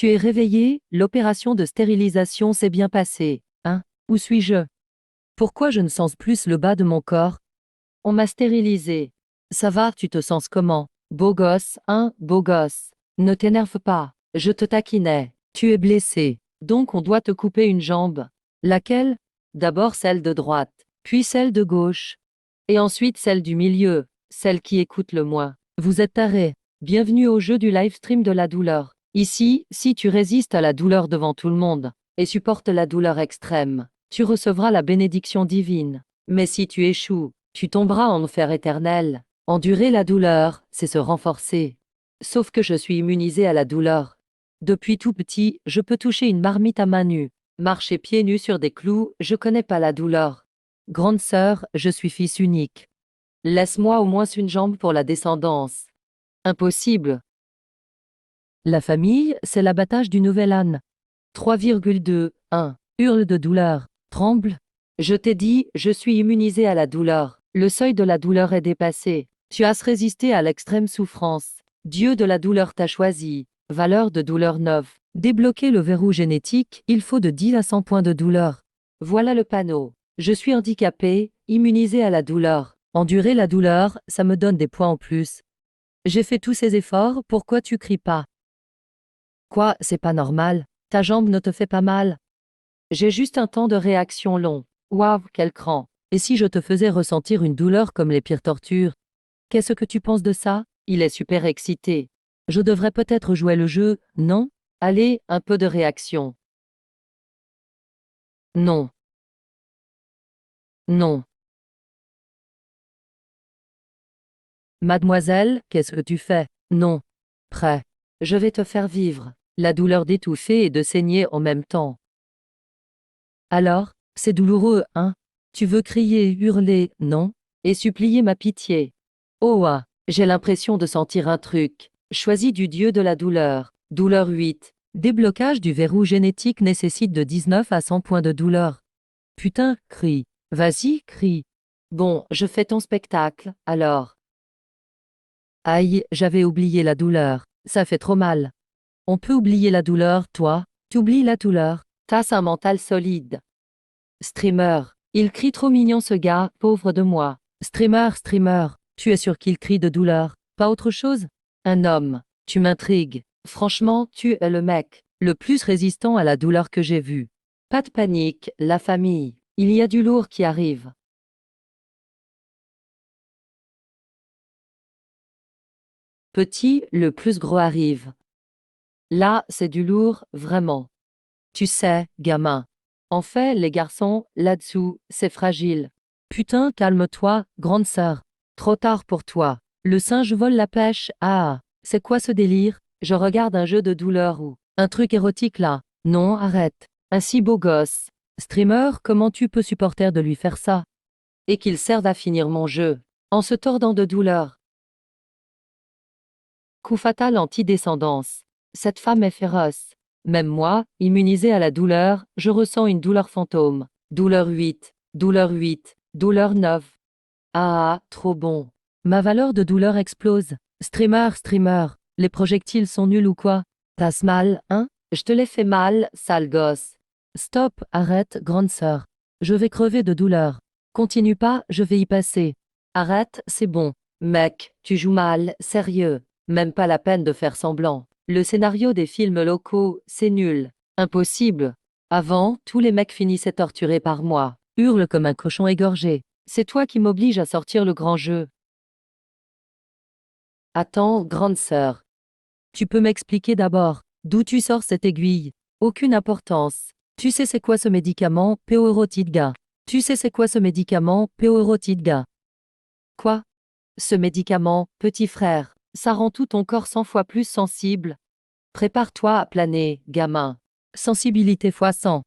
Tu es réveillé, l'opération de stérilisation s'est bien passée, hein? Où suis-je? Pourquoi je ne sens plus le bas de mon corps? On m'a stérilisé. Ça va, tu te sens comment? Beau gosse, hein, beau gosse. Ne t'énerve pas, je te taquinais. Tu es blessé, donc on doit te couper une jambe. Laquelle? D'abord celle de droite, puis celle de gauche, et ensuite celle du milieu, celle qui écoute le moins. Vous êtes taré. Bienvenue au jeu du live stream de la douleur. Ici, si tu résistes à la douleur devant tout le monde, et supportes la douleur extrême, tu recevras la bénédiction divine. Mais si tu échoues, tu tomberas en enfer éternel. Endurer la douleur, c'est se renforcer. Sauf que je suis immunisé à la douleur. Depuis tout petit, je peux toucher une marmite à main nue. Marcher pieds nus sur des clous, je connais pas la douleur. Grande sœur, je suis fils unique. Laisse-moi au moins une jambe pour la descendance. Impossible. La famille, c'est l'abattage du nouvel âne. 3,2, 1. Hurle de douleur. Tremble. Je t'ai dit, je suis immunisé à la douleur. Le seuil de la douleur est dépassé. Tu as résisté à l'extrême souffrance. Dieu de la douleur t'a choisi. Valeur de douleur 9. Débloquer le verrou génétique, il faut de 10 à 100 points de douleur. Voilà le panneau. Je suis handicapé, immunisé à la douleur. Endurer la douleur, ça me donne des points en plus. J'ai fait tous ces efforts, pourquoi tu cries pas? Quoi, c'est pas normal? Ta jambe ne te fait pas mal? J'ai juste un temps de réaction long. Waouh, quel cran! Et si je te faisais ressentir une douleur comme les pires tortures? Qu'est-ce que tu penses de ça? Il est super excité. Je devrais peut-être jouer le jeu, non? Allez, un peu de réaction. Non. Non. Mademoiselle, qu'est-ce que tu fais? Non. Prêt. Je vais te faire vivre la douleur d'étouffer et de saigner en même temps. Alors, c'est douloureux, hein? Tu veux crier, hurler, non? Et supplier ma pitié. Oh ah, j'ai l'impression de sentir un truc. Choisis du dieu de la douleur. Douleur 8. Déblocage du verrou génétique nécessite de 19 à 100 points de douleur. Putain, crie. Vas-y, crie. Bon, je fais ton spectacle, alors. Aïe, j'avais oublié la douleur. Ça fait trop mal. On peut oublier la douleur, toi? T'oublies la douleur? T'as un mental solide. Streamer. Il crie trop mignon ce gars, pauvre de moi. Streamer, tu es sûr qu'il crie de douleur, pas autre chose? Un homme. Tu m'intrigues. Franchement, tu es le mec le plus résistant à la douleur que j'ai vu. Pas de panique, la famille. Il y a du lourd qui arrive. Petit, le plus gros arrive. Là, c'est du lourd, vraiment. Tu sais, gamin. En fait, les garçons, là-dessous, c'est fragile. Putain, calme-toi, grande sœur. Trop tard pour toi. Le singe vole la pêche, ah. C'est quoi ce délire? Je regarde un jeu de douleur ou un truc érotique là. Non, arrête. Un si beau gosse. Streamer, comment tu peux supporter de lui faire ça? Et qu'il serve à finir mon jeu. En se tordant de douleur. Coup fatal anti-descendance. Cette femme est féroce. Même moi, immunisé à la douleur, je ressens une douleur fantôme. Douleur 8, douleur 8, douleur 9. Ah, trop bon. Ma valeur de douleur explose. Streamer, les projectiles sont nuls ou quoi? T'as mal, hein? Je te l'ai fait mal, sale gosse. Stop, arrête, grande sœur. Je vais crever de douleur. Continue pas, je vais y passer. Arrête, c'est bon. Mec, tu joues mal, sérieux. Même pas la peine de faire semblant. Le scénario des films locaux, c'est nul. Impossible. Avant, tous les mecs finissaient torturés par moi. Hurle comme un cochon égorgé. C'est toi qui m'oblige à sortir le grand jeu. Attends, grande sœur. Tu peux m'expliquer d'abord d'où tu sors cette aiguille? Aucune importance. Tu sais c'est quoi ce médicament, Peorotidga? Tu sais c'est quoi ce médicament, Peorotidga? Quoi? Ce médicament, petit frère, ça rend tout ton corps 100 fois plus sensible. Prépare-toi à planer, gamin. Sensibilité fois 100.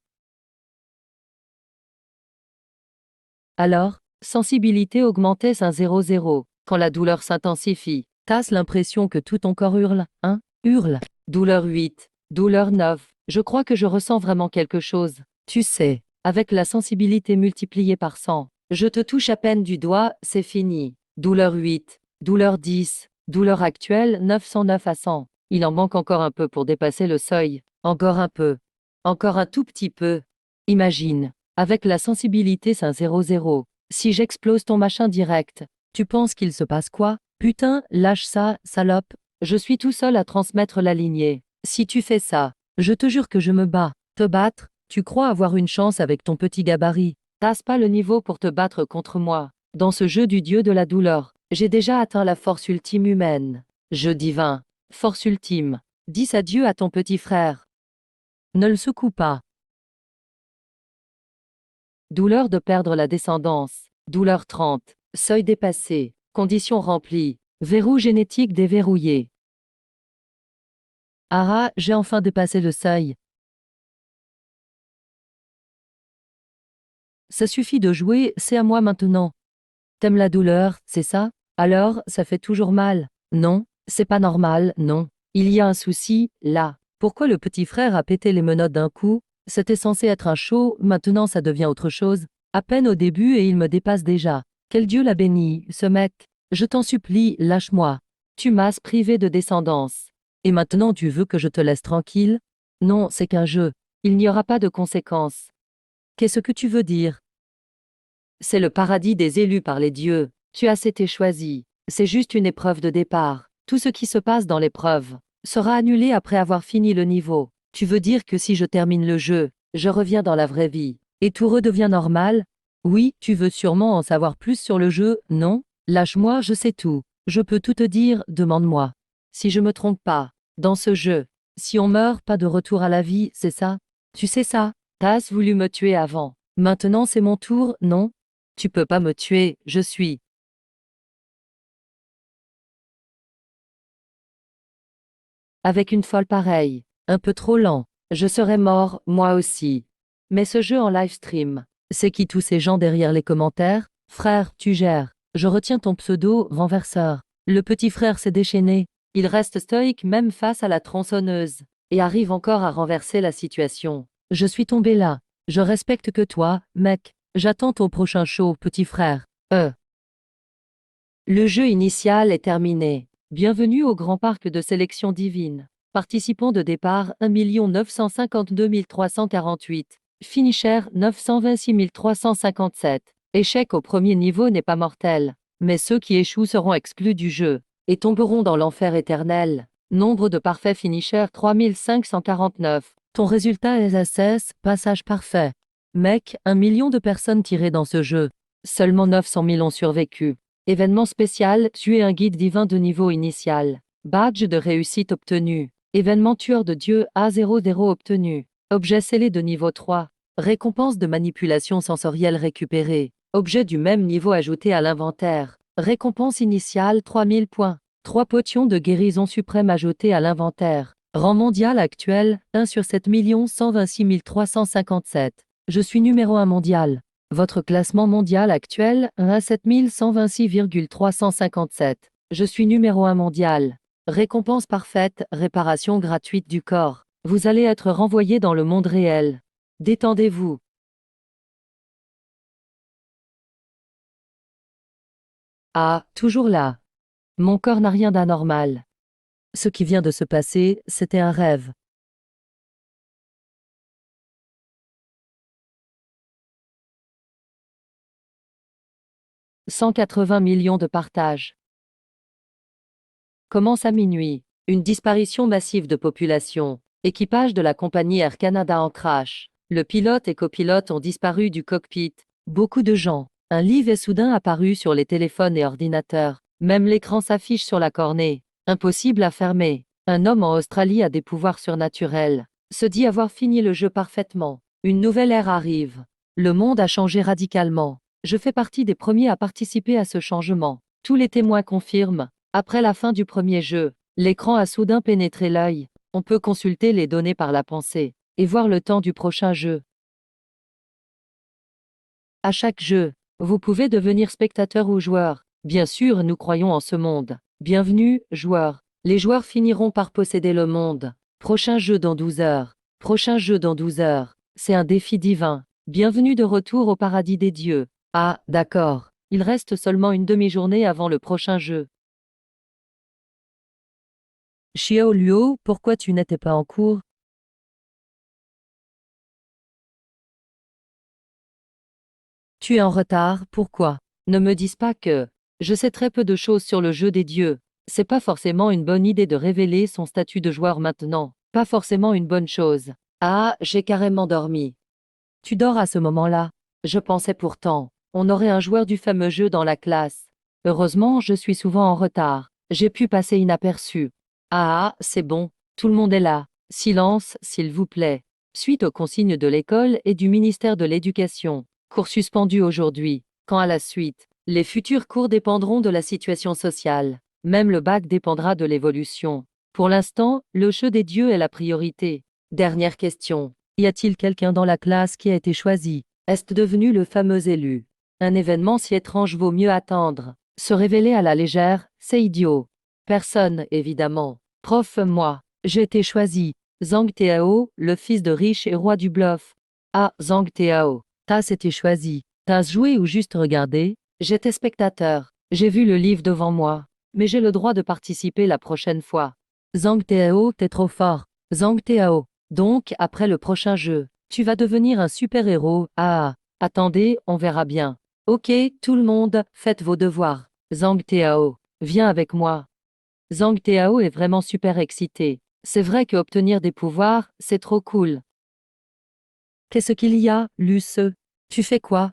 Alors, sensibilité augmentée 0,0. Quand la douleur s'intensifie, t'as l'impression que tout ton corps hurle, hein? Hurle. Douleur 8. Douleur 9. Je crois que je ressens vraiment quelque chose. Tu sais, avec la sensibilité multipliée par 100, je te touche à peine du doigt, c'est fini. Douleur 8. Douleur 10. Douleur actuelle 909 à 100. il en manque encore un peu pour dépasser le seuil. Encore un peu. Encore un tout petit peu. Imagine. Avec la sensibilité 500. Si j'explose ton machin direct, tu penses qu'il se passe quoi? Putain, lâche ça, salope. Je suis tout seul à transmettre la lignée. Si tu fais ça, je te jure que je me bats. Te battre? Tu crois avoir une chance avec ton petit gabarit? T'as pas le niveau pour te battre contre moi. Dans ce jeu du dieu de la douleur, j'ai déjà atteint la force ultime humaine. Jeu divin. Force ultime. Dis adieu à ton petit frère. Ne le secoue pas. Douleur de perdre la descendance. Douleur 30. Seuil dépassé. Conditions remplies. Verrou génétique déverrouillé. Ah, j'ai enfin dépassé le seuil. Ça suffit de jouer, c'est à moi maintenant. T'aimes la douleur, c'est ça? Alors, ça fait toujours mal. Non, c'est pas normal, non. Il y a un souci, là. Pourquoi le petit frère a pété les menottes d'un coup? C'était censé être un show, maintenant ça devient autre chose. À peine au début et il me dépasse déjà. Quel Dieu l'a béni, ce mec. Je t'en supplie, lâche-moi. Tu m'as privé de descendance. Et maintenant tu veux que je te laisse tranquille? Non, c'est qu'un jeu. Il n'y aura pas de conséquences. Qu'est-ce que tu veux dire? C'est le paradis des élus par les dieux. Tu as été choisi. C'est juste une épreuve de départ. Tout ce qui se passe dans l'épreuve sera annulé après avoir fini le niveau. Tu veux dire que si je termine le jeu, je reviens dans la vraie vie, et tout redevient normal? Oui, tu veux sûrement en savoir plus sur le jeu, non? Lâche-moi, je sais tout. Je peux tout te dire, demande-moi. Si je me trompe pas, dans ce jeu, si on meurt, pas de retour à la vie, c'est ça? Tu sais ça? T'as voulu me tuer avant. Maintenant c'est mon tour, non? Tu peux pas me tuer, je suis. Avec une folle pareille. Un peu trop lent. Je serais mort, moi aussi. Mais ce jeu en live stream, c'est qui tous ces gens derrière les commentaires? Frère, tu gères. Je retiens ton pseudo, renverseur. Le petit frère s'est déchaîné. Il reste stoïque même face à la tronçonneuse. Et arrive encore à renverser la situation. Je suis tombé là. Je respecte que toi, mec. J'attends ton prochain show, petit frère. Le jeu initial est terminé. Bienvenue au Grand Parc de sélection divine. Participants de départ 1 952 348. Finisher 926 357. Échec au premier niveau n'est pas mortel. Mais ceux qui échouent seront exclus du jeu et tomberont dans l'enfer éternel. Nombre de parfaits finishers 3549. Ton résultat est SS, passage parfait. Mec, 1 million de personnes tirées dans ce jeu. Seulement 900 000 ont survécu. Événement spécial, tuer un guide divin de niveau initial. Badge de réussite obtenu. Événement tueur de Dieu A00 obtenu. Objet scellé de niveau 3. Récompense de manipulation sensorielle récupérée. Objet du même niveau ajouté à l'inventaire. Récompense initiale 3000 points. 3 potions de guérison suprême ajoutés à l'inventaire. Rang mondial actuel 1 sur 7 126 357. Je suis numéro 1 mondial. Votre classement mondial actuel, 1 à 7126,357. Je suis numéro 1 mondial. Récompense parfaite, réparation gratuite du corps. Vous allez être renvoyé dans le monde réel. Détendez-vous. Ah, toujours là. Mon corps n'a rien d'anormal. Ce qui vient de se passer, c'était un rêve. 180 millions de partages. Commence à minuit. Une disparition massive de population. Équipage de la compagnie Air Canada en crash. Le pilote et copilote ont disparu du cockpit. Beaucoup de gens. Un livre est soudain apparu sur les téléphones et ordinateurs. Même l'écran s'affiche sur la cornée. Impossible à fermer. Un homme en Australie a des pouvoirs surnaturels. Se dit avoir fini le jeu parfaitement. Une nouvelle ère arrive. Le monde a changé radicalement. Je fais partie des premiers à participer à ce changement. Tous les témoins confirment. Après la fin du premier jeu, l'écran a soudain pénétré l'œil. On peut consulter les données par la pensée et voir le temps du prochain jeu. À chaque jeu, vous pouvez devenir spectateur ou joueur. Bien sûr, nous croyons en ce monde. Bienvenue, joueurs. Les joueurs finiront par posséder le monde. Prochain jeu dans 12 heures. Prochain jeu dans 12 heures. C'est un défi divin. Bienvenue de retour au paradis des dieux. Ah, d'accord. Il reste seulement une demi-journée avant le prochain jeu. Xiao Luo, pourquoi tu n'étais pas en cours? Tu es en retard, pourquoi? Ne me dis pas que. Je sais très peu de choses sur le jeu des dieux. C'est pas forcément une bonne idée de révéler son statut de joueur maintenant. Pas forcément une bonne chose. Ah, j'ai carrément dormi. Tu dors à ce moment-là? Je pensais pourtant. On aurait un joueur du fameux jeu dans la classe. Heureusement, je suis souvent en retard. J'ai pu passer inaperçu. Ah, c'est bon. Tout le monde est là. Silence, s'il vous plaît. Suite aux consignes de l'école et du ministère de l'Éducation. Cours suspendu aujourd'hui. Quand à la suite, les futurs cours dépendront de la situation sociale. Même le bac dépendra de l'évolution. Pour l'instant, le jeu des dieux est la priorité. Dernière question. Y a-t-il quelqu'un dans la classe qui a été choisi? Est-ce devenu le fameux élu? Un événement si étrange vaut mieux attendre. Se révéler à la légère, c'est idiot. Personne, évidemment. Prof, moi. J'ai été choisi. Zhang Tiao, le fils de riche et roi du bluff. Ah, Zhang Tiao. T'as été choisi. T'as joué ou juste regardé? J'étais spectateur. J'ai vu le livre devant moi. Mais j'ai le droit de participer la prochaine fois. Zhang Tiao, t'es trop fort. Zhang Tiao. Donc, après le prochain jeu, tu vas devenir un super-héros. Ah, attendez, on verra bien. Ok, tout le monde, faites vos devoirs. Zhang Tiao, viens avec moi. Zhang Tiao est vraiment super excité. C'est vrai que obtenir des pouvoirs, c'est trop cool. Qu'est-ce qu'il y a, Luce? Tu fais quoi?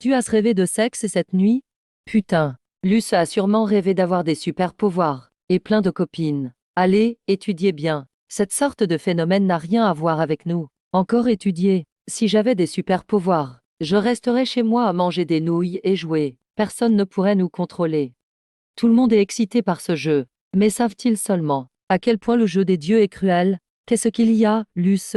Tu as rêvé de sexe cette nuit? Putain, Luce a sûrement rêvé d'avoir des super pouvoirs, et plein de copines. Allez, étudiez bien. Cette sorte de phénomène n'a rien à voir avec nous. Encore étudier. Si j'avais des super pouvoirs, je resterais chez moi à manger des nouilles et jouer. Personne ne pourrait nous contrôler. Tout le monde est excité par ce jeu. Mais savent-ils seulement à quel point le jeu des dieux est cruel? Qu'est-ce qu'il y a, Luce?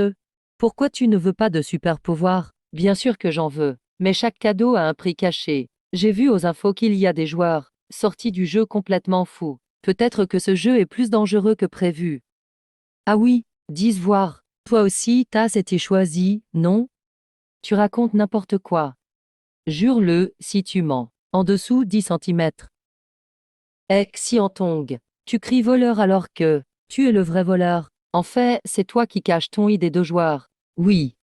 Pourquoi tu ne veux pas de super pouvoirs? Bien sûr que j'en veux. Mais chaque cadeau a un prix caché. J'ai vu aux infos qu'il y a des joueurs sortis du jeu complètement fous. Peut-être que ce jeu est plus dangereux que prévu. Ah oui, dis voir. Toi aussi, t'as été choisi, non? Tu racontes n'importe quoi. Jure-le, si tu mens. En dessous 10 centimètres. Eh, Xiantong, tu cries voleur alors que tu es le vrai voleur. En fait, c'est toi qui caches ton idée de joueur. Oui.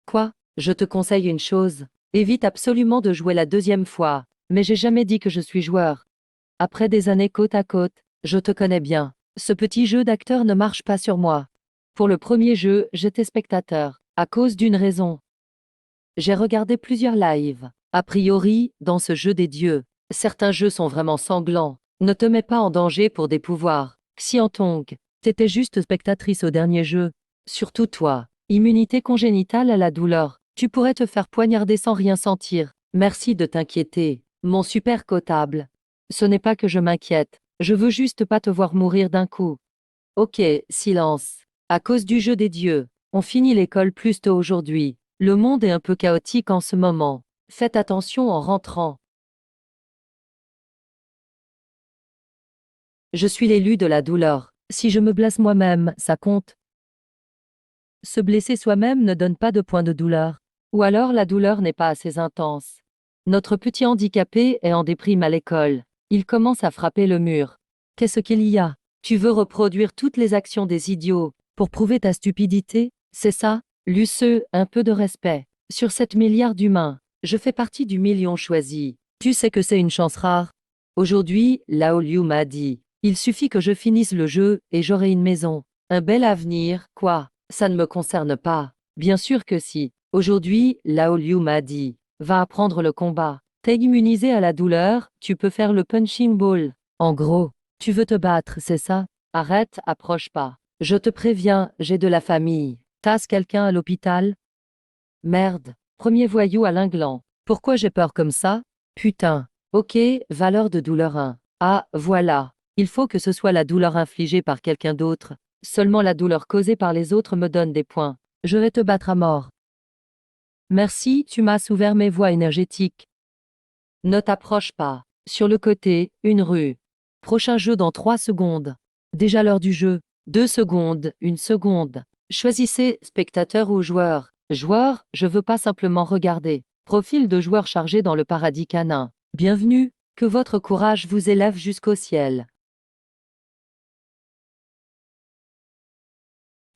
Quoi? Je te conseille une chose. Évite absolument de jouer la deuxième fois. Mais j'ai jamais dit que je suis joueur. Après des années côte à côte, je te connais bien. Ce petit jeu d'acteur ne marche pas sur moi. Pour le premier jeu, j'étais spectateur. À cause d'une raison. J'ai regardé plusieurs lives. A priori, dans ce jeu des dieux, certains jeux sont vraiment sanglants. Ne te mets pas en danger pour des pouvoirs. Xiantong, t'étais juste spectatrice au dernier jeu. Surtout toi. Immunité congénitale à la douleur. Tu pourrais te faire poignarder sans rien sentir. Merci de t'inquiéter, mon super cotable. Ce n'est pas que je m'inquiète. Je veux juste pas te voir mourir d'un coup. Ok, silence. À cause du jeu des dieux, on finit l'école plus tôt aujourd'hui. Le monde est un peu chaotique en ce moment. Faites attention en rentrant. Je suis l'élu de la douleur. Si je me blesse moi-même, ça compte. Se blesser soi-même ne donne pas de point de douleur. Ou alors la douleur n'est pas assez intense. Notre petit handicapé est en déprime à l'école. Il commence à frapper le mur. Qu'est-ce qu'il y a? Tu veux reproduire toutes les actions des idiots pour prouver ta stupidité? C'est ça? Luceux, un peu de respect. Sur 7 milliards d'humains, je fais partie du million choisi. Tu sais que c'est une chance rare. Aujourd'hui, Lao Liu m'a dit, il suffit que je finisse le jeu et j'aurai une maison. Un bel avenir, quoi? Ça ne me concerne pas. Bien sûr que si. Aujourd'hui, Lao Liu m'a dit, va apprendre le combat. T'es immunisé à la douleur, tu peux faire le punching ball. En gros, tu veux te battre, c'est ça? Arrête, approche pas. Je te préviens, j'ai de la famille. Tasse quelqu'un à l'hôpital? Merde. Premier voyou à l'inglant. Pourquoi j'ai peur comme ça? Putain. Ok, valeur de douleur 1. Ah, voilà. Il faut que ce soit la douleur infligée par quelqu'un d'autre. Seulement la douleur causée par les autres me donne des points. Je vais te battre à mort. Merci, tu m'as ouvert mes voies énergétiques. Ne t'approche pas. Sur le côté, une rue. Prochain jeu dans 3 secondes. Déjà l'heure du jeu. 2 secondes, 1 seconde. Choisissez spectateur ou joueur. Joueur, je veux pas simplement regarder. Profil de joueur chargé dans le paradis canin. Bienvenue, que votre courage vous élève jusqu'au ciel.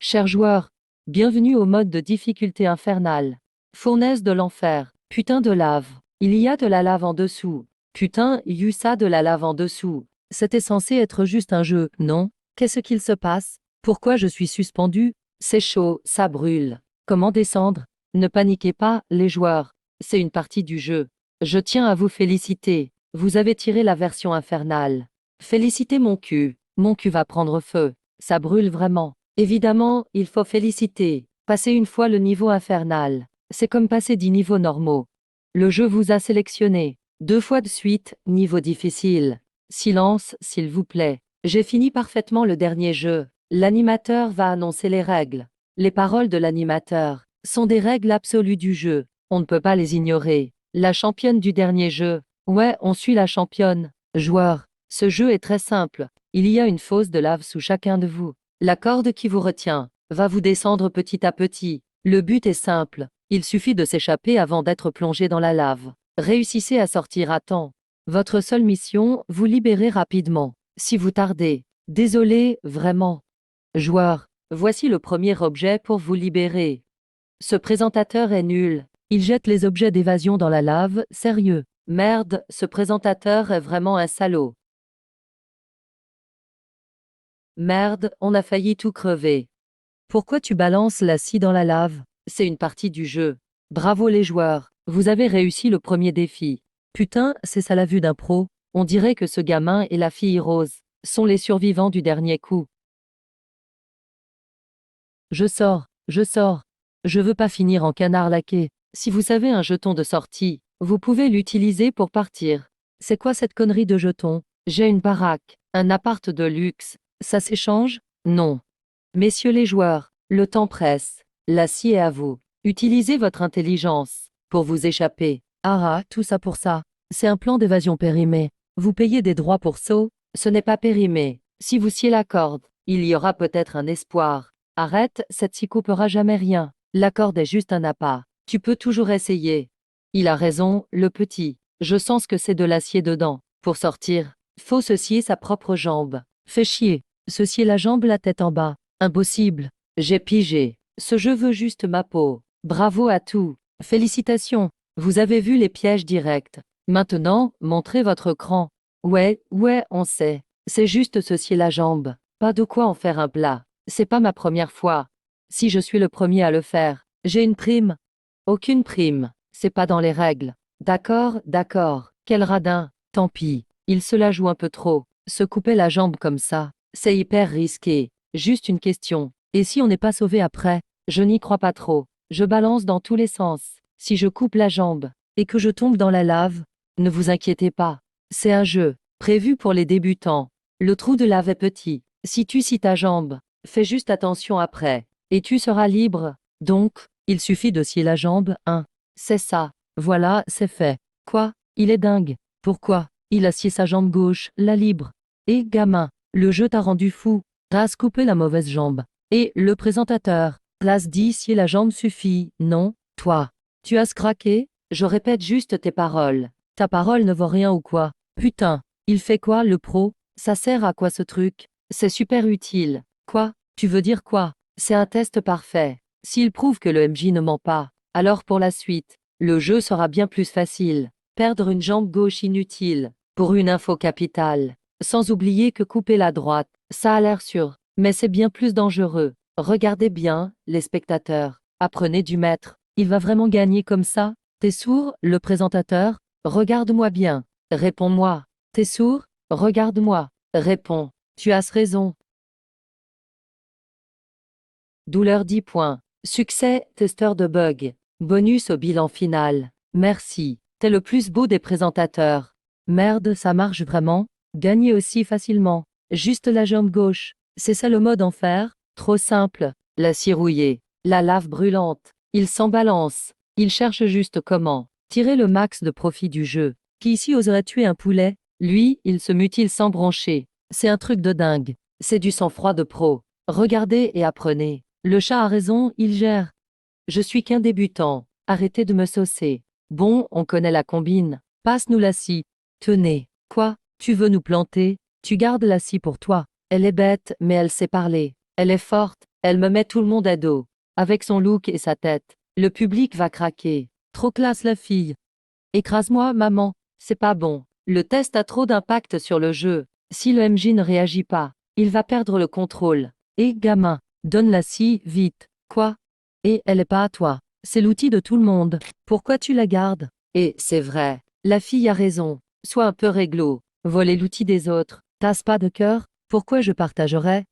Chers joueurs, bienvenue au mode de difficulté infernale. Fournaise de l'enfer. Putain de lave. Il y a de la lave en dessous. Putain, y eut ça de la lave en dessous. C'était censé être juste un jeu, non? Qu'est-ce qu'il se passe? Pourquoi je suis suspendu? C'est chaud, ça brûle. Comment descendre? Ne paniquez pas, les joueurs. C'est une partie du jeu. Je tiens à vous féliciter. Vous avez tiré la version infernale. Félicitez mon cul. Mon cul va prendre feu. Ça brûle vraiment. Évidemment, il faut féliciter. Passez une fois le niveau infernal. C'est comme passer 10 niveaux normaux. Le jeu vous a sélectionné. 2 fois de suite, niveau difficile. Silence, s'il vous plaît. J'ai fini parfaitement le dernier jeu. L'animateur va annoncer les règles. Les paroles de l'animateur sont des règles absolues du jeu. On ne peut pas les ignorer. La championne du dernier jeu. Ouais, on suit la championne. Joueur, ce jeu est très simple. Il y a une fosse de lave sous chacun de vous. La corde qui vous retient va vous descendre petit à petit. Le but est simple. Il suffit de s'échapper avant d'être plongé dans la lave. Réussissez à sortir à temps. Votre seule mission, vous libérer rapidement. Si vous tardez, désolé, vraiment. Joueur, voici le premier objet pour vous libérer. Ce présentateur est nul. Il jette les objets d'évasion dans la lave, sérieux. Merde, ce présentateur est vraiment un salaud. Merde, on a failli tout crever. Pourquoi tu balances la scie dans la lave? C'est une partie du jeu. Bravo les joueurs, vous avez réussi le premier défi. Putain, c'est ça la vue d'un pro. On dirait que ce gamin et la fille rose sont les survivants du dernier coup. Je sors, je sors. Je veux pas finir en canard laqué. Si vous savez un jeton de sortie, vous pouvez l'utiliser pour partir. C'est quoi cette connerie de jeton? J'ai une baraque, un appart de luxe. Ça s'échange? Non. Messieurs les joueurs, le temps presse. La scie est à vous. Utilisez votre intelligence pour vous échapper. Ah, tout ça pour ça. C'est un plan d'évasion périmé. Vous payez des droits pour saut? Ce n'est pas périmé. Si vous sciez la corde, il y aura peut-être un espoir. Arrête, cette scie coupera jamais rien. La corde est juste un appât. Tu peux toujours essayer. Il a raison, le petit. Je sens que c'est de l'acier dedans. Pour sortir, faut se scier sa propre jambe. Fais chier. Se scier la jambe la tête en bas. Impossible. J'ai pigé. Ce jeu veut juste ma peau. Bravo à tous. Félicitations. Vous avez vu les pièges directs. Maintenant, montrez votre cran. Ouais, on sait. C'est juste se scier la jambe. Pas de quoi en faire un plat. C'est pas ma première fois. Si je suis le premier à le faire, j'ai une prime. Aucune prime. C'est pas dans les règles. D'accord, d'accord. Quel radin. Tant pis. Il se la joue un peu trop. Se couper la jambe comme ça, c'est hyper risqué. Juste une question. Et si on n'est pas sauvé après? Je n'y crois pas trop. Je balance dans tous les sens. Si je coupe la jambe et que je tombe dans la lave, ne vous inquiétez pas. C'est un jeu prévu pour les débutants. Le trou de lave est petit. Si tu scies ta jambe, fais juste attention après et tu seras libre. Donc, il suffit de scier la jambe, hein. C'est ça. Voilà, c'est fait. Quoi? Il est dingue. Pourquoi? Il a scié sa jambe gauche, la libre. Et gamin, le jeu t'a rendu fou. T'as coupé la mauvaise jambe. Et le présentateur, place dit scier la jambe suffit, non? Toi, tu as craqué? Je répète juste tes paroles. Ta parole ne vaut rien ou quoi? Putain, il fait quoi le pro? Ça sert à quoi ce truc? C'est super utile. Quoi? Tu veux dire quoi? C'est un test parfait. S'il prouve que le MJ ne ment pas, alors pour la suite, le jeu sera bien plus facile. Perdre une jambe gauche inutile, pour une info capitale. Sans oublier que couper la droite, ça a l'air sûr, mais c'est bien plus dangereux. Regardez bien, les spectateurs. Apprenez du maître. Il va vraiment gagner comme ça? T'es sourd, le présentateur? Regarde-moi bien. Réponds-moi. T'es sourd? Regarde-moi. Réponds. Tu as raison. Douleur 10 points. Succès, testeur de bug. Bonus au bilan final. Merci. T'es le plus beau des présentateurs. Merde, ça marche vraiment? Gagner aussi facilement. Juste la jambe gauche. C'est ça le mode enfer? Trop simple. La scie rouillée. La lave brûlante. Il s'en balance. Il cherche juste comment tirer le max de profit du jeu. Qui ici oserait tuer un poulet? Lui, il se mutile sans broncher. C'est un truc de dingue. C'est du sang-froid de pro. Regardez et apprenez. Le chat a raison, il gère. Je suis qu'un débutant. Arrêtez de me saucer. Bon, on connaît la combine. Passe-nous la scie. Tenez. Quoi? Tu veux nous planter? Tu gardes la scie pour toi. Elle est bête, mais elle sait parler. Elle est forte, Elle me met tout le monde à dos. Avec son look et sa tête, le public va craquer. Trop classe la fille. Écrase-moi, maman. C'est pas bon. Le test a trop d'impact sur le jeu. Si le MJ ne réagit pas, il va perdre le contrôle. Et gamin, donne la scie, vite. Quoi? Et elle est pas à toi. C'est l'outil de tout le monde. Pourquoi tu la gardes? Et c'est vrai. La fille a raison. Sois un peu réglo. Voler l'outil des autres. T'as pas de cœur? Pourquoi je partagerais?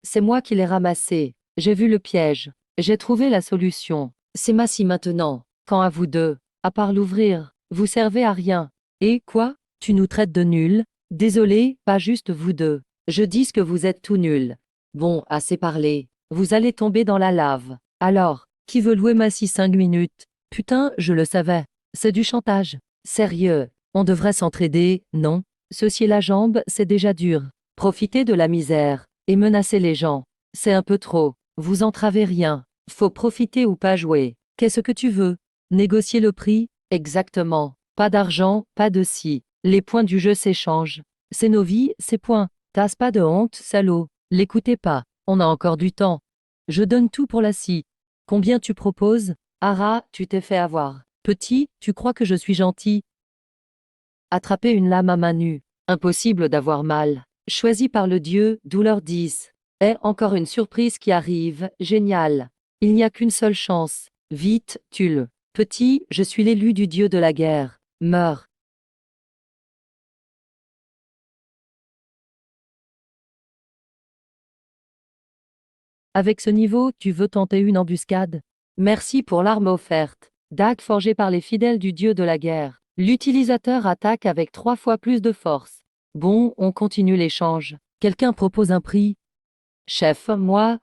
C'est moi qui l'ai ramassé. J'ai vu le piège. J'ai trouvé la solution. C'est ma scie maintenant. Quand à vous deux, à part l'ouvrir, vous servez à rien. Et quoi? Tu nous traites de nuls? Désolé, pas juste vous deux. Je dis que vous êtes tout nuls. Bon, assez parlé. Vous allez tomber dans la lave. Alors, qui veut louer ma scie 5 minutes? Putain, je le savais. C'est du chantage. Sérieux, on devrait s'entraider, non? Se scier la jambe, c'est déjà dur. Profiter de la misère et menacer les gens, c'est un peu trop. Vous entravez rien. Faut profiter ou pas jouer. Qu'est-ce que tu veux? Négocier le prix? Exactement. Pas d'argent, pas de scie. Les points du jeu s'échangent. C'est nos vies, c'est points. T'as pas de honte, salaud. L'écoutez pas. On a encore du temps. Je donne tout pour la scie. Combien tu proposes? Ara, tu t'es fait avoir. Petit, tu crois que je suis gentil? Attraper une lame à main nue. Impossible d'avoir mal. Choisi par le dieu, douleur 10. Encore une surprise qui arrive, génial. Il n'y a qu'une seule chance. Vite, tue-le. Petit, je suis l'élu du dieu de la guerre. Meurs. Avec ce niveau, tu veux tenter une embuscade? Merci pour l'arme offerte. Dague forgée par les fidèles du dieu de la guerre. L'utilisateur attaque avec 3 fois plus de force. Bon, on continue l'échange. Quelqu'un propose un prix? Chef, moi.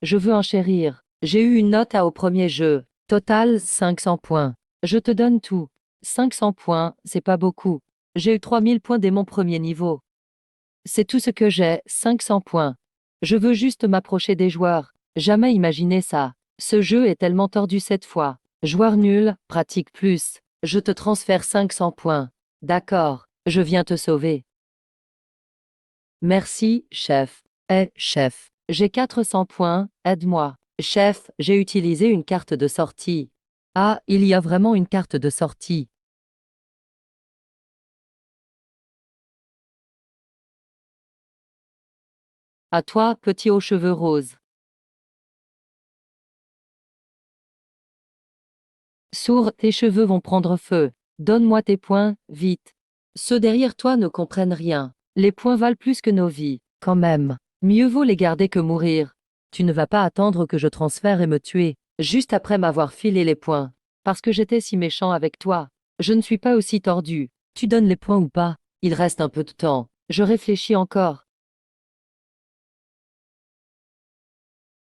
Je veux enchérir. J'ai eu une note à au premier jeu. Total, 500 points. Je te donne tout. 500 points, c'est pas beaucoup. J'ai eu 3000 points dès mon premier niveau. C'est tout ce que j'ai, 500 points. Je veux juste m'approcher des joueurs. Jamais imaginé ça. Ce jeu est tellement tordu cette fois. Joueur nul, pratique plus. Je te transfère 500 points. D'accord, je viens te sauver. Merci, chef. Chef, j'ai 400 points, aide-moi. Chef, j'ai utilisé une carte de sortie. Ah, il y a vraiment une carte de sortie. À toi, petit aux cheveux roses. Sourd, tes cheveux vont prendre feu. Donne-moi tes points, vite. Ceux derrière toi ne comprennent rien. Les points valent plus que nos vies, quand même. Mieux vaut les garder que mourir. Tu ne vas pas attendre que je transfère et me tuer, juste après m'avoir filé les points. Parce que j'étais si méchant avec toi. Je ne suis pas aussi tordu. Tu donnes les points ou pas? Il reste un peu de temps. Je réfléchis encore.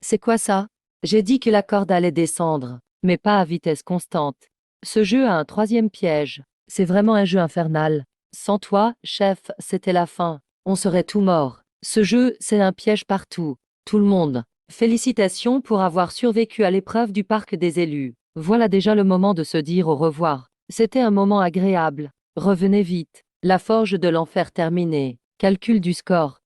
C'est quoi ça? J'ai dit que la corde allait descendre, mais pas à vitesse constante. Ce jeu a un troisième piège. C'est vraiment un jeu infernal. Sans toi, chef, c'était la fin. On serait tout mort. Ce jeu, c'est un piège partout. Tout le monde. Félicitations pour avoir survécu à l'épreuve du parc des élus. Voilà déjà le moment de se dire au revoir. C'était un moment agréable. Revenez vite. La forge de l'enfer terminée. Calcul du score.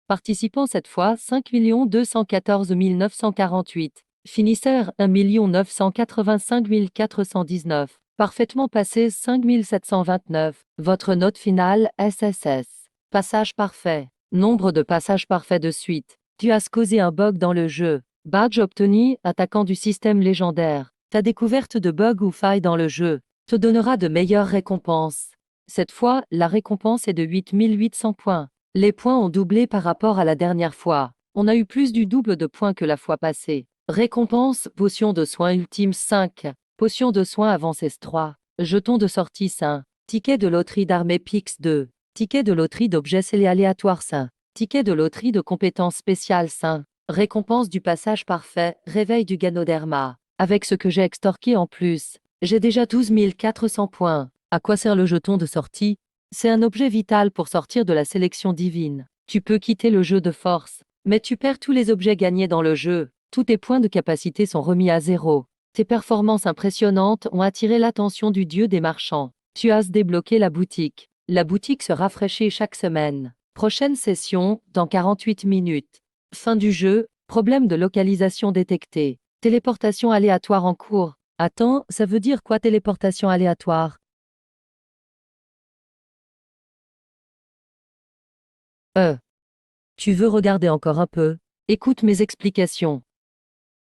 Participants cette fois 5 214 948. Finisseur 1 985 419. Parfaitement passé 5 729. Votre note finale SSS. Passage parfait. Nombre de passages parfaits de suite. Tu as causé un bug dans le jeu. Badge obtenu, attaquant du système légendaire. Ta découverte de bugs ou failles dans le jeu te donnera de meilleures récompenses. Cette fois, la récompense est de 8800 points. Les points ont doublé par rapport à la dernière fois. On a eu plus du double de points que la fois passée. Récompense, potion de soins ultime 5. Potion de soins avancée 3. Jeton de sortie 5. Ticket de loterie d'armée Pix 2. Ticket de loterie d'objets scellés aléatoires 5. Ticket de loterie de compétences spéciales 5. Récompense du passage parfait, réveil du Ganoderma. Avec ce que j'ai extorqué en plus, j'ai déjà 12 400 points. À quoi sert le jeton de sortie? C'est un objet vital pour sortir de la sélection divine. Tu peux quitter le jeu de force, mais tu perds tous les objets gagnés dans le jeu. Tous tes points de capacité sont remis à zéro. Tes performances impressionnantes ont attiré l'attention du dieu des marchands. Tu as débloqué la boutique. La boutique se rafraîchit chaque semaine. Prochaine session, dans 48 minutes. Fin du jeu, problème de localisation détecté. Téléportation aléatoire en cours. Attends, ça veut dire quoi téléportation aléatoire? Tu veux regarder encore un peu? Écoute mes explications.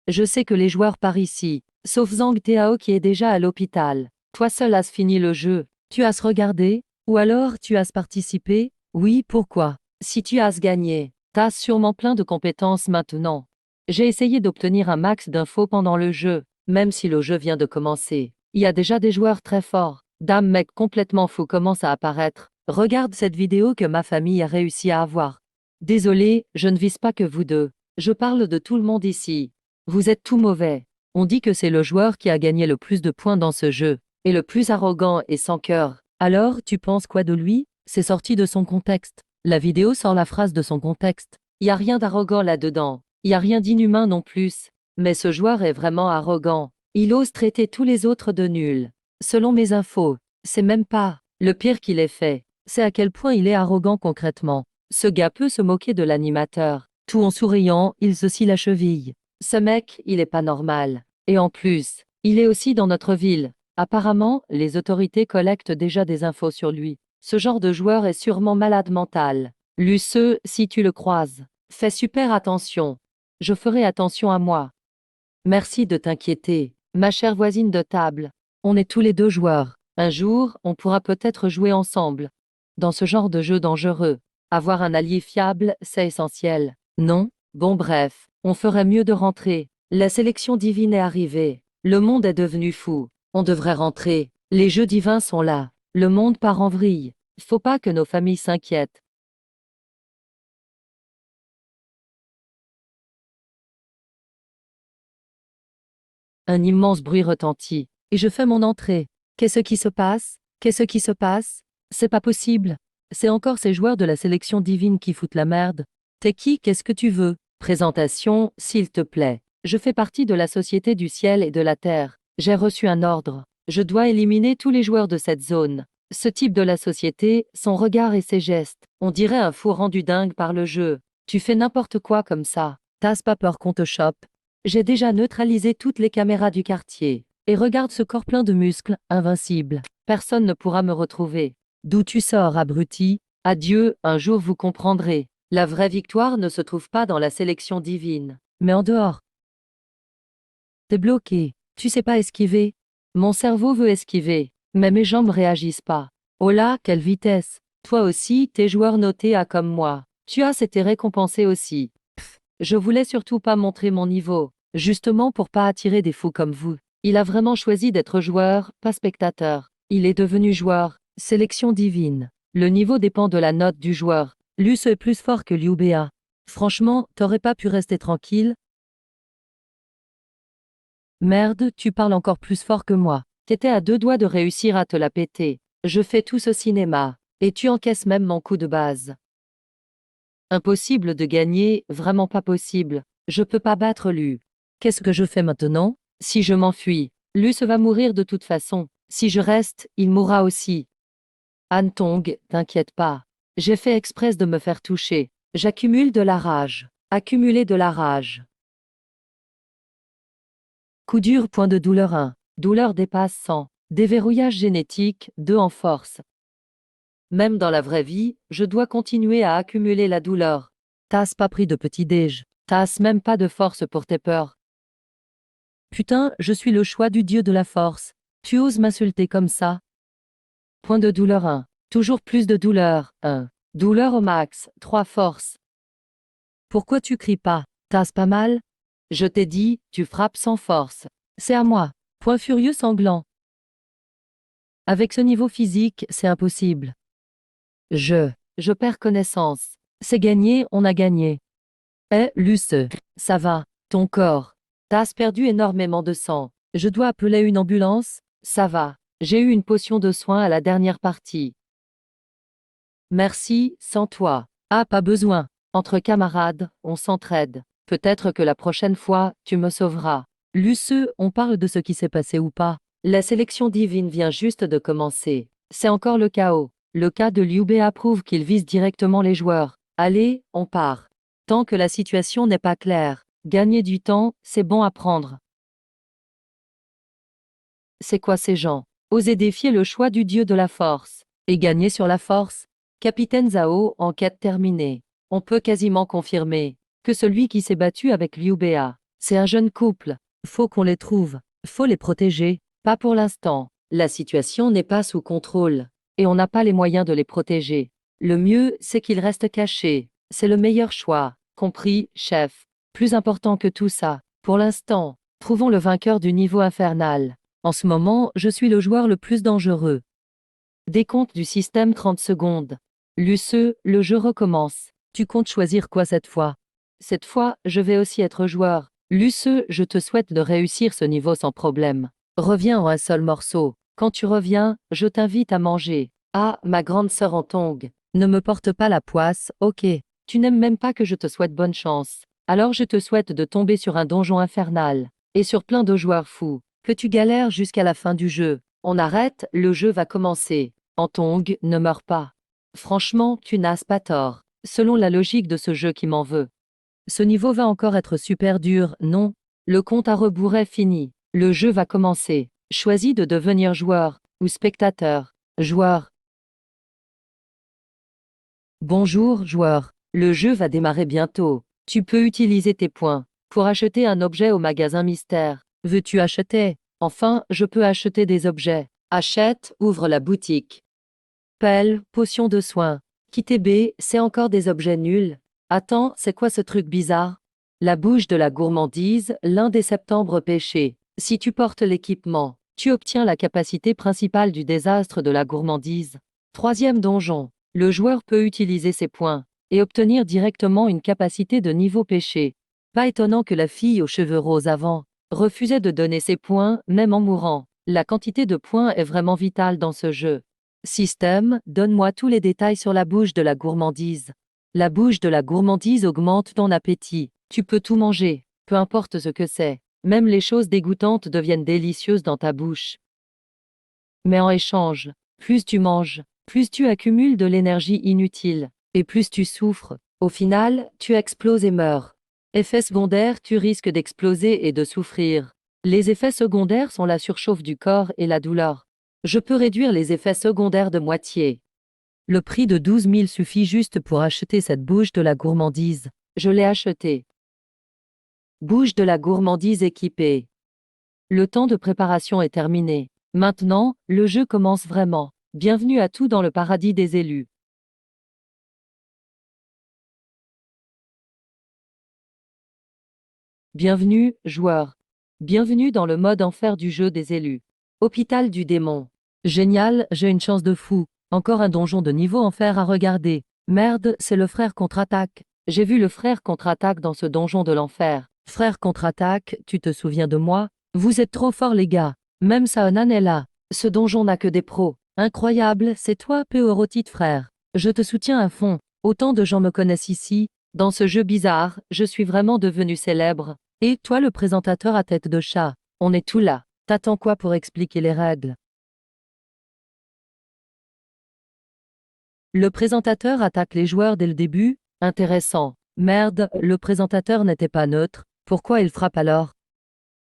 Je sais que les joueurs par ici, sauf Zhang Tiao qui est déjà à l'hôpital. Toi seul as fini le jeu. Tu as regardé? Ou alors tu as participé? Oui, pourquoi? Si tu as gagné, t'as sûrement plein de compétences maintenant. J'ai essayé d'obtenir un max d'infos pendant le jeu, même si le jeu vient de commencer. Il y a déjà des joueurs très forts. Dame mec complètement fou commence à apparaître. Regarde cette vidéo que ma famille a réussi à avoir. Désolé, je ne vise pas que vous deux. Je parle de tout le monde ici. Vous êtes tout mauvais. On dit que c'est le joueur qui a gagné le plus de points dans ce jeu, et le plus arrogant et sans cœur. Alors, tu penses quoi de lui? C'est sorti de son contexte. La vidéo sort la phrase de son contexte. Y a rien d'arrogant là-dedans. Y a rien d'inhumain non plus. Mais ce joueur est vraiment arrogant. Il ose traiter tous les autres de nuls. Selon mes infos, c'est même pas le pire qu'il ait fait. C'est à quel point il est arrogant concrètement. Ce gars peut se moquer de l'animateur. Tout en souriant, il se scie la cheville. Ce mec, il est pas normal. Et en plus, il est aussi dans notre ville. Apparemment, les autorités collectent déjà des infos sur lui. Ce genre de joueur est sûrement malade mental. Luce, si tu le croises, fais super attention. Je ferai attention à moi. Merci de t'inquiéter, ma chère voisine de table. On est tous les deux joueurs. Un jour, on pourra peut-être jouer ensemble. Dans ce genre de jeu dangereux, avoir un allié fiable, c'est essentiel. Non? Bon bref, on ferait mieux de rentrer. La sélection divine est arrivée. Le monde est devenu fou. On devrait rentrer. Les jeux divins sont là. Le monde part en vrille. Faut pas que nos familles s'inquiètent. Un immense bruit retentit, et je fais mon entrée. Qu'est-ce qui se passe? Qu'est-ce qui se passe? C'est pas possible. C'est encore ces joueurs de la sélection divine qui foutent la merde. T'es qui? Qu'est-ce que tu veux? Présentation, s'il te plaît. Je fais partie de la Société du ciel et de la terre. J'ai reçu un ordre. Je dois éliminer tous les joueurs de cette zone. Ce type de la société, son regard et ses gestes, on dirait un fou rendu dingue par le jeu. Tu fais n'importe quoi comme ça. T'as pas peur qu'on te chope? J'ai déjà neutralisé toutes les caméras du quartier. Et regarde ce corps plein de muscles, invincible. Personne ne pourra me retrouver. D'où tu sors, abruti? Adieu, un jour vous comprendrez. La vraie victoire ne se trouve pas dans la sélection divine, mais en dehors. T'es bloqué. Tu sais pas esquiver? Mon cerveau veut esquiver, mais mes jambes réagissent pas. Oh là, quelle vitesse! Toi aussi, tes joueurs notés à comme moi. Tu as été récompensé aussi. Je voulais surtout pas montrer mon niveau, justement pour pas attirer des fous comme vous. Il a vraiment choisi d'être joueur, pas spectateur. Il est devenu joueur. Sélection divine. Le niveau dépend de la note du joueur. Luce est plus fort que Liu Bea. Franchement, t'aurais pas pu rester tranquille? Merde, tu parles encore plus fort que moi. T'étais à deux doigts de réussir à te la péter. Je fais tout ce cinéma. Et tu encaisses même mon coup de base. Impossible de gagner, vraiment pas possible. Je peux pas battre Lu. Qu'est-ce que je fais maintenant? Si je m'enfuis, Luce va mourir de toute façon. Si je reste, il mourra aussi. Han Tong, t'inquiète pas. J'ai fait exprès de me faire toucher. J'accumule de la rage. Accumuler de la rage. Coup dur, point de douleur 1. Douleur dépasse 100. Déverrouillage génétique, 2 en force. Même dans la vraie vie, je dois continuer à accumuler la douleur. T'as pas pris de petit-déj. T'as même pas de force pour tes peurs. Putain, je suis le choix du dieu de la force. Tu oses m'insulter comme ça? Point de douleur 1. Toujours plus de douleur, 1. Douleur au max, 3 force. Pourquoi tu cries pas? T'as pas mal? Je t'ai dit, tu frappes sans force. C'est à moi. Point furieux sanglant. Avec ce niveau physique, c'est impossible. Je perds connaissance. C'est gagné, on a gagné. Luce, ça va, ton corps. T'as perdu énormément de sang. Je dois appeler une ambulance? Ça va. J'ai eu une potion de soin à la dernière partie. Merci, sans toi. Ah, pas besoin. Entre camarades, on s'entraide. Peut-être que la prochaine fois, tu me sauveras. Luce, on parle de ce qui s'est passé ou pas? La sélection divine vient juste de commencer. C'est encore le chaos. Le cas de Liu Bei prouve qu'il vise directement les joueurs. Allez, on part. Tant que la situation n'est pas claire, gagner du temps, c'est bon à prendre. C'est quoi ces gens? Oser défier le choix du dieu de la force. Et gagner sur la force? Capitaine Zhao, enquête terminée. On peut quasiment confirmer que celui qui s'est battu avec Liu Bei, c'est un jeune couple. Faut qu'on les trouve. Faut les protéger. Pas pour l'instant. La situation n'est pas sous contrôle. Et on n'a pas les moyens de les protéger. Le mieux, c'est qu'ils restent cachés. C'est le meilleur choix. Compris, chef. Plus important que tout ça. Pour l'instant, trouvons le vainqueur du niveau infernal. En ce moment, je suis le joueur le plus dangereux. Décompte du système 30 secondes. Luce, le jeu recommence. Tu comptes choisir quoi cette fois? Cette fois, je vais aussi être joueur. Luce, je te souhaite de réussir ce niveau sans problème. Reviens en un seul morceau. Quand tu reviens, je t'invite à manger. Ah, ma grande sœur en tongue. Ne me porte pas la poisse, ok. Tu n'aimes même pas que je te souhaite bonne chance. Alors je te souhaite de tomber sur un donjon infernal. Et sur plein de joueurs fous. Que tu galères jusqu'à la fin du jeu. On arrête, le jeu va commencer. Antong, ne meurs pas. Franchement, tu n'as pas tort. Selon la logique de ce jeu qui m'en veut. Ce niveau va encore être super dur, non? Le compte à rebours est fini. Le jeu va commencer. Choisis de devenir joueur ou spectateur. Joueur. Bonjour, joueur. Le jeu va démarrer bientôt. Tu peux utiliser tes points pour acheter un objet au magasin mystère. Veux-tu acheter? Enfin, je peux acheter des objets. Achète, ouvre la boutique. Pelle, potion de soin. Quitter B, c'est encore des objets nuls. Attends, c'est quoi ce truc bizarre? La bouche de la gourmandise, l'un des septembre péchés. Si tu portes l'équipement, tu obtiens la capacité principale du désastre de la gourmandise. Troisième donjon. Le joueur peut utiliser ses points et obtenir directement une capacité de niveau péché. Pas étonnant que la fille aux cheveux roses avant refusait de donner ses points, même en mourant. La quantité de points est vraiment vitale dans ce jeu. Système, donne-moi tous les détails sur la bouche de la gourmandise. La bouche de la gourmandise augmente ton appétit. Tu peux tout manger, peu importe ce que c'est. Même les choses dégoûtantes deviennent délicieuses dans ta bouche. Mais en échange, plus tu manges, plus tu accumules de l'énergie inutile, et plus tu souffres. Au final, tu exploses et meurs. Effet secondaire, tu risques d'exploser et de souffrir. Les effets secondaires sont la surchauffe du corps et la douleur. Je peux réduire les effets secondaires de moitié. Le prix de 12 000 suffit juste pour acheter cette bouche de la gourmandise. Je l'ai achetée. Bouche de la gourmandise équipée. Le temps de préparation est terminé. Maintenant, le jeu commence vraiment. Bienvenue à tous dans le paradis des élus. Bienvenue, joueurs. Bienvenue dans le mode enfer du jeu des élus. Hôpital du démon. Génial, j'ai une chance de fou. Encore un donjon de niveau enfer à regarder. Merde, c'est le frère contre-attaque. J'ai vu le frère contre-attaque dans ce donjon de l'enfer. Frère contre-attaque, tu te souviens de moi? Vous êtes trop forts les gars. Même Saonan est là. Ce donjon n'a que des pros. Incroyable, c'est toi, Péorotite frère. Je te soutiens à fond. Autant de gens me connaissent ici. Dans ce jeu bizarre, je suis vraiment devenu célèbre. Et toi le présentateur à tête de chat, on est tout là. T'attends quoi pour expliquer les règles? Le présentateur attaque les joueurs dès le début? Intéressant. Merde, le présentateur n'était pas neutre. Pourquoi il frappe alors?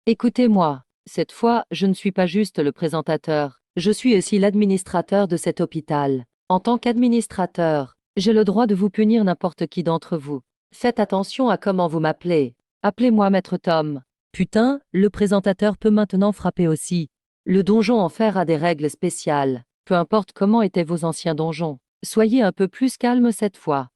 Écoutez-moi. Cette fois, je ne suis pas juste le présentateur. Je suis aussi l'administrateur de cet hôpital. En tant qu'administrateur, j'ai le droit de vous punir n'importe qui d'entre vous. Faites attention à comment vous m'appelez. Appelez-moi Maître Tom. Putain, le présentateur peut maintenant frapper aussi. Le donjon enfer a des règles spéciales. Peu importe comment étaient vos anciens donjons. Soyez un peu plus calme cette fois.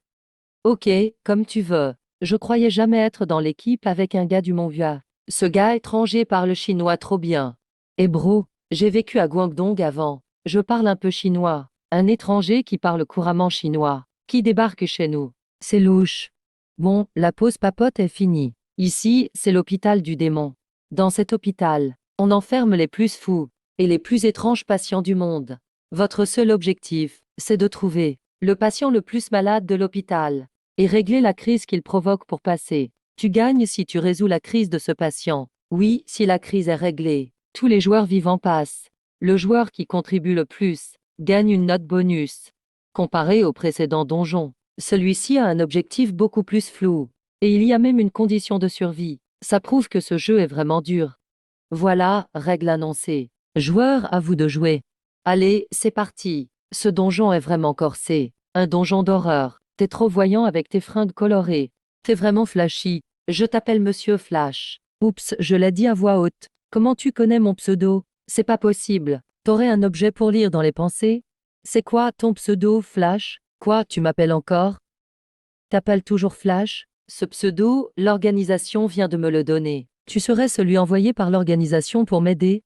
Ok, comme tu veux. Je croyais jamais être dans l'équipe avec un gars du Mont-Vieux. Ce gars étranger parle chinois trop bien. Eh bro, j'ai vécu à Guangdong avant. Je parle un peu chinois. Un étranger qui parle couramment chinois, qui débarque chez nous. C'est louche. Bon, la pause papote est finie. Ici, c'est l'hôpital du démon. Dans cet hôpital, on enferme les plus fous et les plus étranges patients du monde. Votre seul objectif, c'est de trouver le patient le plus malade de l'hôpital et régler la crise qu'il provoque pour passer. Tu gagnes si tu résous la crise de ce patient. Oui, si la crise est réglée, tous les joueurs vivants passent. Le joueur qui contribue le plus gagne une note bonus. Comparé au précédent donjon, celui-ci a un objectif beaucoup plus flou. Et il y a même une condition de survie. Ça prouve que ce jeu est vraiment dur. Voilà, règle annoncée. Joueurs, à vous de jouer. Allez, c'est parti. Ce donjon est vraiment corsé. Un donjon d'horreur. T'es trop voyant avec tes fringues colorées. T'es vraiment flashy. Je t'appelle Monsieur Flash. Oups, je l'ai dit à voix haute. Comment tu connais mon pseudo? C'est pas possible. T'aurais un objet pour lire dans les pensées? C'est quoi ton pseudo, Flash? Quoi, tu m'appelles encore? T'appelles toujours Flash? Ce pseudo, l'organisation vient de me le donner. Tu serais celui envoyé par l'organisation pour m'aider?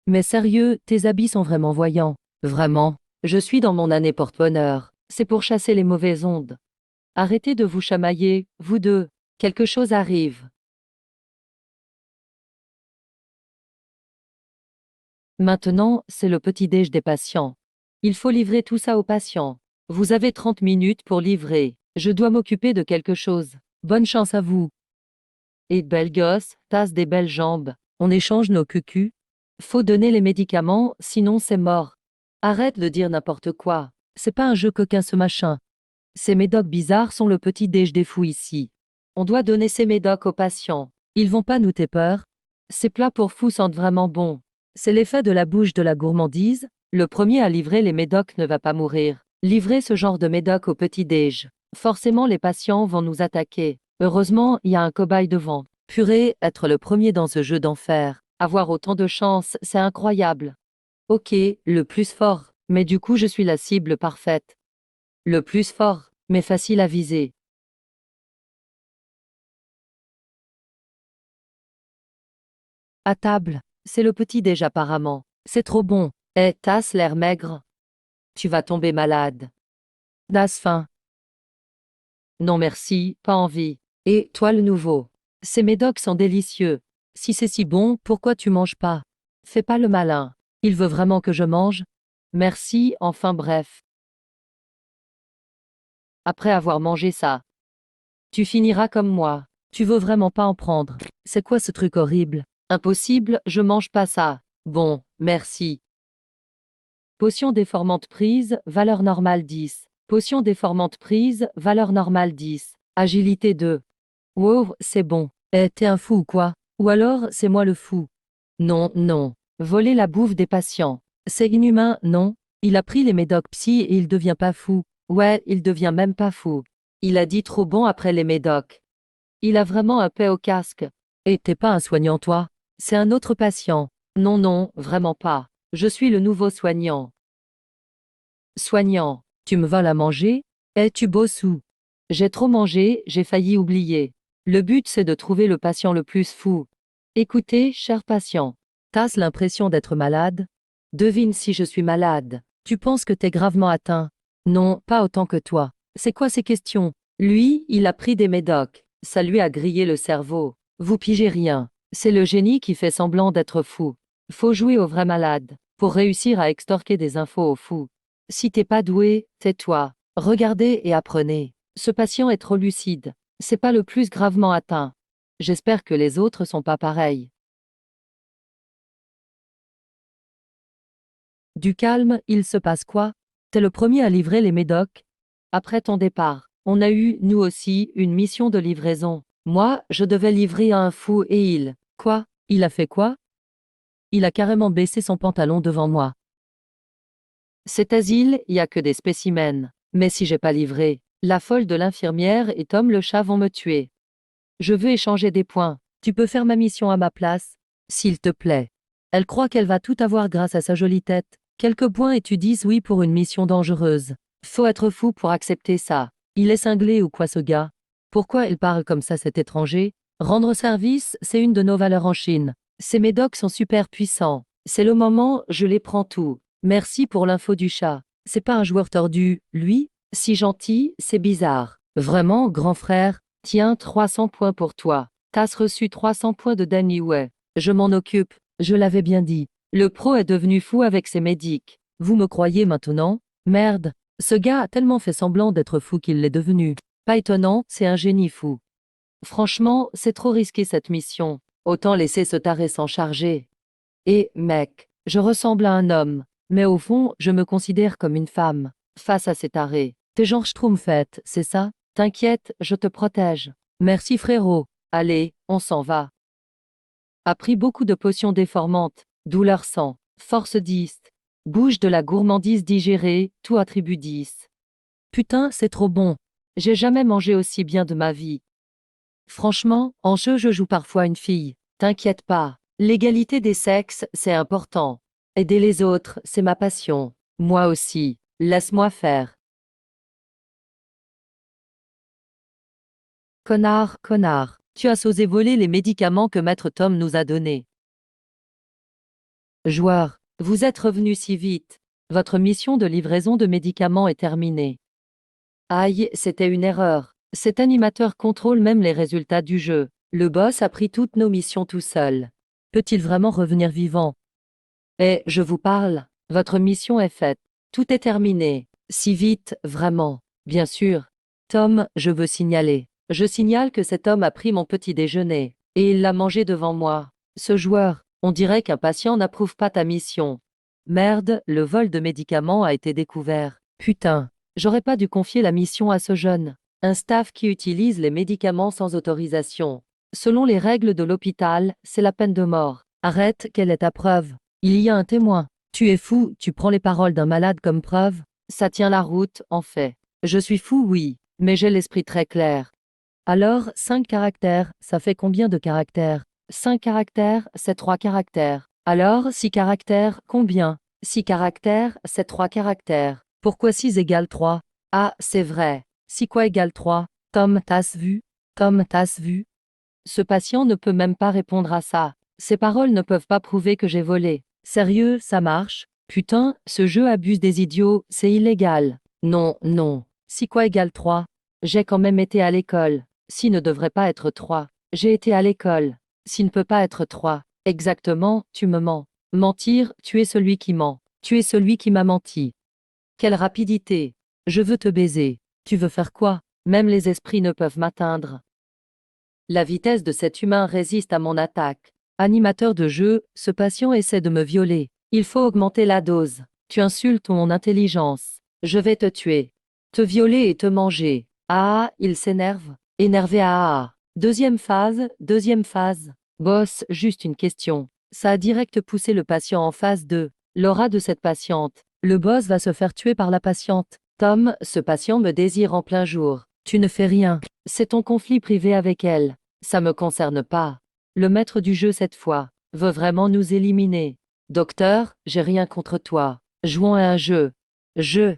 Mais sérieux, tes habits sont vraiment voyants. Vraiment. Je suis dans mon année porte-bonheur. C'est pour chasser les mauvaises ondes. Arrêtez de vous chamailler, vous deux. Quelque chose arrive. Maintenant, c'est le petit-déj des patients. Il faut livrer tout ça aux patients. Vous avez 30 minutes pour livrer. Je dois m'occuper de quelque chose. Bonne chance à vous. Et belle gosse, tasse des belles jambes. On échange nos cucus. Faut donner les médicaments, sinon c'est mort. Arrête de dire n'importe quoi. C'est pas un jeu coquin ce machin. Ces médocs bizarres sont le petit déj des fous ici. On doit donner ces médocs aux patients. Ils vont pas nous ter peur. Ces plats pour fous sentent vraiment bon. C'est l'effet de la bouche de la gourmandise. Le premier à livrer les médocs ne va pas mourir. Livrer ce genre de médocs au petit déj. Forcément les patients vont nous attaquer. Heureusement, il y a un cobaye devant. Purée, être le premier dans ce jeu d'enfer. Avoir autant de chance, c'est incroyable. Ok, le plus fort. Mais du coup je suis la cible parfaite. Le plus fort, mais facile à viser. À table, c'est le petit-déj apparemment. C'est trop bon. Eh, t'as l'air maigre. Tu vas tomber malade. T'as faim. Non merci, pas envie. Et toi le nouveau. Ces médocs sont délicieux. Si c'est si bon, pourquoi tu manges pas? Fais pas le malin. Il veut vraiment que je mange? Merci, enfin bref. Après avoir mangé ça, tu finiras comme moi. Tu veux vraiment pas en prendre. C'est quoi ce truc horrible? Impossible, je mange pas ça. Bon, merci. Potion déformante prise, valeur normale 10. Potion déformante prise, valeur normale 10. Agilité 2. Wow, c'est bon. Eh, t'es un fou ou quoi? Ou alors, c'est moi le fou? Non, non. Voler la bouffe des patients. C'est inhumain, non? Il a pris les médocs psy et il devient pas fou. Ouais, il devient même pas fou. Il a dit trop bon après les médocs. Il a vraiment un paix au casque. Et t'es pas un soignant toi? C'est un autre patient. Non, non, vraiment pas. Je suis le nouveau soignant. Soignant, tu me voles à manger? Es-tu bossou? J'ai trop mangé, j'ai failli oublier. Le but c'est de trouver le patient le plus fou. Écoutez, cher patient, t'as l'impression d'être malade? Devine si je suis malade. Tu penses que t'es gravement atteint? Non, pas autant que toi. C'est quoi ces questions? Lui, il a pris des médocs. Ça lui a grillé le cerveau. Vous pigez rien. C'est le génie qui fait semblant d'être fou. Faut jouer au vrai malade pour réussir à extorquer des infos au fou. Si t'es pas doué, tais-toi. Regardez et apprenez. Ce patient est trop lucide. C'est pas le plus gravement atteint. J'espère que les autres sont pas pareils. Du calme, il se passe quoi? T'es le premier à livrer les médocs? Après ton départ, on a eu, nous aussi, une mission de livraison. Moi, je devais livrer à un fou et il. Quoi? Il a fait quoi? Il a carrément baissé son pantalon devant moi. Cet asile, y a que des spécimens. Mais si j'ai pas livré, la folle de l'infirmière et Tom le chat vont me tuer. Je veux échanger des points. Tu peux faire ma mission à ma place? S'il te plaît. Elle croit qu'elle va tout avoir grâce à sa jolie tête. Quelques points et tu dis oui pour une mission dangereuse. Faut être fou pour accepter ça. Il est cinglé ou quoi ce gars? Pourquoi il parle comme ça cet étranger? Rendre service, c'est une de nos valeurs en Chine. Ces médocs sont super puissants. C'est le moment, je les prends tout. Merci pour l'info du chat. C'est pas un joueur tordu, lui? Si gentil, c'est bizarre. Vraiment, grand frère? Tiens, 300 points pour toi. T'as reçu 300 points de Danny ouais. Je m'en occupe, je l'avais bien dit. Le pro est devenu fou avec ses médics. Vous me croyez maintenant? Merde. Ce gars a tellement fait semblant d'être fou qu'il l'est devenu. Pas étonnant, c'est un génie fou. Franchement, c'est trop risqué cette mission. Autant laisser ce taré s'en charger. Et, mec, je ressemble à un homme, mais au fond, je me considère comme une femme. face à ces tarés. T'es genre Schtroumpfette, c'est ça? T'inquiète, je te protège. Merci frérot. Allez, on s'en va. A pris beaucoup de potions déformantes, douleur 100, force 10. Bouge de la gourmandise digérée, tout attribut 10. Putain, c'est trop bon. J'ai jamais mangé aussi bien de ma vie. Franchement, en jeu je joue parfois une fille. T'inquiète pas. L'égalité des sexes, c'est important. Aider les autres, c'est ma passion. Moi aussi. Laisse-moi faire. Connard, connard. Tu as osé voler les médicaments que Maître Tom nous a donnés. Joueur, vous êtes revenu si vite. Votre mission de livraison de médicaments est terminée. Aïe, c'était une erreur. Cet animateur contrôle même les résultats du jeu. Le boss a pris toutes nos missions tout seul. Peut-il vraiment revenir vivant? Eh, je vous parle. Votre mission est faite. Tout est terminé. Si vite, vraiment. Bien sûr. Tom, je veux signaler. Je signale que cet homme a pris mon petit déjeuner. Et il l'a mangé devant moi. Ce joueur, on dirait qu'un patient n'approuve pas ta mission. Merde, le vol de médicaments a été découvert. Putain. J'aurais pas dû confier la mission à ce jeune. Un staff qui utilise les médicaments sans autorisation. Selon les règles de l'hôpital, c'est la peine de mort. Arrête, quelle est ta preuve? Il y a un témoin. Tu es fou, tu prends les paroles d'un malade comme preuve? Ça tient la route, en fait. Je suis fou, oui, mais j'ai l'esprit très clair. Alors, 5 caractères, ça fait combien de caractères? 5 caractères, c'est 3 caractères. Alors, 6 caractères, combien? 6 caractères, c'est 3 caractères. Pourquoi 6 égale 3? Ah, c'est vrai. 6 quoi égale 3? Tom, t'as vu? Tom, t'as vu? Ce patient ne peut même pas répondre à ça. Ces paroles ne peuvent pas prouver que j'ai volé. Sérieux, ça marche? Putain, ce jeu abuse des idiots, c'est illégal. Non, non. 6 quoi égale 3? J'ai quand même été à l'école. Si ne devrait pas être 3. J'ai été à l'école. Si ne peut pas être 3. Exactement, tu me mens. Mentir, tu es celui qui ment. Tu es celui qui m'a menti. Quelle rapidité! Je veux te baiser. Tu veux faire quoi? Même les esprits ne peuvent m'atteindre. La vitesse de cet humain résiste à mon attaque. Animateur de jeu, ce patient essaie de me violer. Il faut augmenter la dose. Tu insultes mon intelligence. Je vais te tuer. Te violer et te manger. Ah, il s'énerve. Énervé ah. Deuxième phase, deuxième phase. Boss, juste une question. Ça a direct poussé le patient en phase 2. L'aura de cette patiente. Le boss va se faire tuer par la patiente. Tom, ce patient me désire en plein jour. Tu ne fais rien. C'est ton conflit privé avec elle. Ça me concerne pas. Le maître du jeu cette fois veut vraiment nous éliminer. Docteur, j'ai rien contre toi. Jouons à un jeu. Jeu.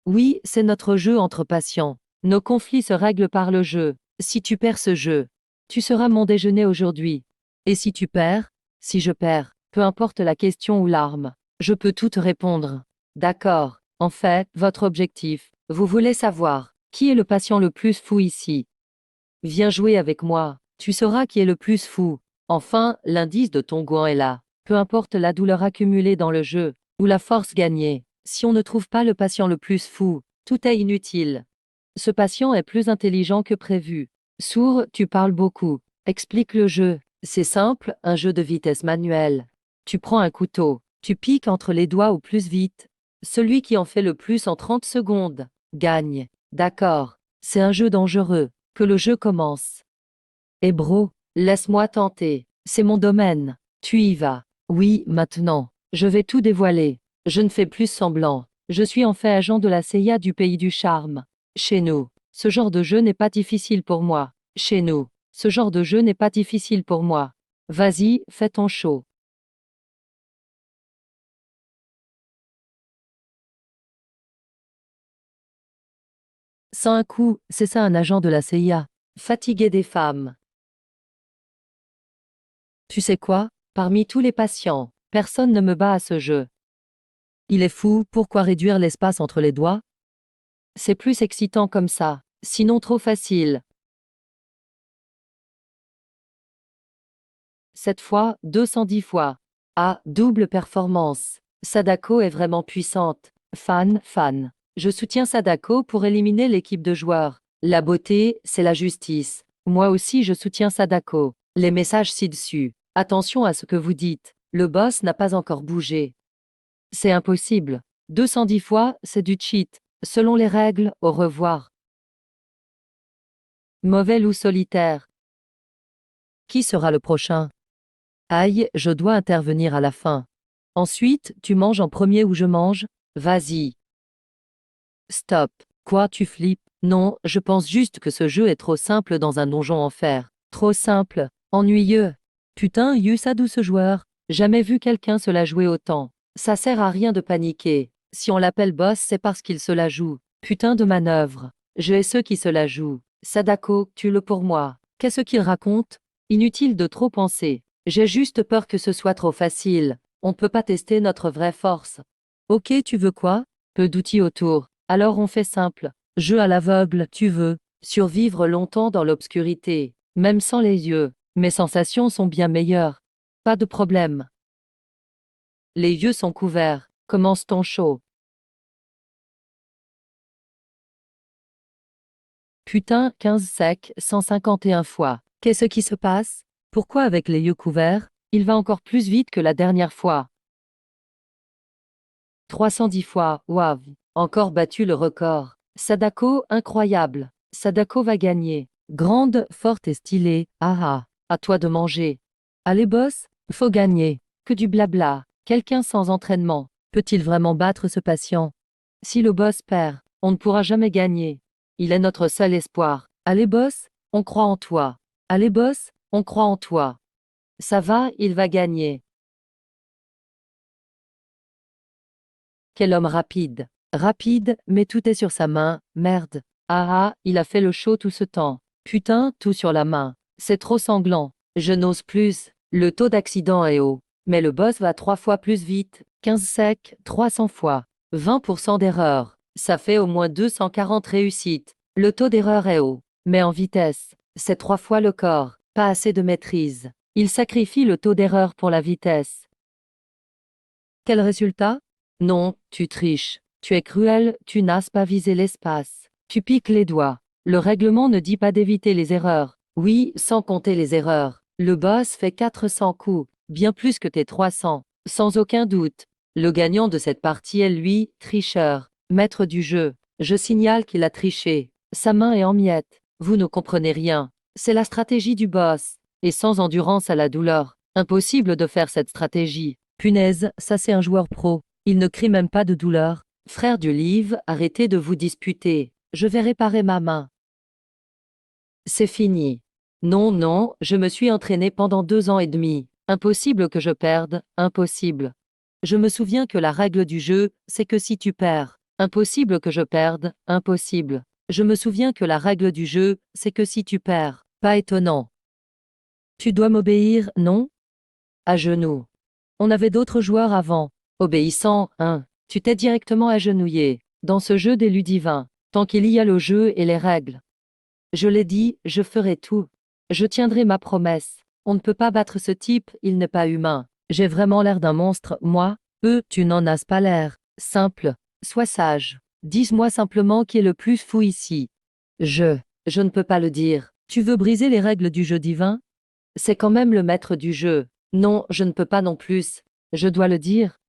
Oui, c'est notre jeu entre patients. Nos conflits se règlent par le jeu. Si tu perds ce jeu, tu seras mon déjeuner aujourd'hui. Et si tu perds? Si je perds, peu importe la question ou l'arme, je peux tout te répondre. D'accord. En fait, votre objectif, vous voulez savoir, qui est le patient le plus fou ici? Viens jouer avec moi, tu sauras qui est le plus fou. Enfin, l'indice de ton gouin est là. Peu importe la douleur accumulée dans le jeu, ou la force gagnée, si on ne trouve pas le patient le plus fou, tout est inutile. Ce patient est plus intelligent que prévu. Sourd, tu parles beaucoup. Explique le jeu. C'est simple, un jeu de vitesse manuelle. Tu prends un couteau, tu piques entre les doigts au plus vite. Celui qui en fait le plus en 30 secondes gagne. D'accord. C'est un jeu dangereux. Que le jeu commence. Eh bro, laisse-moi tenter. C'est mon domaine. Tu y vas. Oui, maintenant. Je vais tout dévoiler. Je ne fais plus semblant. Je suis en fait agent de la CIA du pays du charme. Chez nous, ce genre de jeu n'est pas difficile pour moi. Chez nous, ce genre de jeu n'est pas difficile pour moi. Vas-y, fais ton show. Sans un coup, c'est ça un agent de la CIA. Fatigué des femmes. Tu sais quoi? Parmi tous les patients, personne ne me bat à ce jeu. Il est fou, pourquoi réduire l'espace entre les doigts? C'est plus excitant comme ça, sinon trop facile. Cette fois, 210 fois. Ah, double performance. Sadako est vraiment puissante. Fan, fan. Je soutiens Sadako pour éliminer l'équipe de joueurs. La beauté, c'est la justice. Moi aussi je soutiens Sadako. Les messages ci-dessus. Attention à ce que vous dites. Le boss n'a pas encore bougé. C'est impossible. 210 fois, c'est du cheat. Selon les règles, au revoir. Mauvais loup solitaire. Qui sera le prochain? Aïe, je dois intervenir à la fin. Ensuite, tu manges en premier ou je mange? Vas-y. Stop. Quoi, tu flippes? Non, je pense juste que ce jeu est trop simple dans un donjon en fer. Trop simple. Ennuyeux. Putain, Yusa ce joueur. Jamais vu quelqu'un se la jouer autant. Ça sert à rien de paniquer. Si on l'appelle boss, c'est parce qu'il se la joue. Putain de manœuvre. Je hais ceux qui se la jouent. Sadako, tue-le pour moi. Qu'est-ce qu'il raconte? Inutile de trop penser. J'ai juste peur que ce soit trop facile. On peut pas tester notre vraie force. Ok, tu veux quoi? Peu d'outils autour. Alors on fait simple. Jeu à l'aveugle, tu veux. Survivre longtemps dans l'obscurité. Même sans les yeux. Mes sensations sont bien meilleures. Pas de problème. Les yeux sont couverts. Commence ton show. Putain, 15 sec, 151 fois. Qu'est-ce qui se passe? Pourquoi avec les yeux couverts? Il va encore plus vite que la dernière fois. 310 fois, waouh. Encore battu le record. Sadako, incroyable. Sadako va gagner. Grande, forte et stylée. Ah ah. À toi de manger. Allez boss, faut gagner. Que du blabla. Quelqu'un sans entraînement. Peut-il vraiment battre ce patient? Si le boss perd, on ne pourra jamais gagner. Il est notre seul espoir. Allez boss, on croit en toi. Allez boss, on croit en toi. Ça va, il va gagner. Quel homme rapide. Rapide, mais tout est sur sa main, merde. Ah ah, il a fait le show tout ce temps. Putain, tout sur la main. C'est trop sanglant. Je n'ose plus. Le taux d'accident est haut. Mais le boss va 3 fois plus vite. 15 sec, 300 fois. 20% d'erreur. Ça fait au moins 240 réussites. Le taux d'erreur est haut. Mais en vitesse. C'est 3 fois le corps. Pas assez de maîtrise. Il sacrifie le taux d'erreur pour la vitesse. Quel résultat? Non, tu triches. Tu es cruel, tu n'as pas visé l'espace. Tu piques les doigts. Le règlement ne dit pas d'éviter les erreurs. Oui, sans compter les erreurs. Le boss fait 400 coups, bien plus que tes 300. Sans aucun doute. Le gagnant de cette partie est lui, tricheur, maître du jeu. Je signale qu'il a triché. Sa main est en miettes. Vous ne comprenez rien. C'est la stratégie du boss. Et sans endurance à la douleur, impossible de faire cette stratégie. Punaise, ça c'est un joueur pro. Il ne crie même pas de douleur. Frère du livre, arrêtez de vous disputer. Je vais réparer ma main. C'est fini. Non, non, je me suis entraîné pendant 2 ans et demi. Impossible que je perde, impossible. Je me souviens que la règle du jeu, c'est que si tu perds, impossible que je perde, impossible. Je me souviens que la règle du jeu, c'est que si tu perds, pas étonnant. Tu dois m'obéir, non? À genoux. On avait d'autres joueurs avant. Obéissant, hein. Tu t'es directement agenouillé. Dans ce jeu des Ludivins. Tant qu'il y a le jeu et les règles. Je l'ai dit, je ferai tout. Je tiendrai ma promesse. On ne peut pas battre ce type, il n'est pas humain. J'ai vraiment l'air d'un monstre, moi? Tu n'en as pas l'air. Simple. Sois sage. Dis-moi simplement qui est le plus fou ici. Je ne peux pas le dire. Tu veux briser les règles du jeu divin? C'est quand même le maître du jeu. Non, je ne peux pas non plus. Je dois le dire.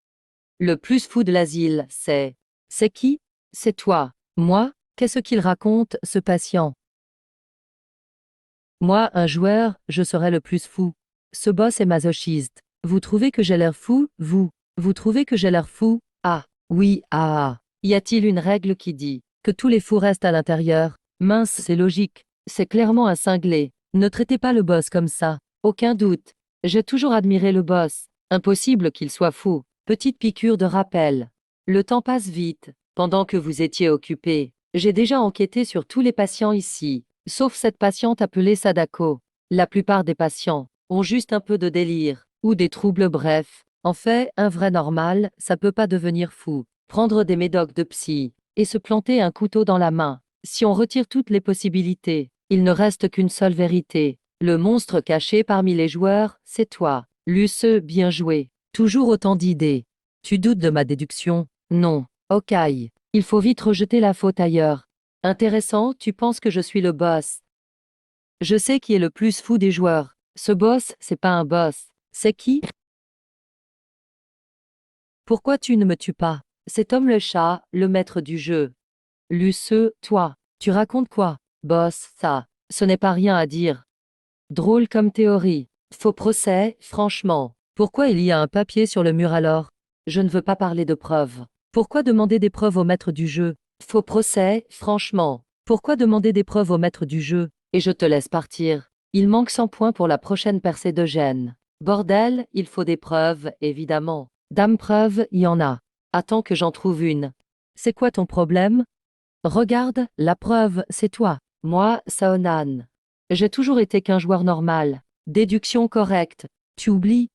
Le plus fou de l'asile, c'est... C'est qui? C'est toi. Moi? Qu'est-ce qu'il raconte, ce patient? Moi, un joueur, je serais le plus fou. Ce boss est masochiste. Vous trouvez que j'ai l'air fou, vous? Vous trouvez que j'ai l'air fou? Ah, oui, ah. Y a-t-il une règle qui dit que tous les fous restent à l'intérieur? Mince, c'est logique. C'est clairement un cinglé. Ne traitez pas le boss comme ça. Aucun doute. J'ai toujours admiré le boss. Impossible qu'il soit fou. Petite piqûre de rappel. Le temps passe vite. Pendant que vous étiez occupé, j'ai déjà enquêté sur tous les patients ici. Sauf cette patiente appelée Sadako. La plupart des patients ont juste un peu de délire, ou des troubles bref. En fait, un vrai normal, ça peut pas devenir fou. Prendre des médocs de psy, et se planter un couteau dans la main. Si on retire toutes les possibilités, il ne reste qu'une seule vérité. Le monstre caché parmi les joueurs, c'est toi. Luce, bien joué. Toujours autant d'idées. Tu doutes de ma déduction? Non. Ok. Il faut vite rejeter la faute ailleurs. Intéressant, tu penses que je suis le boss. Je sais qui est le plus fou des joueurs. Ce boss, c'est pas un boss. C'est qui? Pourquoi tu ne me tues pas? C'est Tom le chat, le maître du jeu. Luce, toi, tu racontes quoi? Boss, ça, ce n'est pas rien à dire. Drôle comme théorie. Faux procès, franchement. Pourquoi il y a un papier sur le mur alors? Je ne veux pas parler de preuves. Pourquoi demander des preuves au maître du jeu? Faux procès, franchement. Pourquoi demander des preuves au maître du jeu? Et je te laisse partir. Il manque 100 points pour la prochaine percée d'Eugène. Bordel, il faut des preuves, évidemment. Dame preuve, il y en a. Attends que j'en trouve une. C'est quoi ton problème? Regarde, la preuve, c'est toi. Moi, Saonan. J'ai toujours été qu'un joueur normal. Déduction correcte. Tu oublies?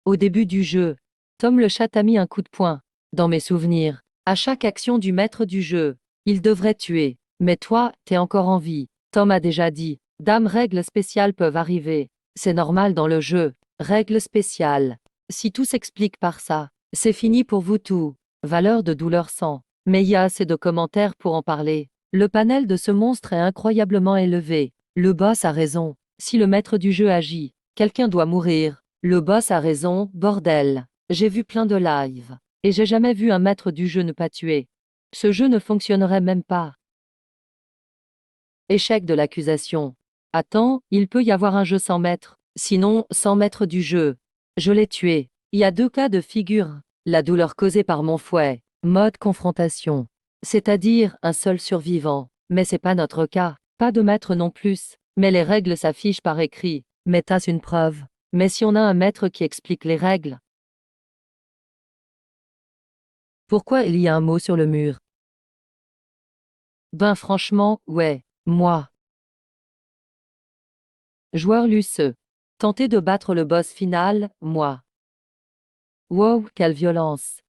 Au début du jeu, Tom le chat t'a mis un coup de poing. Dans mes souvenirs, à chaque action du maître du jeu, il devrait tuer. Mais toi, t'es encore en vie. Tom a déjà dit. Dame, règles spéciales peuvent arriver. C'est normal dans le jeu. Règles spéciales. Si tout s'explique par ça, c'est fini pour vous tout. Valeur de douleur 100. Mais il y a assez de commentaires pour en parler. Le panel de ce monstre est incroyablement élevé. Le boss a raison. Si le maître du jeu agit, quelqu'un doit mourir. Le boss a raison, bordel. J'ai vu plein de lives. Et j'ai jamais vu un maître du jeu ne pas tuer. Ce jeu ne fonctionnerait même pas. Échec de l'accusation. Attends, il peut y avoir un jeu sans maître. Sinon, sans maître du jeu. Je l'ai tué. Il y a 2 cas de figure. La douleur causée par mon fouet. Mode confrontation. C'est-à-dire un seul survivant. Mais c'est pas notre cas. Pas de maître non plus. Mais les règles s'affichent par écrit. Mais t'as une preuve. Mais si on a un maître qui explique les règles. Pourquoi il y a un mot sur le mur? Ben franchement, ouais, moi. Joueur Luce. Tenter de battre le boss final, moi. Wow, quelle violence.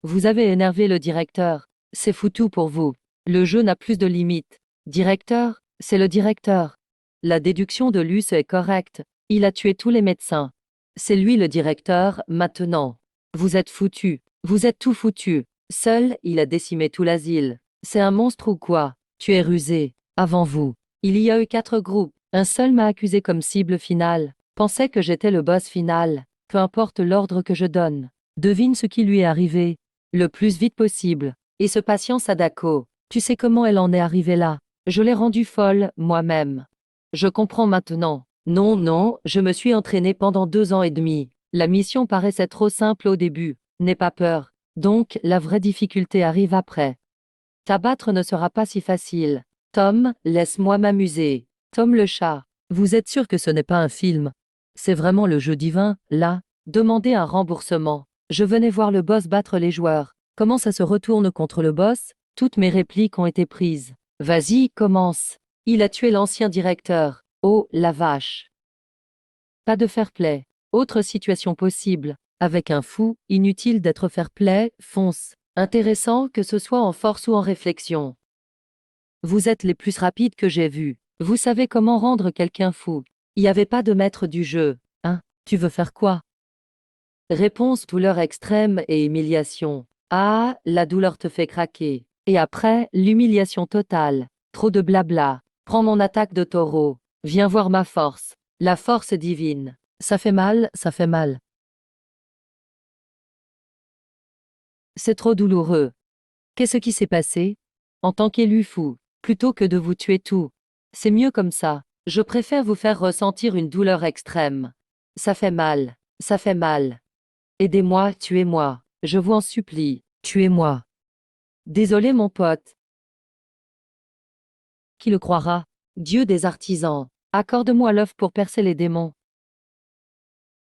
Vous avez énervé le directeur. C'est foutu pour vous. Le jeu n'a plus de limite. Directeur, c'est le directeur. La déduction de Luce est correcte. Il a tué tous les médecins. C'est lui le directeur, maintenant. Vous êtes foutu. Vous êtes tout foutu. Seul, il a décimé tout l'asile. C'est un monstre ou quoi? Tu es rusé. Avant vous. Il y a eu 4 groupes. Un seul m'a accusé comme cible finale. Pensait que j'étais le boss final. Peu importe l'ordre que je donne. Devine ce qui lui est arrivé. Le plus vite possible. Et ce patient Sadako. Tu sais comment elle en est arrivée là? Je l'ai rendue folle, moi-même. Je comprends maintenant. Non, non, je me suis entraîné pendant 2 ans et demi. La mission paraissait trop simple au début. N'aie pas peur. Donc, la vraie difficulté arrive après. T'abattre ne sera pas si facile. Tom, laisse-moi m'amuser. Tom le chat. Vous êtes sûr que ce n'est pas un film? C'est vraiment le jeu divin, là? Demandez un remboursement. Je venais voir le boss battre les joueurs. Comment ça se retourne contre le boss? Toutes mes répliques ont été prises. Vas-y, commence. Il a tué l'ancien directeur. Oh, la vache. Pas de fair play. Autre situation possible. Avec un fou, inutile d'être fair play, fonce. Intéressant que ce soit en force ou en réflexion. Vous êtes les plus rapides que j'ai vus. Vous savez comment rendre quelqu'un fou. Il n'y avait pas de maître du jeu. Hein? Tu veux faire quoi? Réponse douleur extrême et humiliation. Ah, la douleur te fait craquer. Et après, l'humiliation totale. Trop de blabla. Prends mon attaque de taureau. Viens voir ma force. La force divine. Ça fait mal, ça fait mal. C'est trop douloureux. Qu'est-ce qui s'est passé? En tant qu'élu fou, plutôt que de vous tuer tout. C'est mieux comme ça. Je préfère vous faire ressentir une douleur extrême. Ça fait mal. Ça fait mal. Aidez-moi, tuez-moi. Je vous en supplie, tuez-moi. Désolé mon pote. Qui le croira? Dieu des artisans. Accorde-moi l'œuf pour percer les démons.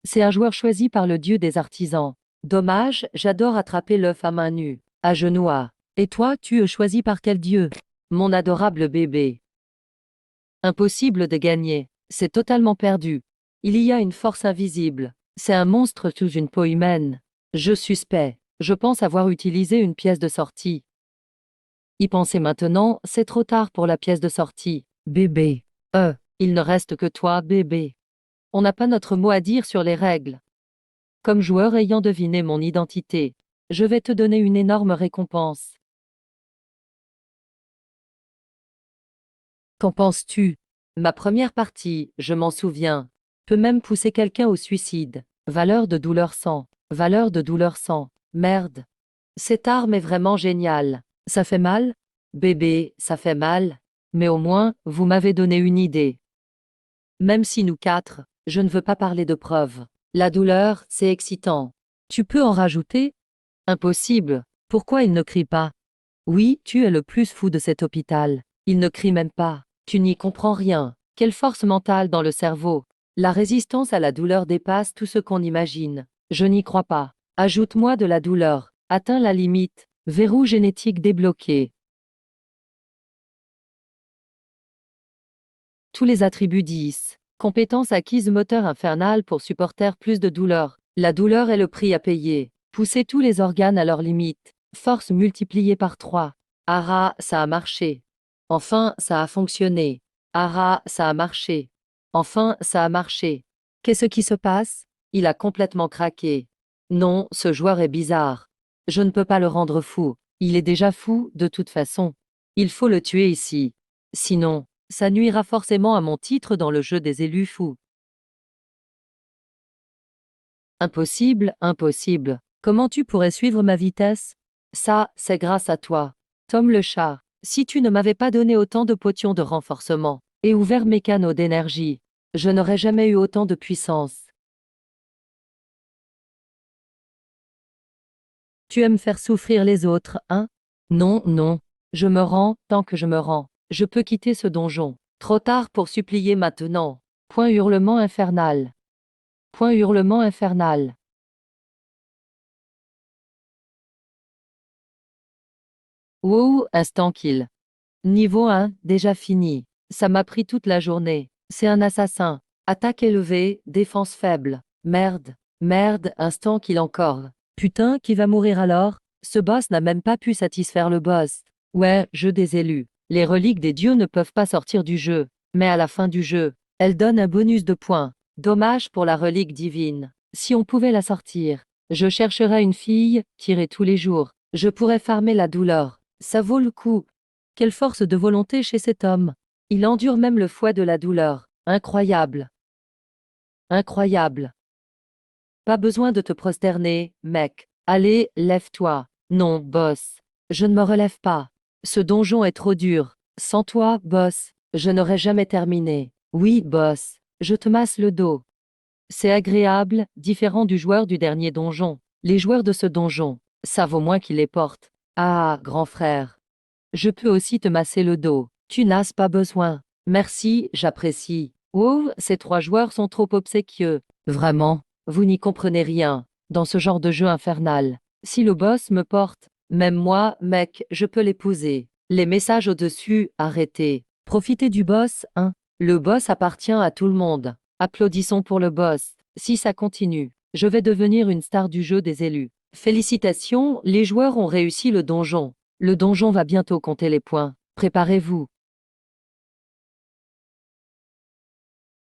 C'est un joueur choisi par le dieu des artisans. Dommage, j'adore attraper l'œuf à main nue. À genoux. Et toi, tu es choisi par quel dieu? Mon adorable bébé. Impossible de gagner. C'est totalement perdu. Il y a une force invisible. C'est un monstre sous une peau humaine. Je suspecte. Je pense avoir utilisé une pièce de sortie. Y penser maintenant, c'est trop tard pour la pièce de sortie. Bébé. Il ne reste que toi, bébé. On n'a pas notre mot à dire sur les règles. Comme joueur ayant deviné mon identité, je vais te donner une énorme récompense. Qu'en penses-tu? Ma première partie, je m'en souviens, peut même pousser quelqu'un au suicide. Valeur de douleur 100. Valeur de douleur 100. Merde. Cette arme est vraiment géniale. Ça fait mal? Bébé, ça fait mal, mais au moins, vous m'avez donné une idée. Même si nous quatre, je ne veux pas parler de preuves. La douleur, c'est excitant. Tu peux en rajouter? Impossible. Pourquoi il ne crie pas? Oui, tu es le plus fou de cet hôpital. Il ne crie même pas. Tu n'y comprends rien. Quelle force mentale dans le cerveau. La résistance à la douleur dépasse tout ce qu'on imagine. Je n'y crois pas. Ajoute-moi de la douleur. Atteins la limite. Verrou génétique débloqué. Tous les attributs 10. Compétence acquise moteur infernal pour supporter plus de douleur. La douleur est le prix à payer. Pousser tous les organes à leur limite. Force multipliée par 3. Ara, ça a marché. Enfin, ça a fonctionné. Ara, ça a marché. Enfin, ça a marché. Qu'est-ce qui se passe? Il a complètement craqué. Non, ce joueur est bizarre. Je ne peux pas le rendre fou. Il est déjà fou, de toute façon. Il faut le tuer ici. Sinon, ça nuira forcément à mon titre dans le jeu des élus fous. Impossible, impossible. Comment tu pourrais suivre ma vitesse? Ça, c'est grâce à toi. Tom le chat, si tu ne m'avais pas donné autant de potions de renforcement, et ouvert mes canaux d'énergie, je n'aurais jamais eu autant de puissance. Tu aimes faire souffrir les autres, hein? Non, non. Je me rends, tant que je me rends. Je peux quitter ce donjon. Trop tard pour supplier maintenant. Point hurlement infernal. Point hurlement infernal. Wow, instant kill. Niveau 1, déjà fini. Ça m'a pris toute la journée. C'est un assassin. Attaque élevée, défense faible. Merde, merde, instant kill encore. Putain, qui va mourir alors? Ce boss n'a même pas pu satisfaire le boss. Ouais, jeu des élus. Les reliques des dieux ne peuvent pas sortir du jeu. Mais à la fin du jeu, elles donnent un bonus de points. Dommage pour la relique divine. Si on pouvait la sortir, je chercherais une fille, tirer tous les jours. Je pourrais farmer la douleur. Ça vaut le coup. Quelle force de volonté chez cet homme. Il endure même le fouet de la douleur. Incroyable. Incroyable. Pas besoin de te prosterner, mec. Allez, lève-toi. Non, boss. Je ne me relève pas. Ce donjon est trop dur. Sans toi, boss, je n'aurais jamais terminé. Oui, boss. Je te masse le dos. C'est agréable, différent du joueur du dernier donjon. Les joueurs de ce donjon, ça vaut moins qu'ils les portent. Ah, grand frère. Je peux aussi te masser le dos. Tu n'as pas besoin. Merci, j'apprécie. Wow, ces trois joueurs sont trop obséquieux. Vraiment, vous n'y comprenez rien. Dans ce genre de jeu infernal. Si le boss me porte, même moi, mec, je peux l'épouser. Les messages au-dessus, arrêtez. Profitez du boss, hein. Le boss appartient à tout le monde. Applaudissons pour le boss. Si ça continue, je vais devenir une star du jeu des élus. Félicitations, les joueurs ont réussi le donjon. Le donjon va bientôt compter les points. Préparez-vous.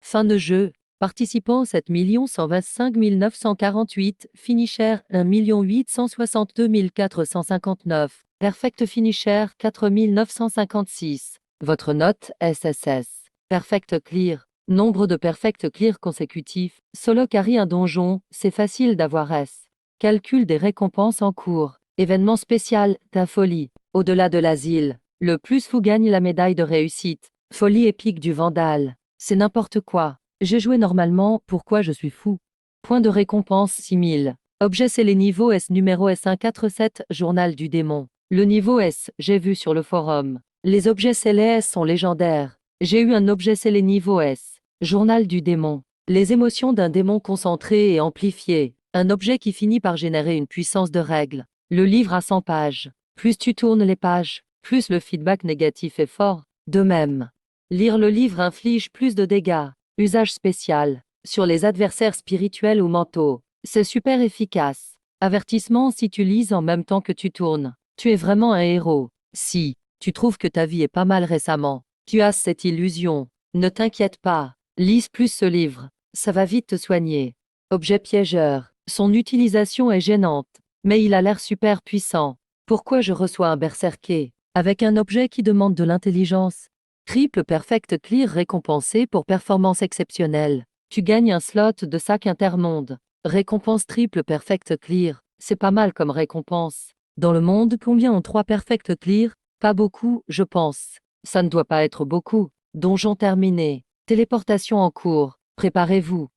Fin de jeu. Participants 7 125 948. Finisher 1 862 459. Perfect Finisher 4 956. Votre note SSS. Perfect Clear. Nombre de Perfect Clear consécutifs. Solo carry un donjon, c'est facile d'avoir S. Calcul des récompenses en cours. Événement spécial, ta folie. Au-delà de l'asile, le plus fou gagne la médaille de réussite. Folie épique du Vandale. C'est n'importe quoi. J'ai joué normalement, pourquoi je suis fou? Point de récompense 6000. Objet c'est les niveaux S numéro S147, journal du démon. Le niveau S, j'ai vu sur le forum. Les objets c'est les S sont légendaires. J'ai eu un objet c'est les niveaux S. Journal du démon. Les émotions d'un démon concentré et amplifié. Un objet qui finit par générer une puissance de règle. Le livre a 100 pages. Plus tu tournes les pages, plus le feedback négatif est fort. De même, lire le livre inflige plus de dégâts. Usage spécial. Sur les adversaires spirituels ou mentaux. C'est super efficace. Avertissement si tu lises en même temps que tu tournes. Tu es vraiment un héros. Si tu trouves que ta vie est pas mal récemment, tu as cette illusion. Ne t'inquiète pas. Lise plus ce livre. Ça va vite te soigner. Objet piégeur. Son utilisation est gênante. Mais il a l'air super puissant. Pourquoi je reçois un berserker avec un objet qui demande de l'intelligence? Triple Perfect Clear récompensé pour performance exceptionnelle. Tu gagnes un slot de sac intermonde. Récompense Triple Perfect Clear. C'est pas mal comme récompense. Dans le monde, combien ont 3 Perfect Clear? Pas beaucoup, je pense. Ça ne doit pas être beaucoup. Donjon terminé. Téléportation en cours. Préparez-vous.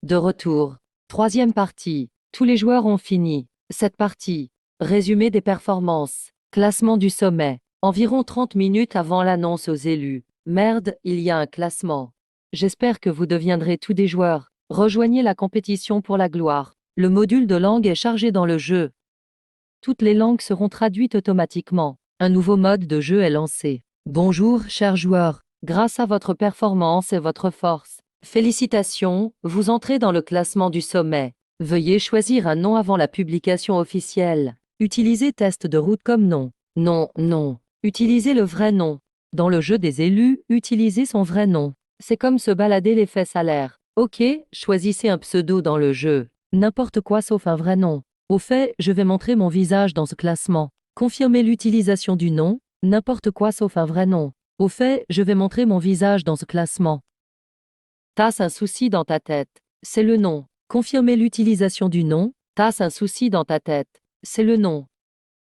De retour. Troisième partie. Tous les joueurs ont fini. Cette partie. Résumé des performances. Classement du sommet. Environ 30 minutes avant l'annonce aux élus. Merde, il y a un classement. J'espère que vous deviendrez tous des joueurs. Rejoignez la compétition pour la gloire. Le module de langue est chargé dans le jeu. Toutes les langues seront traduites automatiquement. Un nouveau mode de jeu est lancé. Bonjour, chers joueurs. Grâce à votre performance et votre force, félicitations, vous entrez dans le classement du sommet. Veuillez choisir un nom avant la publication officielle. Utilisez test de route comme nom. Non, non. Utilisez le vrai nom. Dans le jeu des élus, utilisez son vrai nom. C'est comme se balader les fesses à l'air. Ok, choisissez un pseudo dans le jeu. N'importe quoi sauf un vrai nom. Au fait, je vais montrer mon visage dans ce classement. Confirmez l'utilisation du nom, n'importe quoi sauf un vrai nom. Au fait, je vais montrer mon visage dans ce classement. T'as un souci dans ta tête. C'est le nom. Confirmez l'utilisation du nom. T'as un souci dans ta tête. C'est le nom.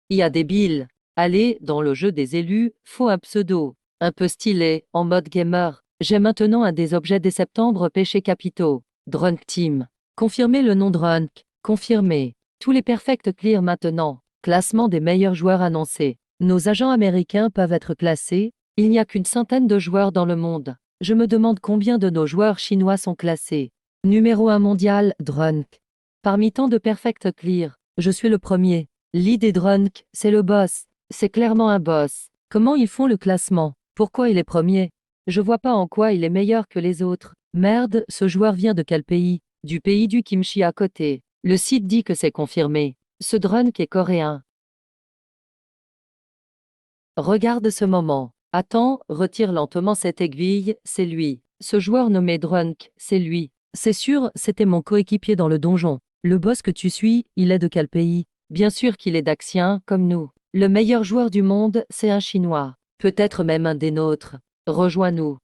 Il y a débile. Allez, dans le jeu des élus, faut un pseudo. Un peu stylé, en mode gamer. J'ai maintenant un des objets des septembre péchés capitaux. Drunk Team. Confirmez le nom Drunk. Confirmez. Tous les perfect clear maintenant. Classement des meilleurs joueurs annoncés. Nos agents américains peuvent être classés. Il n'y a qu'une centaine de joueurs dans le monde. Je me demande combien de nos joueurs chinois sont classés. Numéro 1 mondial, Drunk. Parmi tant de perfect clear, je suis le premier. Lead et Drunk, c'est le boss. C'est clairement un boss. Comment ils font le classement? Pourquoi il est premier? Je vois pas en quoi il est meilleur que les autres. Merde, ce joueur vient de quel pays? Du pays du kimchi à côté. Le site dit que c'est confirmé. Ce Drunk est coréen. Regarde ce moment. Attends, retire lentement cette aiguille, c'est lui. Ce joueur nommé Drunk, c'est lui. C'est sûr, c'était mon coéquipier dans le donjon. Le boss que tu suis, il est de quel pays? Bien sûr qu'il est daxien, comme nous. Le meilleur joueur du monde, c'est un Chinois. Peut-être même un des nôtres. Rejoins-nous.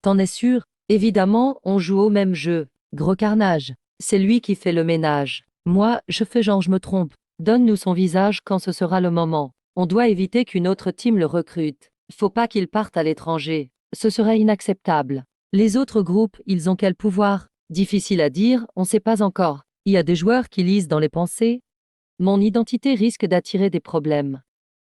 T'en es sûr? Évidemment, on joue au même jeu. Gros carnage. C'est lui qui fait le ménage. Moi, je fais genre je me trompe. Donne-nous son visage quand ce sera le moment. On doit éviter qu'une autre team le recrute. Faut pas qu'il parte à l'étranger. Ce serait inacceptable. Les autres groupes, ils ont quel pouvoir? Difficile à dire, on sait pas encore. Il y a des joueurs qui lisent dans les pensées. Mon identité risque d'attirer des problèmes.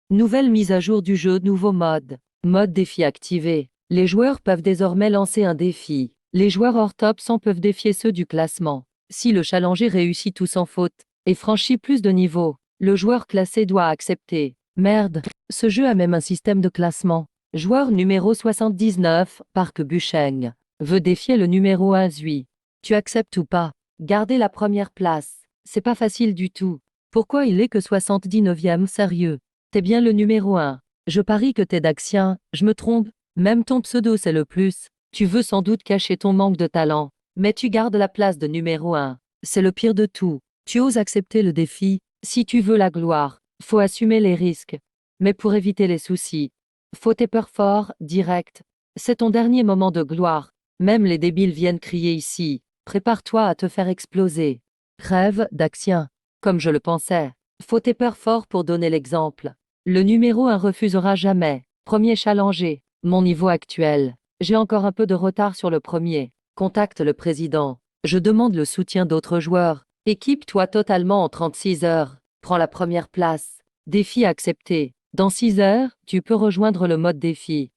Nouvelle mise à jour du jeu, nouveau mode. Mode défi activé. Les joueurs peuvent désormais lancer un défi. Les joueurs hors top 100 peuvent défier ceux du classement. Si le challenger réussit tout sans faute et franchit plus de niveaux, le joueur classé doit accepter. Merde, ce jeu a même un système de classement. Joueur numéro 79, Park Bucheng, veut défier le numéro 1 Zui. Tu acceptes ou pas? Garder la première place. C'est pas facile du tout. Pourquoi il est que 79e, sérieux? T'es bien le numéro 1. Je parie que t'es daxien, je me trompe. Même ton pseudo c'est le plus. Tu veux sans doute cacher ton manque de talent. Mais tu gardes la place de numéro 1. C'est le pire de tout. Tu oses accepter le défi. Si tu veux la gloire, faut assumer les risques. Mais pour éviter les soucis, faut tes peurs fort, direct. C'est ton dernier moment de gloire. Même les débiles viennent crier ici. Prépare-toi à te faire exploser. Crève, daxien. Comme je le pensais. Faut tes peurs fort pour donner l'exemple. Le numéro 1 refusera jamais. Premier challenger. Mon niveau actuel. J'ai encore un peu de retard sur le premier. Contacte le président. Je demande le soutien d'autres joueurs. Équipe-toi totalement en 36 heures. Prends la première place. Défi accepté. Dans 6 heures, tu peux rejoindre le mode défi.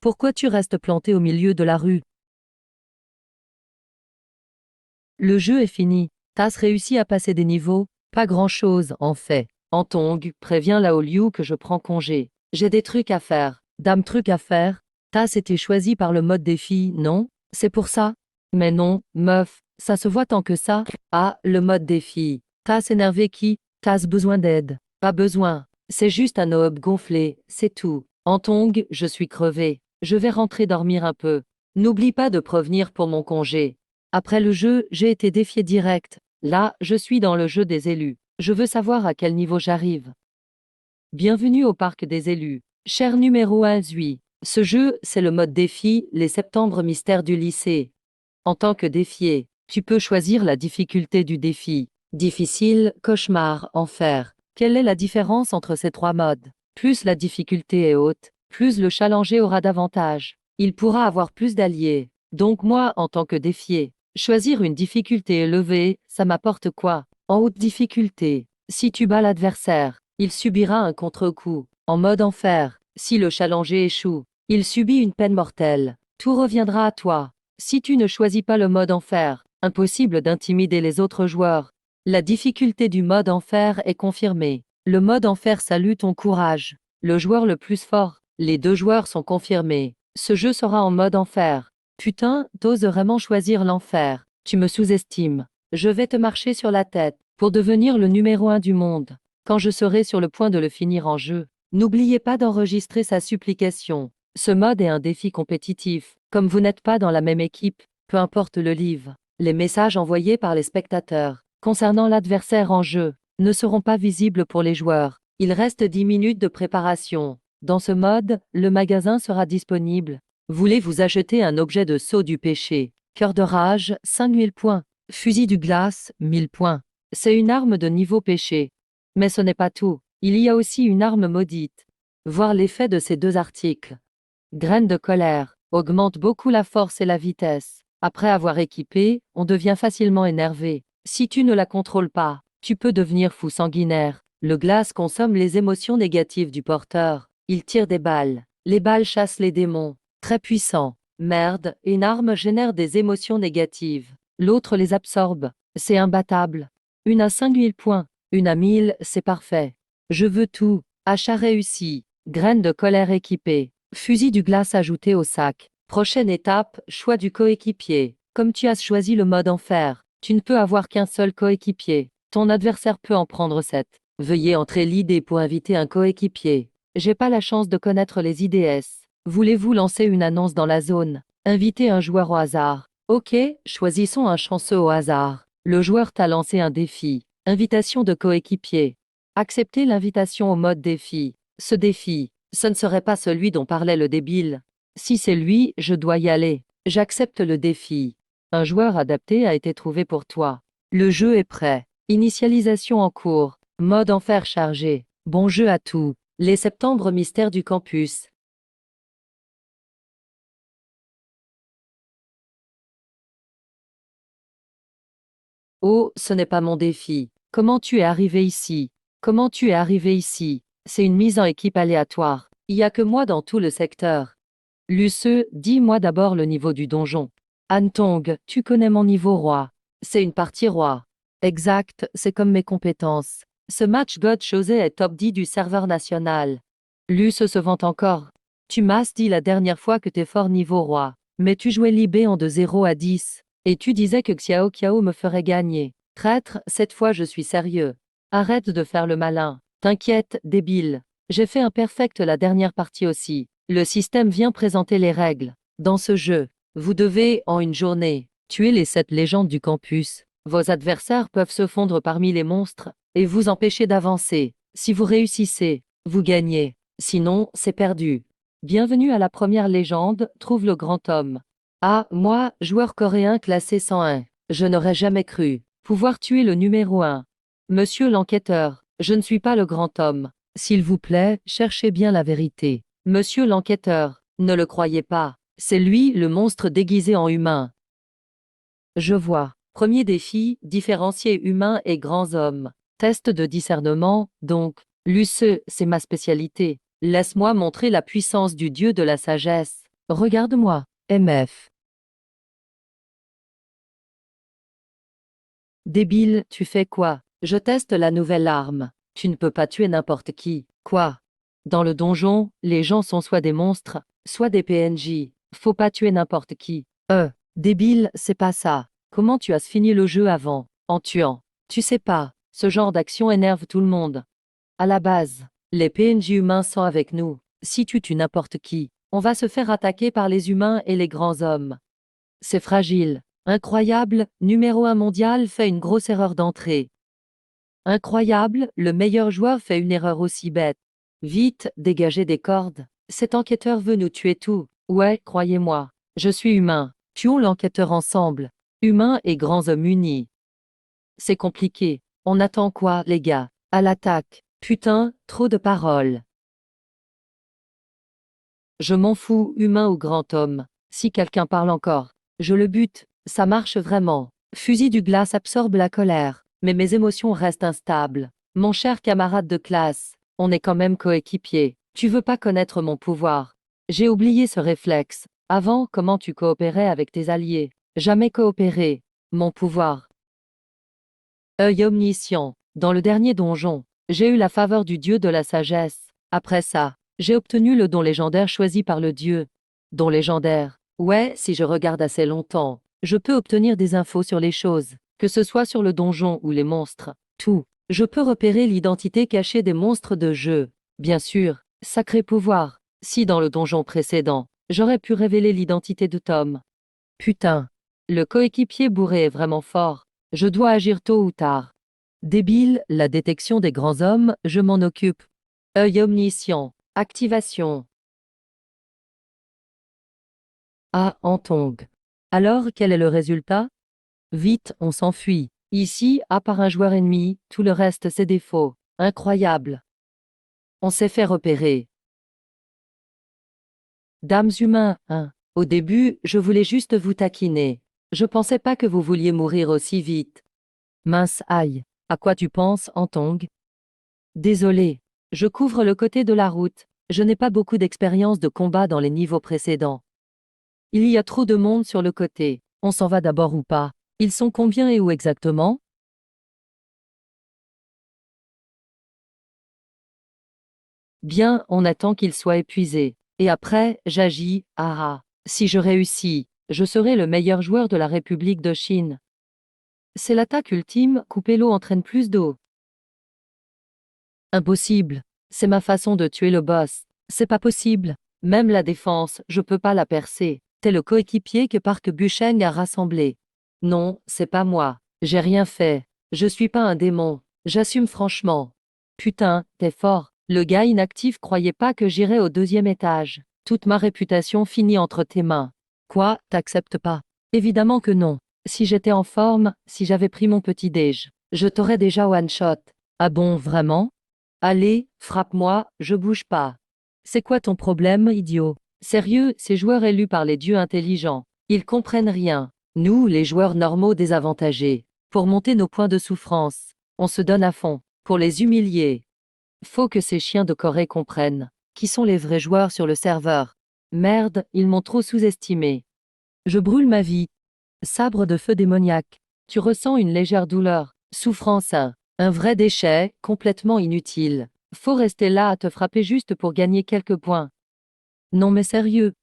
Pourquoi tu restes planté au milieu de la rue? Le jeu est fini. T'as réussi à passer des niveaux? Pas grand-chose, en fait. Antong, préviens Lao Liu que je prends congé. J'ai des trucs à faire. Dame trucs à faire? T'as été choisi par le mode défi, non? C'est pour ça? Mais non, meuf, ça se voit tant que ça. Ah, le mode défi. T'as énervé qui? T'as besoin d'aide? Pas besoin. C'est juste un OB gonflé, c'est tout. Antong, je suis crevé. Je vais rentrer dormir un peu. N'oublie pas de prévenir pour mon congé. Après le jeu, j'ai été défié direct. Là, je suis dans le jeu des élus. Je veux savoir à quel niveau j'arrive. Bienvenue au parc des élus. Cher numéro 1 Zui. Ce jeu, c'est le mode défi, les septembre mystères du lycée. En tant que défié, tu peux choisir la difficulté du défi. Difficile, cauchemar, enfer. Quelle est la différence entre ces trois modes? Plus la difficulté est haute, plus le challenger aura d'avantages. Il pourra avoir plus d'alliés. Donc moi, en tant que défié, choisir une difficulté élevée, ça m'apporte quoi? En haute difficulté, si tu bats l'adversaire, il subira un contre-coup. En mode enfer, si le challenger échoue, il subit une peine mortelle. Tout reviendra à toi. Si tu ne choisis pas le mode enfer, impossible d'intimider les autres joueurs. La difficulté du mode enfer est confirmée. Le mode enfer salue ton courage. Le joueur le plus fort. Les deux joueurs sont confirmés. Ce jeu sera en mode enfer. Putain, t'oses vraiment choisir l'enfer. Tu me sous-estimes. Je vais te marcher sur la tête pour devenir le numéro 1 du monde. Quand je serai sur le point de le finir en jeu, n'oubliez pas d'enregistrer sa supplication. Ce mode est un défi compétitif. Comme vous n'êtes pas dans la même équipe, peu importe le livre, les messages envoyés par les spectateurs concernant l'adversaire en jeu ne seront pas visibles pour les joueurs. Il reste 10 minutes de préparation. Dans ce mode, le magasin sera disponible. Voulez-vous acheter un objet de sceau du péché? Cœur de rage, 5000 points. Fusil du glace, 1000 points. C'est une arme de niveau péché. Mais ce n'est pas tout. Il y a aussi une arme maudite. Voir l'effet de ces deux articles. Graine de colère augmente beaucoup la force et la vitesse. Après avoir équipé, on devient facilement énervé. Si tu ne la contrôles pas, tu peux devenir fou sanguinaire. Le glace consomme les émotions négatives du porteur. Il tire des balles. Les balles chassent les démons. Très puissant. Merde, une arme génère des émotions négatives. L'autre les absorbe. C'est imbattable. Une à 5000 points. Une à 1000, c'est parfait. Je veux tout. Achat réussi. Graine de colère équipée. Fusil du glace ajouté au sac. Prochaine étape, choix du coéquipier. Comme tu as choisi le mode enfer, tu ne peux avoir qu'un seul coéquipier. Ton adversaire peut en prendre 7. Veuillez entrer l'idée pour inviter un coéquipier. J'ai pas la chance de connaître les IDS. Voulez-vous lancer une annonce dans la zone? Invitez un joueur au hasard. Ok, choisissons un chanceux au hasard. Le joueur t'a lancé un défi. Invitation de coéquipier. Acceptez l'invitation au mode défi. Ce défi, ce ne serait pas celui dont parlait le débile. Si c'est lui, je dois y aller. J'accepte le défi. Un joueur adapté a été trouvé pour toi. Le jeu est prêt. Initialisation en cours. Mode enfer chargé. Bon jeu à tout. Les septembre mystères du campus. Oh, ce n'est pas mon défi. Comment tu es arrivé ici? Comment tu es arrivé ici? C'est une mise en équipe aléatoire. Il y a que moi dans tout le secteur. Luce, dis-moi d'abord le niveau du donjon. Antong, tu connais mon niveau roi. C'est une partie roi. Exact, c'est comme mes compétences. Ce match God Chosé est top 10 du serveur national. Luce se vante encore. Tu m'as dit la dernière fois que t'es fort niveau roi. Mais tu jouais Libé en de 0 à 10. Et tu disais que Xiao Qiao me ferait gagner. Traître, cette fois je suis sérieux. Arrête de faire le malin. T'inquiète, débile. J'ai fait un perfect la dernière partie aussi. Le système vient présenter les règles. Dans ce jeu, vous devez, en une journée, tuer les 7 légendes du campus. Vos adversaires peuvent se fondre parmi les monstres et vous empêcher d'avancer. Si vous réussissez, vous gagnez. Sinon, c'est perdu. Bienvenue à la première légende, trouve le grand homme. Ah, moi, joueur coréen classé 101. Je n'aurais jamais cru pouvoir tuer le numéro 1. Monsieur l'enquêteur, je ne suis pas le grand homme. S'il vous plaît, cherchez bien la vérité. Monsieur l'enquêteur, ne le croyez pas. C'est lui, le monstre déguisé en humain. Je vois. Premier défi, différencier humains et grands hommes. Test de discernement, donc. Luce, c'est ma spécialité. Laisse-moi montrer la puissance du dieu de la sagesse. Regarde-moi. MF. Débile, tu fais quoi? Je teste la nouvelle arme. Tu ne peux pas tuer n'importe qui. Quoi? Dans le donjon, les gens sont soit des monstres, soit des PNJ. Faut pas tuer n'importe qui. Débile, c'est pas ça. Comment tu as fini le jeu avant? En tuant. Tu sais pas, ce genre d'action énerve tout le monde. À la base, les PNJ humains sont avec nous. Si tu tues n'importe qui, on va se faire attaquer par les humains et les grands hommes. C'est fragile. Incroyable, numéro 1 mondial fait une grosse erreur d'entrée. Incroyable, le meilleur joueur fait une erreur aussi bête. Vite, dégagez des cordes. Cet enquêteur veut nous tuer tous. Ouais, croyez-moi. Je suis humain. Tuons l'enquêteur ensemble. Humains et grands hommes unis. C'est compliqué. On attend quoi, les gars? À l'attaque. Putain, trop de paroles. Je m'en fous, humain ou grand homme. Si quelqu'un parle encore, je le bute. Ça marche vraiment. Fusil du glace absorbe la colère, mais mes émotions restent instables. Mon cher camarade de classe, on est quand même coéquipiers. Tu veux pas connaître mon pouvoir. J'ai oublié ce réflexe. Avant, comment tu coopérais avec tes alliés? Jamais coopéré. Mon pouvoir. Œil omniscient. Dans le dernier donjon, j'ai eu la faveur du dieu de la sagesse. Après ça, j'ai obtenu le don légendaire choisi par le dieu. Don légendaire. Ouais, si je regarde assez longtemps, je peux obtenir des infos sur les choses, que ce soit sur le donjon ou les monstres. Tout. Je peux repérer l'identité cachée des monstres de jeu. Bien sûr, sacré pouvoir. Si dans le donjon précédent, j'aurais pu révéler l'identité de Tom. Putain. Le coéquipier bourré est vraiment fort. Je dois agir tôt ou tard. Débile, la détection des grands hommes, je m'en occupe. Œil omniscient. Activation. Ah, Antong. Alors, quel est le résultat? Vite, on s'enfuit. Ici, à part un joueur ennemi, tout le reste c'est défaut. Incroyable. On s'est fait repérer. Dames humains, hein. Au début, je voulais juste vous taquiner. Je pensais pas que vous vouliez mourir aussi vite. Mince aïe. À quoi tu penses, Antong? Désolé. Je couvre le côté de la route. Je n'ai pas beaucoup d'expérience de combat dans les niveaux précédents. Il y a trop de monde sur le côté. On s'en va d'abord ou pas? Ils sont combien et où exactement? Bien, on attend qu'ils soient épuisés. Et après, j'agis, ah ah. Si je réussis, je serai le meilleur joueur de la République de Chine. C'est l'attaque ultime, couper l'eau entraîne plus d'eau. Impossible. C'est ma façon de tuer le boss. C'est pas possible. Même la défense, je peux pas la percer. T'es le coéquipier que Park Bucheng a rassemblé. Non, c'est pas moi. J'ai rien fait. Je suis pas un démon. J'assume franchement. Putain, t'es fort. Le gars inactif croyait pas que j'irais au deuxième étage. Toute ma réputation finit entre tes mains. Quoi, t'acceptes pas? Évidemment que non. Si j'étais en forme, si j'avais pris mon petit déj, je t'aurais déjà one-shot. Ah bon, vraiment? Allez, frappe-moi, je bouge pas. C'est quoi ton problème, idiot? Sérieux, ces joueurs élus par les dieux intelligents, ils comprennent rien. Nous, les joueurs normaux désavantagés, pour monter nos points de souffrance, on se donne à fond, pour les humilier. Faut que ces chiens de Corée comprennent. Qui sont les vrais joueurs sur le serveur? Merde, ils m'ont trop sous-estimé. Je brûle ma vie. Sabre de feu démoniaque. Tu ressens une légère douleur. Souffrance. Un vrai déchet, complètement inutile. Faut rester là à te frapper juste pour gagner quelques points. Non mais sérieux.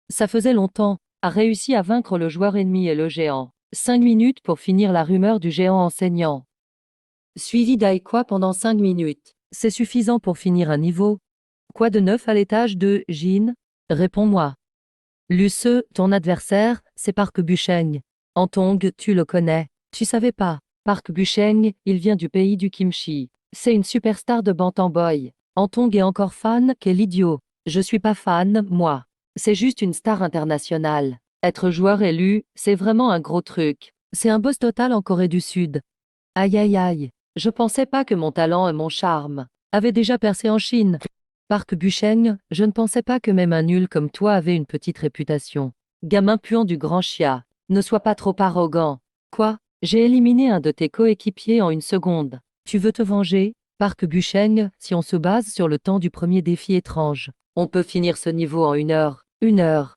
Ça faisait longtemps. A réussi à vaincre le joueur ennemi et le géant. 5 minutes pour finir la rumeur du géant enseignant. Suivi d'Aïkwa pendant 5 minutes. C'est suffisant pour finir un niveau. Quoi de neuf à l'étage de Jin? Réponds-moi. Luce, ton adversaire, c'est Park Bucheng. Antong, tu le connais. Tu savais pas. Park Bucheng, il vient du pays du kimchi. C'est une superstar de Bantam Boy. Antong est encore fan, quel idiot. Je suis pas fan, moi. C'est juste une star internationale. Être joueur élu, c'est vraiment un gros truc. C'est un boss total en Corée du Sud. Aïe aïe aïe. Je pensais pas que mon talent et mon charme avaient déjà percé en Chine. Park Bucheng, je ne pensais pas que même un nul comme toi avait une petite réputation. Gamin puant du grand chia. Ne sois pas trop arrogant. Quoi? J'ai éliminé un de tes coéquipiers en une seconde. Tu veux te venger? Park Bucheng, si on se base sur le temps du premier défi étrange, on peut finir ce niveau en 1 heure. 1 heure.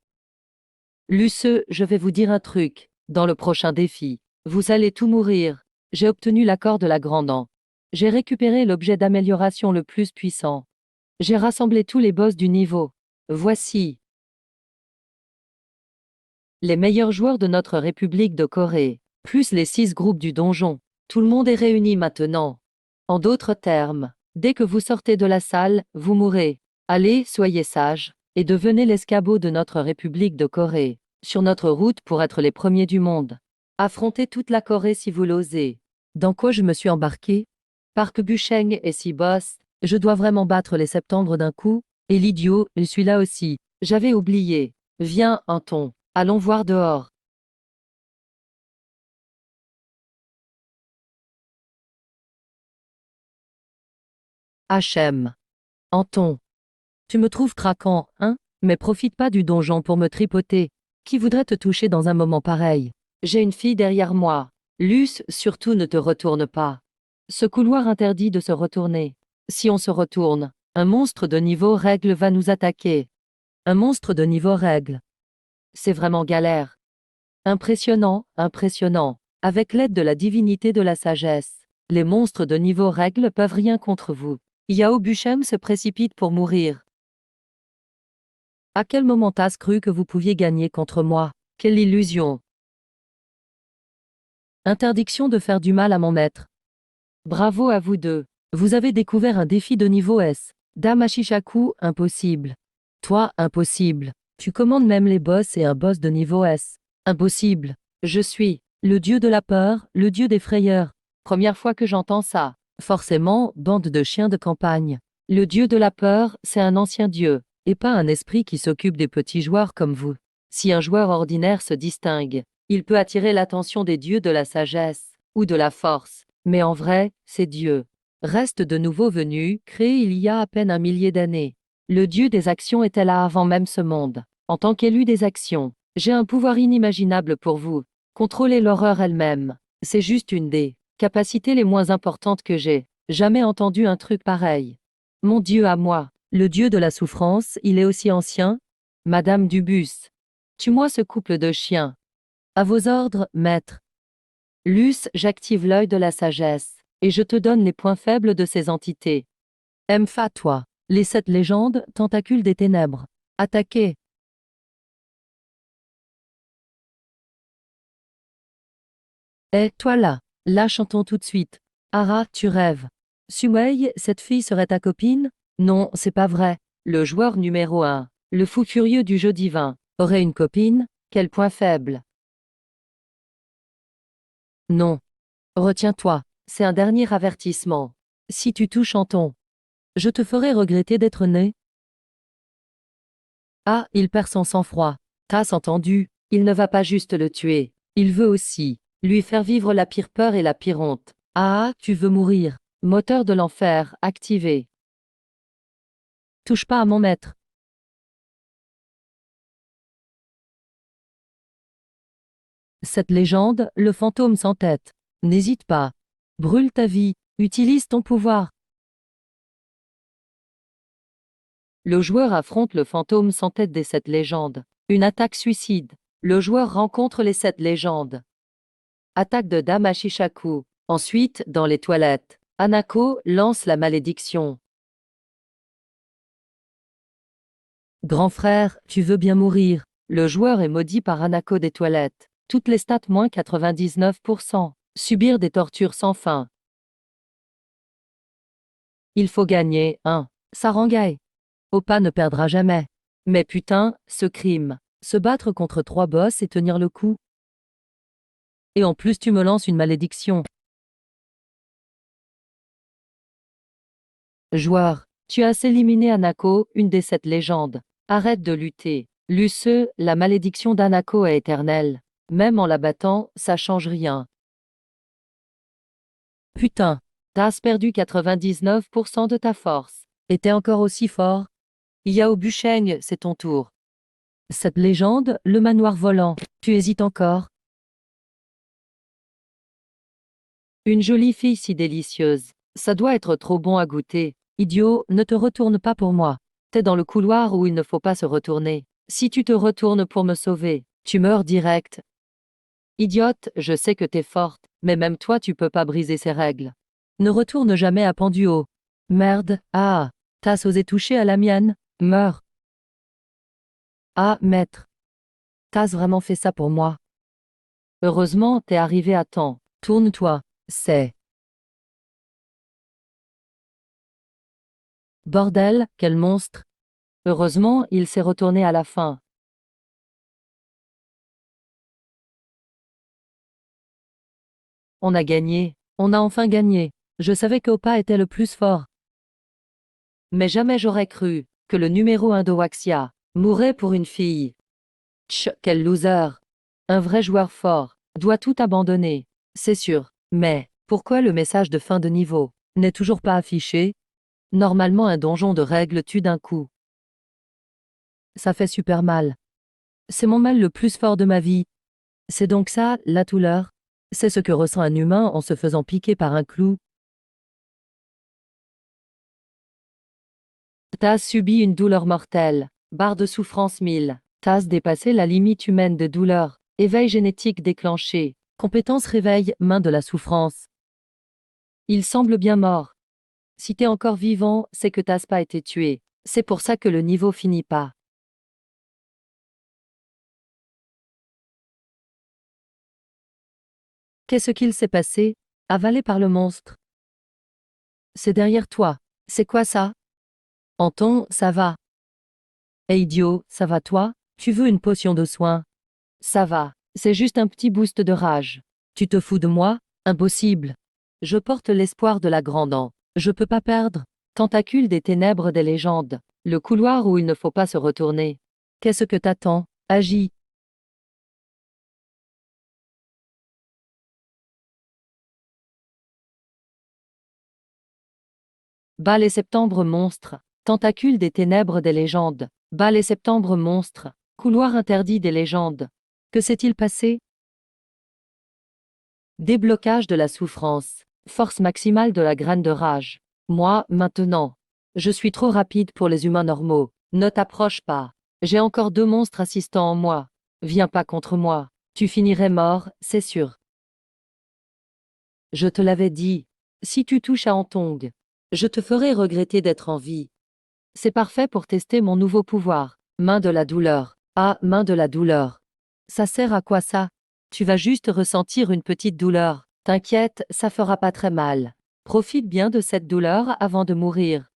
Luce, je vais vous dire un truc. Dans le prochain défi, vous allez tout mourir. J'ai obtenu l'accord de la Grande An. J'ai récupéré l'objet d'amélioration le plus puissant. J'ai rassemblé tous les boss du niveau. Voici les meilleurs joueurs de notre République de Corée, plus les 6 groupes du donjon. Tout le monde est réuni maintenant. En d'autres termes, dès que vous sortez de la salle, vous mourrez. Allez, soyez sages, et devenez l'escabeau de notre République de Corée, sur notre route pour être les premiers du monde. Affrontez toute la Corée si vous l'osez. Dans quoi je me suis embarqué? Park Bucheng et 6 boss, je dois vraiment battre les septembres d'un coup? Et l'idiot, je suis là aussi. J'avais oublié. Viens, Anton. Allons voir dehors. HM. Anton. Tu me trouves craquant, hein? Mais profite pas du donjon pour me tripoter. Qui voudrait te toucher dans un moment pareil? J'ai une fille derrière moi. Luce, surtout ne te retourne pas. Ce couloir interdit de se retourner. Si on se retourne, un monstre de niveau règle va nous attaquer. Un monstre de niveau règle. C'est vraiment galère. Impressionnant, impressionnant. Avec l'aide de la divinité de la sagesse, les monstres de niveau règle peuvent rien contre vous. Yao Buchem se précipite pour mourir. À quel moment t'as cru que vous pouviez gagner contre moi? Quelle illusion! Interdiction de faire du mal à mon maître. Bravo à vous deux. Vous avez découvert un défi de niveau S. Dame Ashishaku, impossible. Toi, impossible. Tu commandes même les boss et un boss de niveau S. Impossible. Je suis le dieu de la peur, le dieu des frayeurs. Première fois que j'entends ça. Forcément, bande de chiens de campagne. Le dieu de la peur, c'est un ancien dieu, et pas un esprit qui s'occupe des petits joueurs comme vous. Si un joueur ordinaire se distingue, il peut attirer l'attention des dieux de la sagesse, ou de la force. Mais en vrai, c'est Dieu. Reste de nouveau venu, créé il y a à peine 1 000 d'années. Le dieu des actions était là avant même ce monde. En tant qu'élu des actions, j'ai un pouvoir inimaginable pour vous. Contrôler l'horreur elle-même. C'est juste une des capacités les moins importantes que j'ai jamais entendu un truc pareil. Mon Dieu à moi, le Dieu de la souffrance, il est aussi ancien? Madame Dubus. Tue-moi ce couple de chiens. À vos ordres, maître. Luce, j'active l'œil de la sagesse, et je te donne les points faibles de ces entités. Empha toi. Les 7 légendes, tentacules des ténèbres. Attaquez. Eh, toi là. Là chantons tout de suite. Ara, tu rêves. Suwei, cette fille serait ta copine? Non, c'est pas vrai. Le joueur numéro 1, le fou furieux du jeu divin, aurait une copine? Quel point faible. Non. Retiens-toi, c'est un dernier avertissement. Si tu touches Anton, je te ferai regretter d'être né. Ah, il perd son sang-froid. T'as entendu? Il ne va pas juste le tuer. Il veut aussi lui faire vivre la pire peur et la pire honte. Ah, tu veux mourir. Moteur de l'enfer, activé. Touche pas à mon maître. Cette légende, le fantôme sans tête. N'hésite pas. Brûle ta vie. Utilise ton pouvoir. Le joueur affronte le fantôme sans tête des 7 légendes. Une attaque suicide. Le joueur rencontre les 7 légendes. Attaque de Dame Ashishaku. Ensuite, dans les toilettes, Hanako lance la malédiction. Grand frère, tu veux bien mourir. Le joueur est maudit par Hanako des toilettes. Toutes les stats moins 99%. Subir des tortures sans fin. Il faut gagner, hein. Sarangai. Oppa ne perdra jamais. Mais putain, ce crime. Se battre contre 3 boss et tenir le coup. Et en plus tu me lances une malédiction. Joueur, tu as éliminé Hanako, une des 7 légendes. Arrête de lutter. Luce, la malédiction d'Hanako est éternelle. Même en la battant, ça change rien. Putain, t'as perdu 99% de ta force. Et t'es encore aussi fort. Yao Bucheng, c'est ton tour. Cette légende, le manoir volant. Tu hésites encore? Une jolie fille si délicieuse. Ça doit être trop bon à goûter. Idiot, ne te retourne pas pour moi. T'es dans le couloir où il ne faut pas se retourner. Si tu te retournes pour me sauver, tu meurs direct. Idiote, je sais que t'es forte, mais même toi tu peux pas briser ces règles. Ne retourne jamais à Penduo. Merde, ah, t'as osé toucher à la mienne? Meurs. Ah, maître. T'as vraiment fait ça pour moi. Heureusement, t'es arrivé à temps. Tourne-toi. C'est. Bordel, quel monstre. Heureusement, il s'est retourné à la fin. On a gagné. On a enfin gagné. Je savais qu'Oppa était le plus fort. Mais jamais j'aurais cru que le numéro 1 de Waxia mourrait pour une fille. Tch, quel loser. Un vrai joueur fort doit tout abandonner. C'est sûr. Mais pourquoi le message de fin de niveau n'est toujours pas affiché? Normalement un donjon de règles tue d'un coup. Ça fait super mal. C'est mon mal le plus fort de ma vie. C'est donc ça, la douleur. C'est ce que ressent un humain en se faisant piquer par un clou. T'as subi une douleur mortelle. Barre de souffrance 1000. T'as dépassé la limite humaine de douleur. Éveil génétique déclenché. Compétence réveil, main de la souffrance. Il semble bien mort. Si t'es encore vivant, c'est que t'as pas été tué. C'est pour ça que le niveau finit pas. Qu'est-ce qu'il s'est passé? Avalé par le monstre. C'est derrière toi. C'est quoi ça? Anton, ça va. Hey idiot, ça va toi? Tu veux une potion de soin? Ça va. C'est juste un petit boost de rage. Tu te fous de moi? Impossible. Je porte l'espoir de la grande dent. Je peux pas perdre. Tentacule des ténèbres des légendes. Le couloir où il ne faut pas se retourner. Qu'est-ce que t'attends? Agis. Bas les septembre monstres. Tentacule des ténèbres des légendes. Bas les septembre monstres. Couloir interdit des légendes. Que s'est-il passé? Déblocage de la souffrance. Force maximale de la graine de rage. Moi, maintenant. Je suis trop rapide pour les humains normaux. Ne t'approche pas. J'ai encore 2 monstres assistants en moi. Viens pas contre moi. Tu finirais mort, c'est sûr. Je te l'avais dit. Si tu touches à Antong, je te ferai regretter d'être en vie. C'est parfait pour tester mon nouveau pouvoir. Main de la douleur. Ah, main de la douleur. Ça sert à quoi ça? Tu vas juste ressentir une petite douleur. T'inquiète, ça fera pas très mal. Profite bien de cette douleur avant de mourir.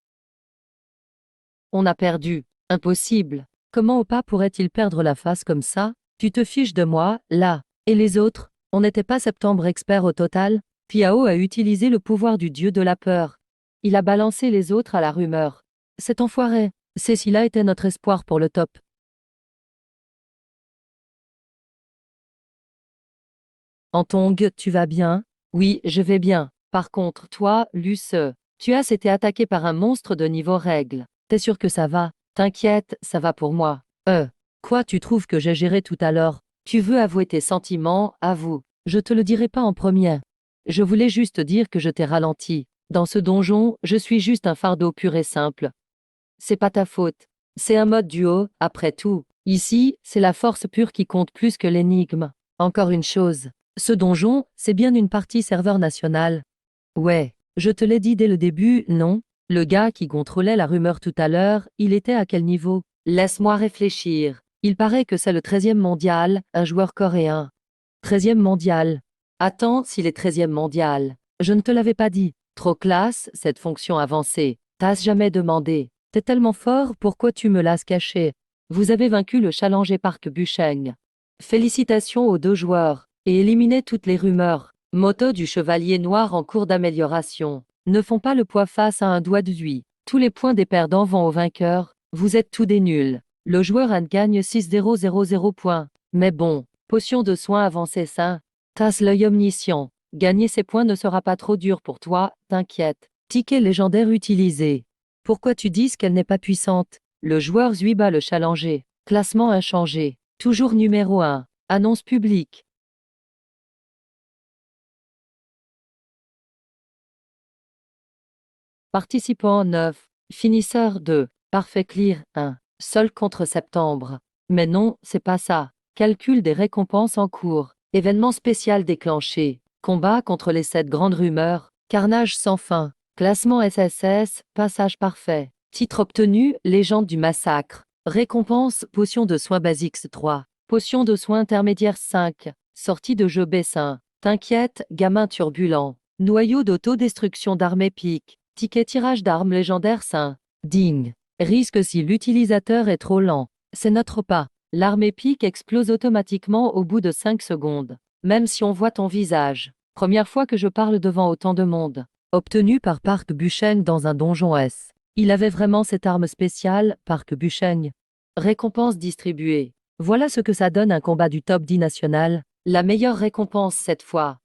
On a perdu. Impossible. Comment Opa pourrait-il perdre la face comme ça? Tu te fiches de moi, là. Et les autres? On n'était pas septembre expert au total? Piao a utilisé le pouvoir du dieu de la peur. Il a balancé les autres à la rumeur. Cet enfoiré. Cécila était notre espoir pour le top. Antong, tu vas bien? Oui, je vais bien. Par contre, toi, Luce, tu as été attaqué par un monstre de niveau règle. T'es sûr que ça va? T'inquiète, ça va pour moi. Quoi tu trouves que j'ai géré tout à l'heure? Tu veux avouer tes sentiments, avoue. Je te le dirai pas en premier. Je voulais juste dire que je t'ai ralenti. Dans ce donjon, je suis juste un fardeau pur et simple. C'est pas ta faute. C'est un mode duo, après tout. Ici, c'est la force pure qui compte plus que l'énigme. Encore une chose. Ce donjon, c'est bien une partie serveur national. Ouais, je te l'ai dit dès le début, non? Le gars qui contrôlait la rumeur tout à l'heure, il était à quel niveau? Laisse-moi réfléchir. Il paraît que c'est le 13e mondial, un joueur coréen. 13e mondial. Attends, s'il est 13e mondial. Je ne te l'avais pas dit. Trop classe, cette fonction avancée. T'as jamais demandé. T'es tellement fort, pourquoi tu me l'as caché? Vous avez vaincu le Challenger Park Bucheng. Félicitations aux 2 joueurs, et éliminez toutes les rumeurs. Moto du Chevalier Noir en cours d'amélioration. Ne font pas le poids face à un doigt de d'huile. Tous les points des perdants vont aux vainqueurs. Vous êtes tous des nuls. Le joueur 1 gagne 6000 points. Mais bon, potion de soin avancée sain. Tasse l'œil omniscient. Gagner ces points ne sera pas trop dur pour toi, t'inquiète. Ticket légendaire utilisé. Pourquoi tu dis qu'elle n'est pas puissante? Le joueur Zuiba le challenger. Classement inchangé. Toujours numéro 1. Annonce publique. Participant 9. Finisseur 2. Parfait clear 1. Seul contre septembre. Mais non, c'est pas ça. Calcul des récompenses en cours. Événement spécial déclenché. Combat contre les 7 grandes rumeurs. Carnage sans fin. Classement SSS. Passage parfait. Titre obtenu, Légende du massacre. Récompense, potion de soins basiques 3. Potion de soins intermédiaires 5. Sortie de jeu Bessin. T'inquiète, gamin turbulent. Noyau d'autodestruction d'armes épiques. Ticket tirage d'armes légendaires 5. Ding. Risque si l'utilisateur est trop lent. C'est notre pas. L'arme épique explose automatiquement au bout de 5 secondes. Même si on voit ton visage. Première fois que je parle devant autant de monde. Obtenu par Park Bucheng dans un donjon S. Il avait vraiment cette arme spéciale, Park Bucheng. Récompense distribuée. Voilà ce que ça donne un combat du top 10 national. La meilleure récompense cette fois.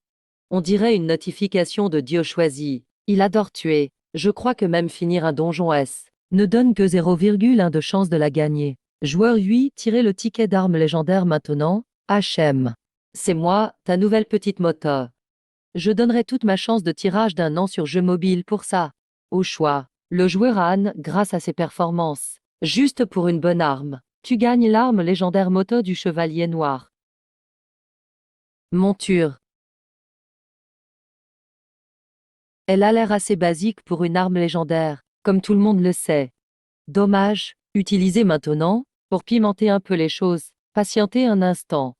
On dirait une notification de Dieu choisi. Il adore tuer. Je crois que même finir un donjon S ne donne que 0,1 de chance de la gagner. Joueur 8, tirez le ticket d'armes légendaire maintenant. HM. C'est moi, ta nouvelle petite moto. Je donnerai toute ma chance de tirage d'un an sur jeu mobile pour ça. Au choix, le joueur Anne, grâce à ses performances. Juste pour une bonne arme, tu gagnes l'arme légendaire moto du chevalier noir. Monture. Elle a l'air assez basique pour une arme légendaire, comme tout le monde le sait. Dommage, utilisée maintenant, pour pimenter un peu les choses. Patientez un instant.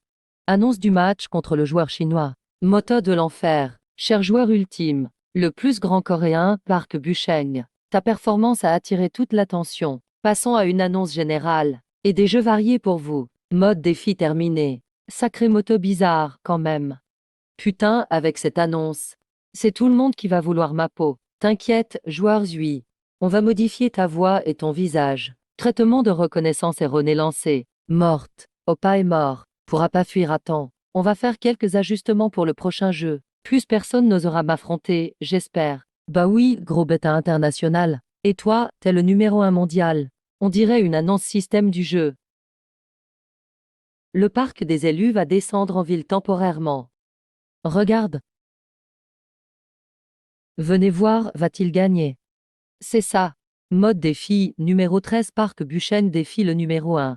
Annonce du match contre le joueur chinois. Moto de l'enfer. Cher joueur ultime, le plus grand coréen, Park Bucheng. Ta performance a attiré toute l'attention. Passons à une annonce générale. Et des jeux variés pour vous. Mode défi terminé. Sacré moto bizarre, quand même. Putain, avec cette annonce. C'est tout le monde qui va vouloir ma peau. T'inquiète, joueur Zui. On va modifier ta voix et ton visage. Traitement de reconnaissance erroné lancé. Morte. Oppa est mort. Pourra pas fuir à temps. On va faire quelques ajustements pour le prochain jeu. Plus personne n'osera m'affronter, j'espère. Bah oui, gros bêta international. Et toi, t'es le numéro 1 mondial. On dirait une annonce système du jeu. Le parc des élus va descendre en ville temporairement. Regarde. Venez voir, va-t-il gagner? C'est ça. Mode défi, numéro 13 Parc Bucheng défie le numéro 1.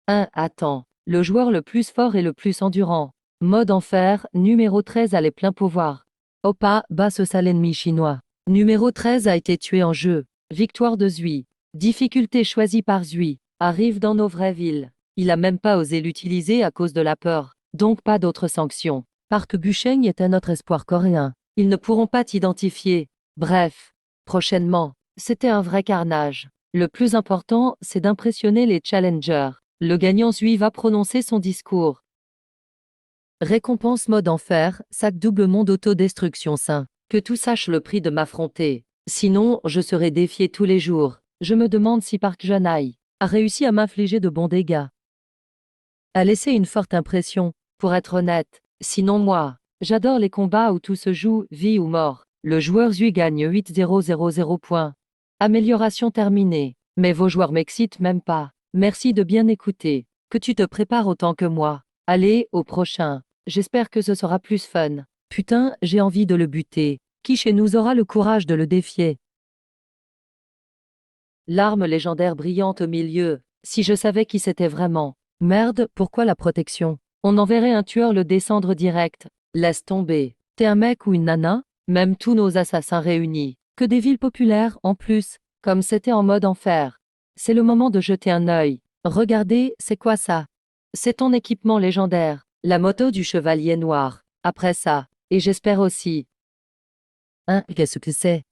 Attends. Le joueur le plus fort et le plus endurant. Mode enfer, numéro 13 a les pleins pouvoirs. Oppa, bat ce sale ennemi chinois. Numéro 13 a été tué en jeu. Victoire de Zui. Difficulté choisie par Zui. Arrive dans nos vraies villes. Il a même pas osé l'utiliser à cause de la peur. Donc pas d'autres sanctions. Park Bucheng est un autre espoir coréen. Ils ne pourront pas t'identifier. Bref. Prochainement. C'était un vrai carnage. Le plus important, c'est d'impressionner les challengers. Le gagnant Zui va prononcer son discours. Récompense mode enfer, sac double monde autodestruction sain. Que tout sache le prix de m'affronter. Sinon, je serai défié tous les jours. Je me demande si Park Janai a réussi à m'infliger de bons dégâts. A laissé une forte impression, pour être honnête. Sinon moi, j'adore les combats où tout se joue, vie ou mort. Le joueur Zui gagne 8000 points. Amélioration terminée. Mais vos joueurs m'excitent même pas. Merci de bien écouter. Que tu te prépares autant que moi. Allez, au prochain. J'espère que ce sera plus fun. Putain, j'ai envie de le buter. Qui chez nous aura le courage de le défier? L'arme légendaire brillante au milieu. Si je savais qui c'était vraiment. Merde, pourquoi la protection? On enverrait un tueur le descendre direct. Laisse tomber. T'es un mec ou une nana? Même tous nos assassins réunis. Que des villes populaires, en plus. Comme c'était en mode enfer. C'est le moment de jeter un œil. Regardez, c'est quoi ça? C'est ton équipement légendaire. La moto du chevalier noir. Après ça. Et j'espère aussi. Hein, qu'est-ce que c'est?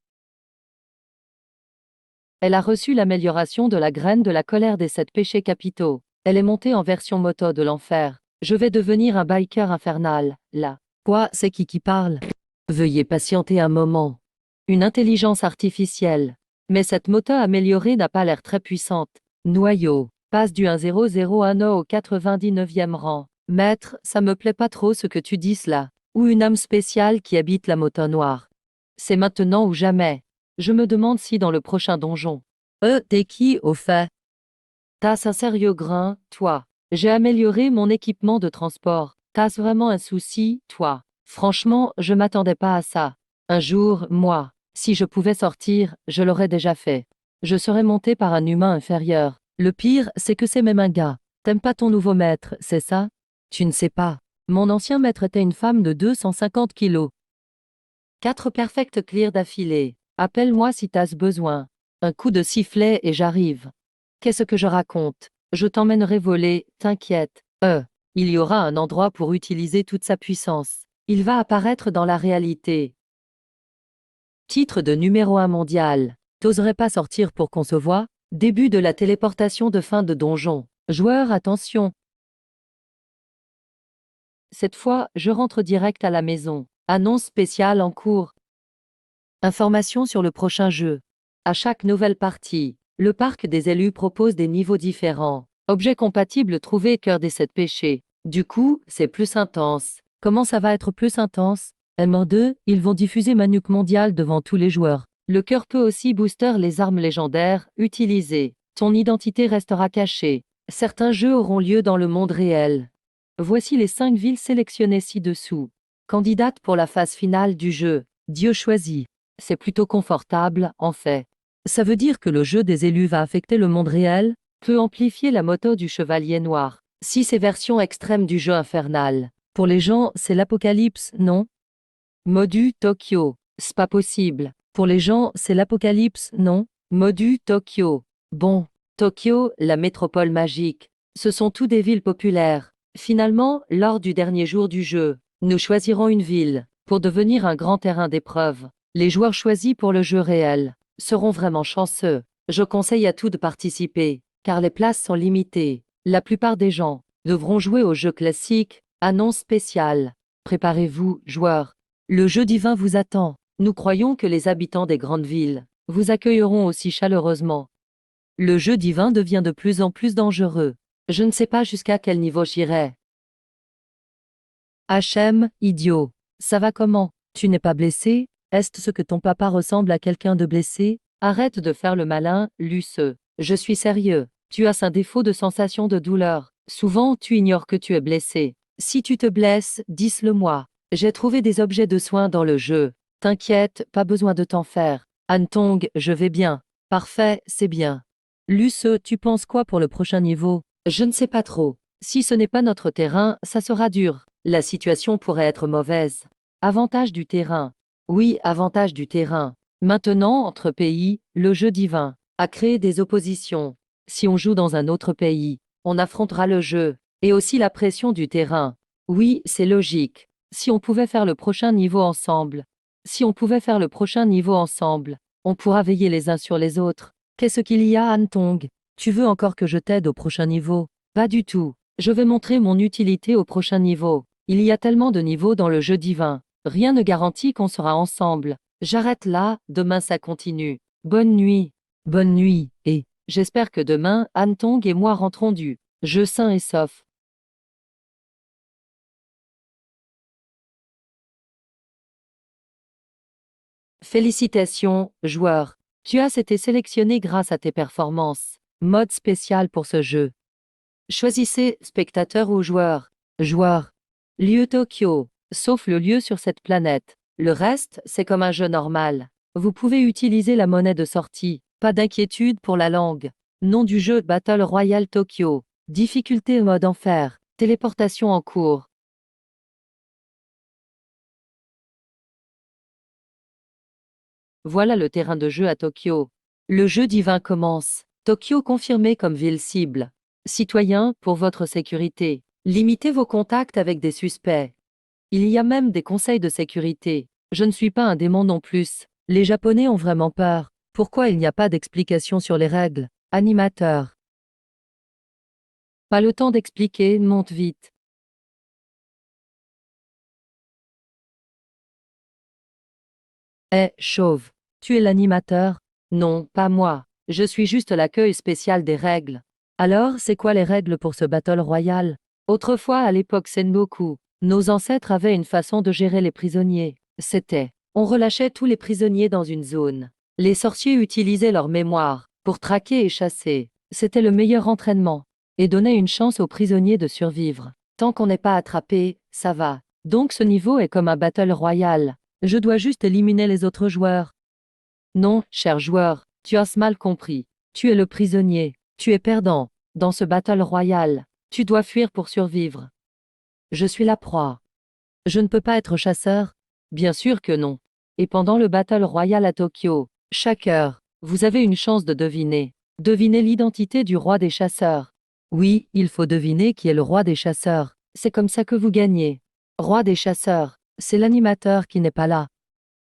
Elle a reçu l'amélioration de la graine de la colère des 7 péchés capitaux. Elle est montée en version moto de l'enfer. Je vais devenir un biker infernal, là. Quoi, c'est qui parle? Veuillez patienter un moment. Une intelligence artificielle. Mais cette moto améliorée n'a pas l'air très puissante. Noyau. Passe du 1001 au 99e rang. Maître, ça me plaît pas trop ce que tu dis là. Ou une âme spéciale qui habite la moto noire. C'est maintenant ou jamais. Je me demande si dans le prochain donjon. T'es qui, au fait? T'as un sérieux grain, toi. J'ai amélioré mon équipement de transport. T'as vraiment un souci, toi? Franchement, je m'attendais pas à ça. Un jour, moi, si je pouvais sortir, je l'aurais déjà fait. Je serais monté par un humain inférieur. Le pire, c'est que c'est même un gars. T'aimes pas ton nouveau maître, c'est ça? Tu ne sais pas. Mon ancien maître était une femme de 250 kilos. 4 perfects clears d'affilée. Appelle-moi si t'as besoin. Un coup de sifflet et j'arrive. Qu'est-ce que je raconte? Je t'emmènerai voler, t'inquiète. Il y aura un endroit pour utiliser toute sa puissance. Il va apparaître dans la réalité. Titre de numéro 1 mondial. T'oserais pas sortir pour qu'on se voie? Début de la téléportation de fin de donjon. Joueur, attention. Cette fois, je rentre direct à la maison. Annonce spéciale en cours. Information sur le prochain jeu. À chaque nouvelle partie, le parc des élus propose des niveaux différents. Objets compatibles trouvés cœur des 7 péchés. Du coup, c'est plus intense. Comment ça va être plus intense? MR2, ils vont diffuser Manuk Mondial devant tous les joueurs. Le cœur peut aussi booster les armes légendaires utilisées. Ton identité restera cachée. Certains jeux auront lieu dans le monde réel. Voici les 5 villes sélectionnées ci-dessous. Candidates pour la phase finale du jeu. Dieu choisi. C'est plutôt confortable, en fait. Ça veut dire que le jeu des élus va affecter le monde réel, peut amplifier la moto du chevalier noir. Si ces versions extrêmes du jeu infernal. Pour les gens, c'est l'apocalypse, non? Modu Tokyo. C'est pas possible. Pour les gens, c'est l'apocalypse, non? Modu Tokyo. Bon. Tokyo, la métropole magique. Ce sont tous des villes populaires. Finalement, lors du dernier jour du jeu, nous choisirons une ville pour devenir un grand terrain d'épreuve. Les joueurs choisis pour le jeu réel seront vraiment chanceux. Je conseille à tous de participer, car les places sont limitées. La plupart des gens devront jouer au jeu classique. Annonce spéciale. Préparez-vous, joueurs. Le jeu divin vous attend. Nous croyons que les habitants des grandes villes vous accueilleront aussi chaleureusement. Le jeu divin devient de plus en plus dangereux. Je ne sais pas jusqu'à quel niveau j'irai. HM, idiot. Ça va comment? Tu n'es pas blessé? Est-ce ce que ton papa ressemble à quelqu'un de blessé? Arrête de faire le malin, Luce. Je suis sérieux. Tu as un défaut de sensation de douleur. Souvent, tu ignores que tu es blessé. Si tu te blesses, dis-le-moi. J'ai trouvé des objets de soins dans le jeu. T'inquiète, pas besoin de t'en faire. Antong, je vais bien. Parfait, c'est bien. Luce, tu penses quoi pour le prochain niveau? Je ne sais pas trop. Si ce n'est pas notre terrain, ça sera dur. La situation pourrait être mauvaise. Avantage du terrain. Oui, avantage du terrain. Maintenant, entre pays, le jeu divin a créé des oppositions. Si on joue dans un autre pays, on affrontera le jeu. Et aussi la pression du terrain. Oui, c'est logique. Si on pouvait faire le prochain niveau ensemble. Si on pouvait faire le prochain niveau ensemble, on pourra veiller les uns sur les autres. Qu'est-ce qu'il y a, Antong? Tu veux encore que je t'aide au prochain niveau? Pas du tout. Je vais montrer mon utilité au prochain niveau. Il y a tellement de niveaux dans le jeu divin. Rien ne garantit qu'on sera ensemble. J'arrête là, demain ça continue. Bonne nuit. Bonne nuit, et j'espère que demain, Antong et moi rentrons du jeu sain et sauf. Félicitations, joueur. Tu as été sélectionné grâce à tes performances. Mode spécial pour ce jeu. Choisissez spectateur ou joueur. Joueur. Lieu Tokyo. Sauf le lieu sur cette planète. Le reste, c'est comme un jeu normal. Vous pouvez utiliser la monnaie de sortie. Pas d'inquiétude pour la langue. Nom du jeu Battle Royale Tokyo. Difficulté mode enfer. Téléportation en cours. Voilà le terrain de jeu à Tokyo. Le jeu divin commence. Tokyo confirmé comme ville cible. Citoyens, pour votre sécurité, limitez vos contacts avec des suspects. Il y a même des conseils de sécurité. Je ne suis pas un démon non plus. Les Japonais ont vraiment peur. Pourquoi il n'y a pas d'explication sur les règles? Animateur. Pas le temps d'expliquer, monte vite. Chauve. Tu es l'animateur? Non, pas moi. Je suis juste l'accueil spécial des règles. Alors, c'est quoi les règles pour ce Battle Royale? Autrefois, à l'époque Sengoku, nos ancêtres avaient une façon de gérer les prisonniers. C'était, on relâchait tous les prisonniers dans une zone. Les sorciers utilisaient leur mémoire pour traquer et chasser. C'était le meilleur entraînement et donnait une chance aux prisonniers de survivre. Tant qu'on n'est pas attrapé, ça va. Donc ce niveau est comme un Battle Royale. Je dois juste éliminer les autres joueurs. Non, cher joueur, tu as mal compris. Tu es le prisonnier. Tu es perdant. Dans ce Battle Royale, tu dois fuir pour survivre. Je suis la proie. Je ne peux pas être chasseur? Bien sûr que non. Et pendant le Battle Royale à Tokyo, chaque heure, vous avez une chance de deviner. Devinez l'identité du roi des chasseurs. Oui, il faut deviner qui est le roi des chasseurs. C'est comme ça que vous gagnez. Roi des chasseurs, c'est l'animateur qui n'est pas là.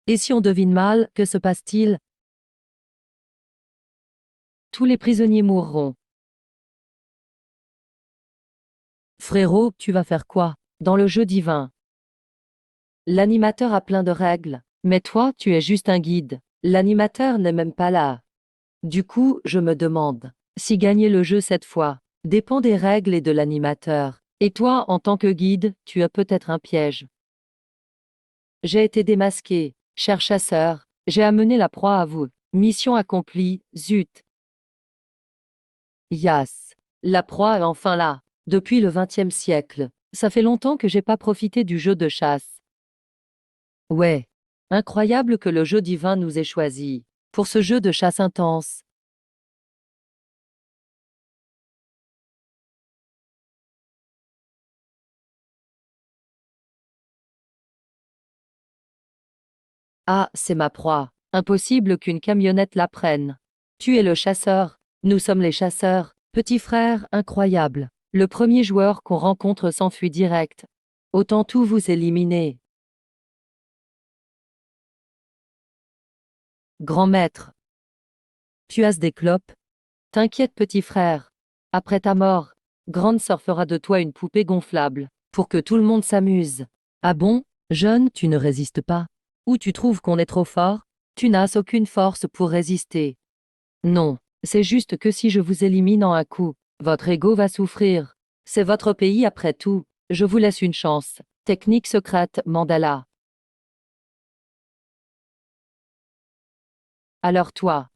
Et si on devine mal, que se passe-t-il? Tous les prisonniers mourront. Frérot, tu vas faire quoi? Dans le jeu divin. L'animateur a plein de règles, mais toi, tu es juste un guide. L'animateur n'est même pas là. Du coup, je me demande si gagner le jeu cette fois dépend des règles et de l'animateur. Et toi, en tant que guide, tu as peut-être un piège. J'ai été démasqué. Cher chasseur, j'ai amené la proie à vous. Mission accomplie, zut. Yas. La proie est enfin là. Depuis le XXe siècle. Ça fait longtemps que j'ai pas profité du jeu de chasse. Ouais. Incroyable que le jeu divin nous ait choisis. Pour ce jeu de chasse intense. Ah, c'est ma proie. Impossible qu'une camionnette la prenne. Tu es le chasseur. Nous sommes les chasseurs. Petit frère, incroyable. Le premier joueur qu'on rencontre s'enfuit direct. Autant tout vous éliminer. Grand maître. Tu as des clopes? T'inquiète petit frère. Après ta mort, Grande sœur fera de toi une poupée gonflable, pour que tout le monde s'amuse. Ah bon? Jeune, tu ne résistes pas? Ou tu trouves qu'on est trop fort? Tu n'as aucune force pour résister. Non, c'est juste que si je vous élimine en un coup, votre ego va souffrir. C'est votre pays après tout. Je vous laisse une chance. Technique secrète, Mandala. Alors toi,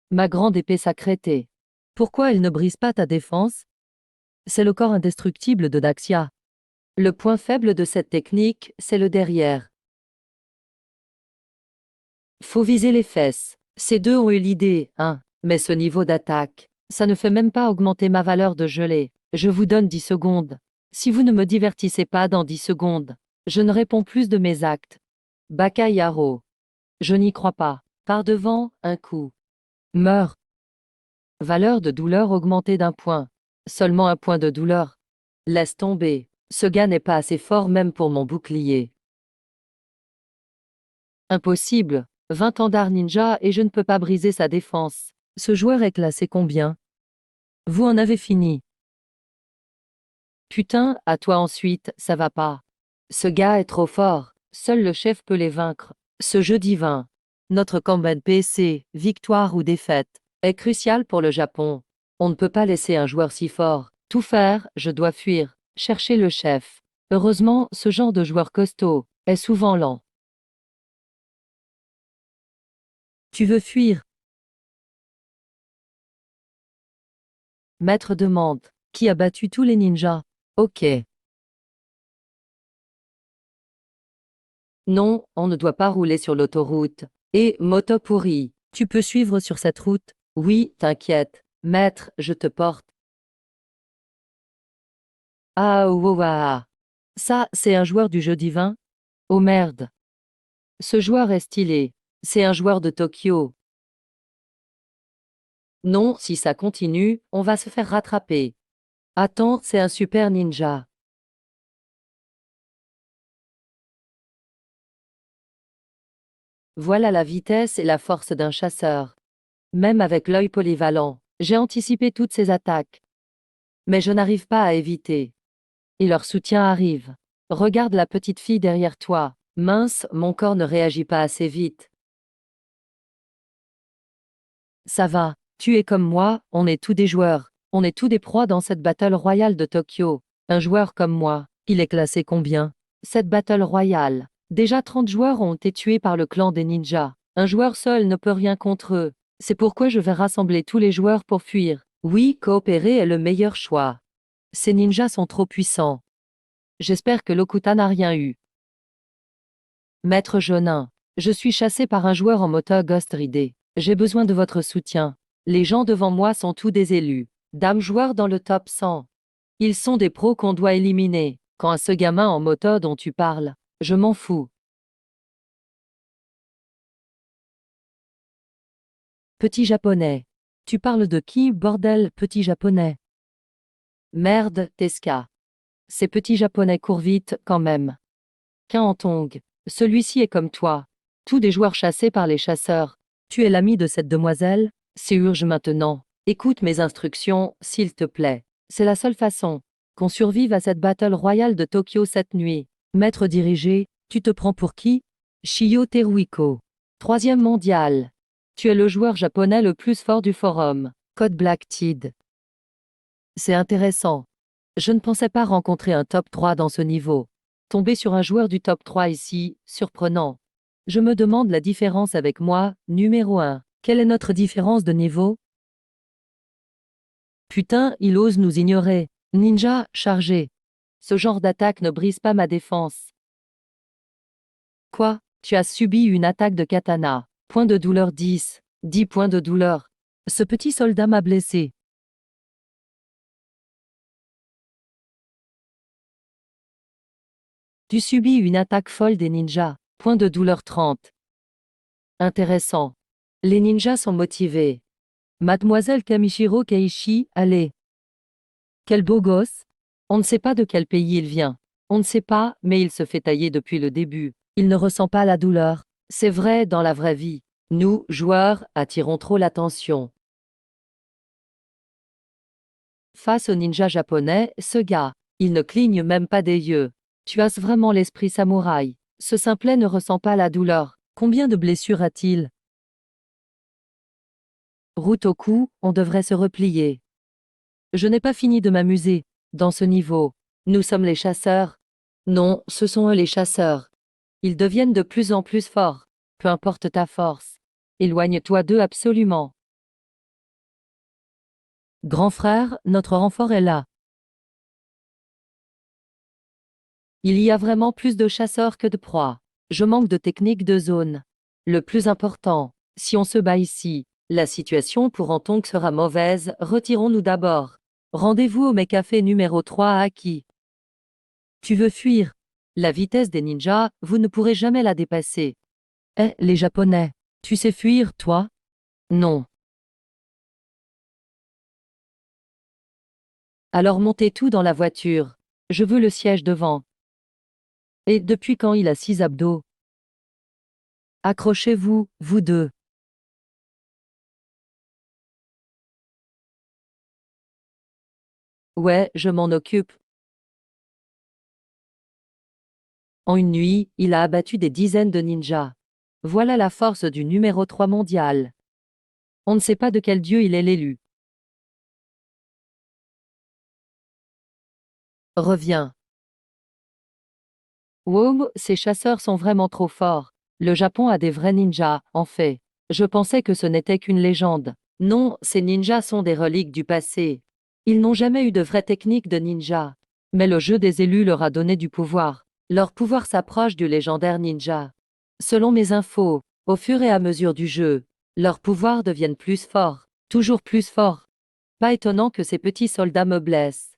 ma grande épée sacrée. Pourquoi elle ne brise pas ta défense? C'est le corps indestructible de Daxia. Le point faible de cette technique, c'est le derrière. Faut viser les fesses. Ces deux ont eu l'idée, hein. Mais ce niveau d'attaque, ça ne fait même pas augmenter ma valeur de gelée. Je vous donne 10 secondes. Si vous ne me divertissez pas dans 10 secondes, je ne réponds plus de mes actes. Bakayaro. Je n'y crois pas. Par devant, un coup. Meurs. Valeur de douleur augmentée d'un point. Seulement un point de douleur. Laisse tomber. Ce gars n'est pas assez fort même pour mon bouclier. Impossible. 20 ans d'art ninja et je ne peux pas briser sa défense. Ce joueur est classé combien? Vous en avez fini. Putain, à toi ensuite, ça va pas. Ce gars est trop fort. Seul le chef peut les vaincre. Ce jeu divin. Notre combat PC, victoire ou défaite, est crucial pour le Japon. On ne peut pas laisser un joueur si fort tout faire, je dois fuir, chercher le chef. Heureusement, ce genre de joueur costaud est souvent lent. Tu veux fuir? Maître demande. Qui a battu tous les ninjas? Ok. Non, on ne doit pas rouler sur l'autoroute. Et, moto pourri, tu peux suivre sur cette route? Oui, t'inquiète. Maître, je te porte. Ah ouah. Ah. Ça, c'est un joueur du jeu divin? Oh merde. Ce joueur est stylé. C'est un joueur de Tokyo. Non, si ça continue, on va se faire rattraper. Attends, c'est un super ninja. Voilà la vitesse et la force d'un chasseur. Même avec l'œil polyvalent, j'ai anticipé toutes ces attaques. Mais je n'arrive pas à éviter. Et leur soutien arrive. Regarde la petite fille derrière toi. Mince, mon corps ne réagit pas assez vite. Ça va, tu es comme moi, on est tous des joueurs. On est tous des proies dans cette battle royale de Tokyo. Un joueur comme moi, il est classé combien? Cette battle royale. Déjà 30 joueurs ont été tués par le clan des ninjas. Un joueur seul ne peut rien contre eux. C'est pourquoi je vais rassembler tous les joueurs pour fuir. Oui, coopérer est le meilleur choix. Ces ninjas sont trop puissants. J'espère que Lokuta n'a rien eu. Maître Jonin, je suis chassé par un joueur en moto Ghost Rider. J'ai besoin de votre soutien. Les gens devant moi sont tous des élus. Dame joueur dans le top 100. Ils sont des pros qu'on doit éliminer. Quant à ce gamin en moto dont tu parles, je m'en fous. Petit japonais. Tu parles de qui, bordel, petit japonais? Merde, Teska. Ces petits japonais courent vite, quand même. Kaantong. Celui-ci est comme toi. Tous des joueurs chassés par les chasseurs. Tu es l'ami de cette demoiselle? C'est urge maintenant. Écoute mes instructions, s'il te plaît. C'est la seule façon qu'on survive à cette battle royale de Tokyo cette nuit. Maître dirigé, tu te prends pour qui? Shio Teruiko. Troisième mondial. Tu es le joueur japonais le plus fort du forum. Code Black Tide. C'est intéressant. Je ne pensais pas rencontrer un top 3 dans ce niveau. Tomber sur un joueur du top 3 ici, surprenant. Je me demande la différence avec moi, numéro 1. Quelle est notre différence de niveau? Putain, il ose nous ignorer. Ninja, chargé. Ce genre d'attaque ne brise pas ma défense. Quoi? Tu as subi une attaque de katana. Point de douleur 10. 10 points de douleur. Ce petit soldat m'a blessé. Tu subis une attaque folle des ninjas. Point de douleur 30. Intéressant. Les ninjas sont motivés. Mademoiselle Kamishiro Keishi, allez. Quel beau gosse. On ne sait pas de quel pays il vient. On ne sait pas, mais il se fait tailler depuis le début. Il ne ressent pas la douleur. C'est vrai dans la vraie vie. Nous, joueurs, attirons trop l'attention. Face au ninja japonais, ce gars, il ne cligne même pas des yeux. Tu as vraiment l'esprit samouraï. Ce simplet ne ressent pas la douleur. Combien de blessures a-t-il? Route au cou, on devrait se replier. Je n'ai pas fini de m'amuser. Dans ce niveau, nous sommes les chasseurs. Non, ce sont eux les chasseurs. Ils deviennent de plus en plus forts. Peu importe ta force. Éloigne-toi d'eux absolument. Grand frère, notre renfort est là. Il y a vraiment plus de chasseurs que de proies. Je manque de technique de zone. Le plus important, si on se bat ici, la situation pour Antong sera mauvaise, retirons-nous d'abord. Rendez-vous au Mecafé numéro 3 à Aki. Tu veux fuir? La vitesse des ninjas, vous ne pourrez jamais la dépasser. Eh, les Japonais. Tu sais fuir, toi? Non. Alors montez tout dans la voiture. Je veux le siège devant. Et depuis quand il a 6 abdos? Accrochez-vous, vous deux. Ouais, je m'en occupe. En une nuit, il a abattu des dizaines de ninjas. Voilà la force du numéro 3 mondial. On ne sait pas de quel dieu il est l'élu. Reviens. Wow, ces chasseurs sont vraiment trop forts. Le Japon a des vrais ninjas, en fait. Je pensais que ce n'était qu'une légende. Non, ces ninjas sont des reliques du passé. Ils n'ont jamais eu de vraie technique de ninja. Mais le jeu des élus leur a donné du pouvoir. Leur pouvoir s'approche du légendaire ninja. Selon mes infos, au fur et à mesure du jeu, leurs pouvoirs deviennent plus forts, toujours plus forts. Pas étonnant que ces petits soldats me blessent.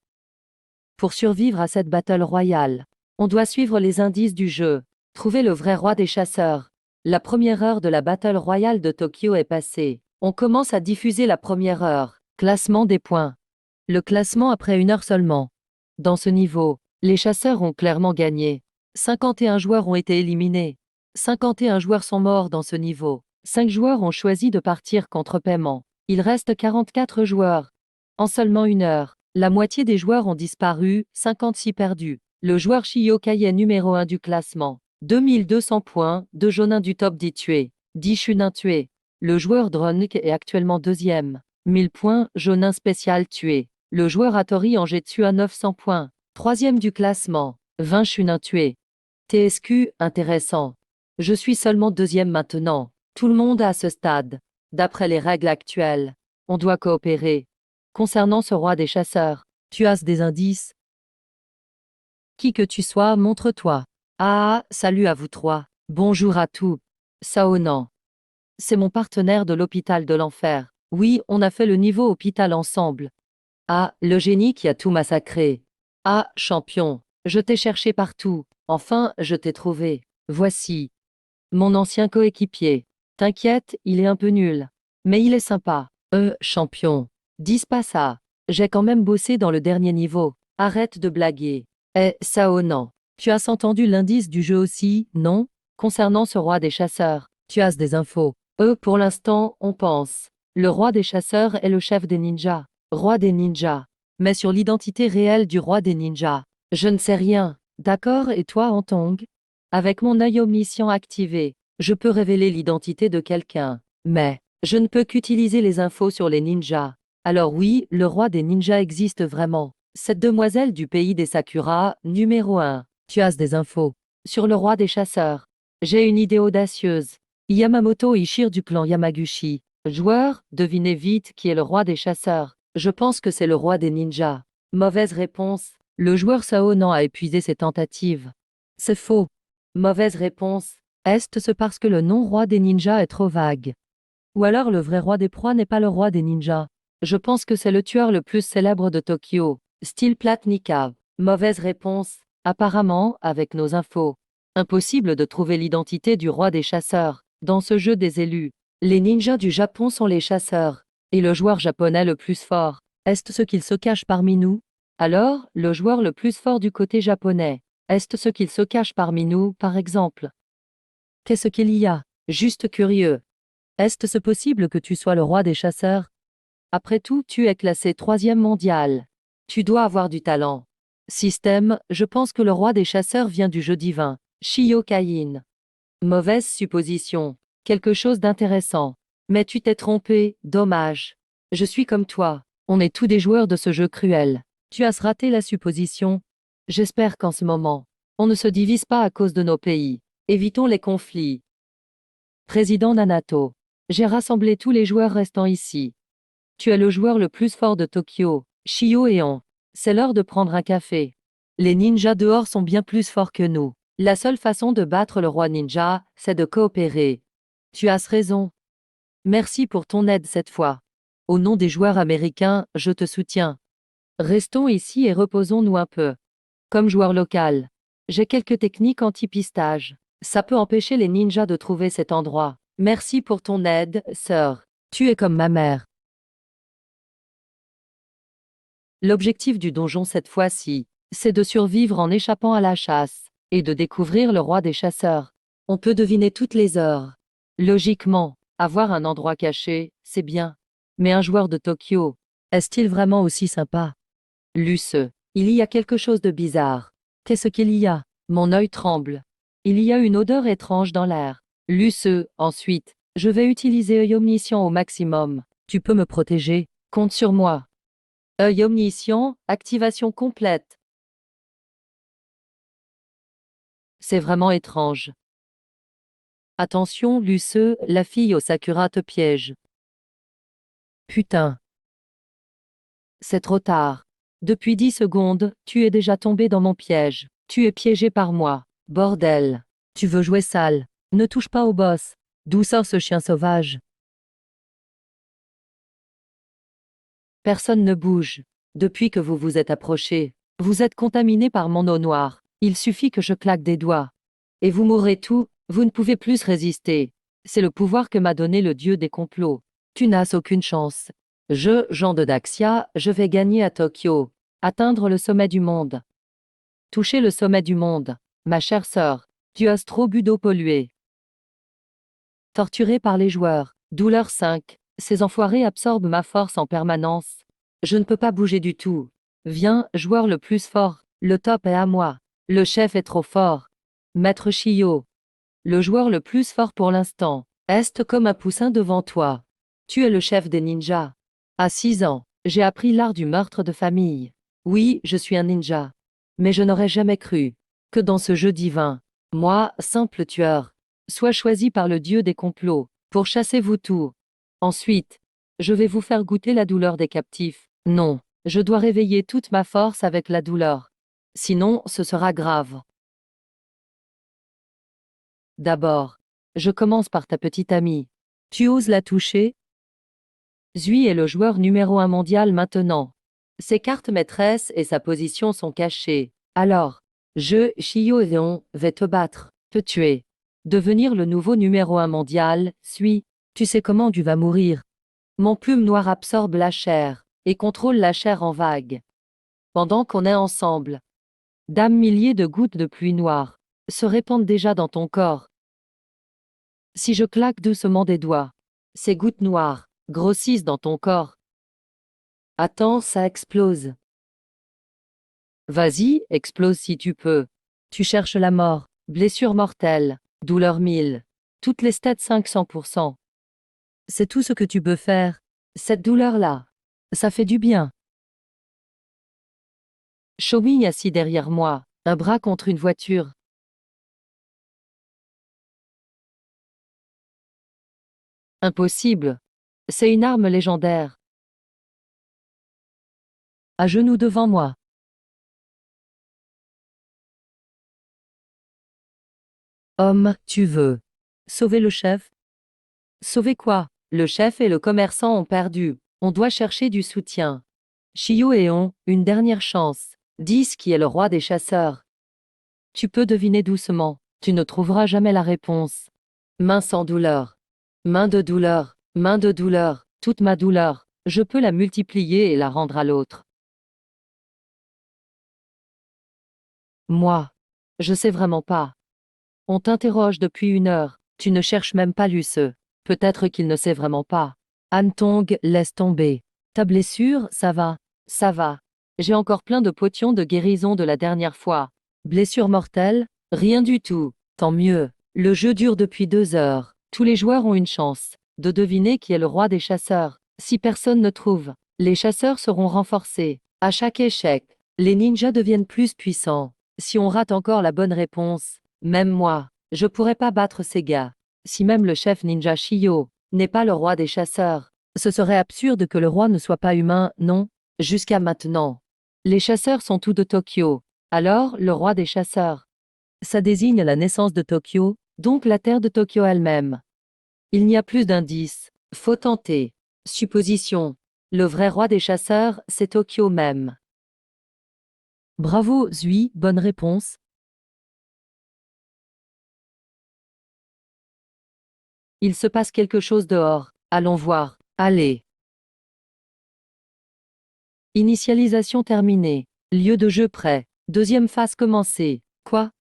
Pour survivre à cette battle royale, on doit suivre les indices du jeu, trouver le vrai roi des chasseurs. La première heure de la battle royale de Tokyo est passée. On commence à diffuser la première heure. Classement des points. Le classement après une heure seulement. Dans ce niveau, les chasseurs ont clairement gagné. 51 joueurs ont été éliminés. 51 joueurs sont morts dans ce niveau. 5 joueurs ont choisi de partir contre paiement. Il reste 44 joueurs. En seulement une heure, la moitié des joueurs ont disparu, 56 perdus. Le joueur Shiyokai est numéro 1 du classement. 2200 points, 2 Jonin du top 10 tués. 10 Chunin tués. Le joueur Dronk est actuellement deuxième. 1000 points, Jonin spécial tué. Le joueur Hattori en Jetsu à 900 points. Troisième du classement. 20 Chunin tués. TSQ, intéressant. Je suis seulement deuxième maintenant. Tout le monde à ce stade. D'après les règles actuelles, on doit coopérer. Concernant ce roi des chasseurs, tu as des indices? Qui que tu sois, montre-toi. Ah, salut à vous trois. Bonjour à tous. Saonan. C'est mon partenaire de l'hôpital de l'enfer. Oui, on a fait le niveau hôpital ensemble. Ah, le génie qui a tout massacré. Ah, champion. Je t'ai cherché partout. Enfin, je t'ai trouvé. Voici. Mon ancien coéquipier. T'inquiète, il est un peu nul. Mais il est sympa. Champion. Dis pas ça. J'ai quand même bossé dans le dernier niveau. Arrête de blaguer. Saonan. Tu as entendu l'indice du jeu aussi, non? Concernant ce roi des chasseurs, tu as des infos. Pour l'instant, on pense. Le roi des chasseurs est le chef des ninjas. Roi des ninjas. Mais sur l'identité réelle du roi des ninjas, je ne sais rien. D'accord, et toi, Antong? Avec mon œil omniscient activé, je peux révéler l'identité de quelqu'un. Mais, je ne peux qu'utiliser les infos sur les ninjas. Alors oui, le roi des ninjas existe vraiment. Cette demoiselle du pays des Sakura, numéro 1. Tu as des infos. Sur le roi des chasseurs. J'ai une idée audacieuse. Yamamoto Ishir du clan Yamaguchi. Joueur, devinez vite qui est le roi des chasseurs. Je pense que c'est le roi des ninjas. Mauvaise réponse. Le joueur Saonan a épuisé ses tentatives. C'est faux. Mauvaise réponse. Est-ce parce que le nom roi des ninjas est trop vague? Ou alors le vrai roi des proies n'est pas le roi des ninjas? Je pense que c'est le tueur le plus célèbre de Tokyo. Style Platnika. Mauvaise réponse. Apparemment, avec nos infos. Impossible de trouver l'identité du roi des chasseurs. Dans ce jeu des élus, les ninjas du Japon sont les chasseurs. Et le joueur japonais le plus fort. Est-ce ce qu'il se cache parmi nous? Alors, le joueur le plus fort du côté japonais. Est-ce ce qu'il se cache parmi nous, par exemple? Qu'est-ce qu'il y a? Juste curieux. Est-ce possible que tu sois le roi des chasseurs? Après tout, tu es classé 3e mondial. Tu dois avoir du talent. Système, je pense que le roi des chasseurs vient du jeu divin. Shio-Kain. Mauvaise supposition. Quelque chose d'intéressant. Mais tu t'es trompé, dommage. Je suis comme toi. On est tous des joueurs de ce jeu cruel. Tu as raté la supposition. J'espère qu'en ce moment, on ne se divise pas à cause de nos pays. Évitons les conflits. Président Nanato. J'ai rassemblé tous les joueurs restants ici. Tu es le joueur le plus fort de Tokyo, Shio-Eon. C'est l'heure de prendre un café. Les ninjas dehors sont bien plus forts que nous. La seule façon de battre le roi ninja, c'est de coopérer. Tu as raison. Merci pour ton aide cette fois. Au nom des joueurs américains, je te soutiens. Restons ici et reposons-nous un peu. Comme joueur local, j'ai quelques techniques anti-pistage. Ça peut empêcher les ninjas de trouver cet endroit. Merci pour ton aide, sœur. Tu es comme ma mère. L'objectif du donjon cette fois-ci, c'est de survivre en échappant à la chasse, et de découvrir le roi des chasseurs. On peut deviner toutes les heures. Logiquement, avoir un endroit caché, c'est bien. Mais un joueur de Tokyo, est-il vraiment aussi sympa? Luce, il y a quelque chose de bizarre. Qu'est-ce qu'il y a? Mon œil tremble. Il y a une odeur étrange dans l'air. Luce, ensuite, je vais utiliser œil omniscient au maximum. Tu peux me protéger, compte sur moi. Œil omniscient, activation complète. C'est vraiment étrange. Attention, Luce, la fille au Sakura te piège. Putain. C'est trop tard. Depuis 10 secondes, tu es déjà tombé dans mon piège. Tu es piégé par moi. Bordel. Tu veux jouer sale. Ne touche pas au boss. D'où sort ce chien sauvage? Personne ne bouge. Depuis que vous vous êtes approché, vous êtes contaminé par mon eau noire. Il suffit que je claque des doigts. Et vous mourrez tout, vous ne pouvez plus résister. C'est le pouvoir que m'a donné le dieu des complots. Tu n'as aucune chance. Jean de Daxia, je vais gagner à Tokyo. Atteindre le sommet du monde. Toucher le sommet du monde. Ma chère sœur, tu as trop bu d'eau polluée. Torturé par les joueurs. Douleur 5. Ces enfoirés absorbent ma force en permanence. Je ne peux pas bouger du tout. Viens, joueur le plus fort. Le top est à moi. Le chef est trop fort. Maître Shio. Le joueur le plus fort pour l'instant. Est comme un poussin devant toi. Tu es le chef des ninjas. À 6 ans, j'ai appris l'art du meurtre de famille. Oui, je suis un ninja. Mais je n'aurais jamais cru que dans ce jeu divin, moi, simple tueur, soit choisi par le dieu des complots, pour chasser vous tous. Ensuite, je vais vous faire goûter la douleur des captifs. Non, je dois réveiller toute ma force avec la douleur. Sinon, ce sera grave. D'abord, je commence par ta petite amie. Tu oses la toucher? Zui est le joueur numéro 1 mondial maintenant. Ses cartes maîtresses et sa position sont cachées. Alors, Shio-Eon, vais te battre, te tuer. Devenir le nouveau numéro 1 mondial, Zui. Tu sais comment tu vas mourir. Mon plume noire absorbe la chair, et contrôle la chair en vagues. Pendant qu'on est ensemble, milliers de gouttes de pluie noire se répandent déjà dans ton corps. Si je claque doucement des doigts, ces gouttes noires grossissent dans ton corps. Attends, ça explose. Vas-y, explose si tu peux. Tu cherches la mort, blessure mortelle, douleur 1000. Toutes les stats 500%. C'est tout ce que tu peux faire. Cette douleur-là, ça fait du bien. Showing assis derrière moi, Un bras contre une voiture. Impossible. C'est une arme légendaire. À genoux devant moi. Homme, tu veux sauver le chef? Sauver quoi? Le chef et le commerçant ont perdu. On doit chercher du soutien. Chiyo et On, une dernière chance. Disent qui est le roi des chasseurs. Tu peux deviner doucement. Tu ne trouveras jamais la réponse. Main sans douleur. Main de douleur. Main de douleur. Toute ma douleur. Je peux la multiplier et la rendre à l'autre. Moi. Je sais vraiment pas. On t'interroge depuis 1 heure. Tu ne cherches même pas Luce. Peut-être qu'il ne sait vraiment pas. Antong, laisse tomber. Ta blessure, ça va. Ça va. J'ai encore plein de potions de guérison de la dernière fois. Blessure mortelle? Rien du tout. Tant mieux. Le jeu dure depuis 2 heures. Tous les joueurs ont une chance de deviner qui est le roi des chasseurs. Si personne ne trouve, les chasseurs seront renforcés. À chaque échec, les ninjas deviennent plus puissants. Si on rate encore la bonne réponse, même moi, je pourrais pas battre ces gars. Si même le chef ninja Shiyo n'est pas le roi des chasseurs, ce serait absurde que le roi ne soit pas humain, non? Jusqu'à maintenant. Les chasseurs sont tous de Tokyo. Alors, le roi des chasseurs. Ça désigne la naissance de Tokyo, donc la terre de Tokyo elle-même. Il n'y a plus d'indices. Faut tenter. Supposition. Le vrai roi des chasseurs, c'est Tokyo même. Bravo, Zui, bonne réponse. Il se passe quelque chose dehors. Allons voir. Allez. Initialisation terminée. Lieu de jeu prêt. Deuxième phase commencée. Quoi?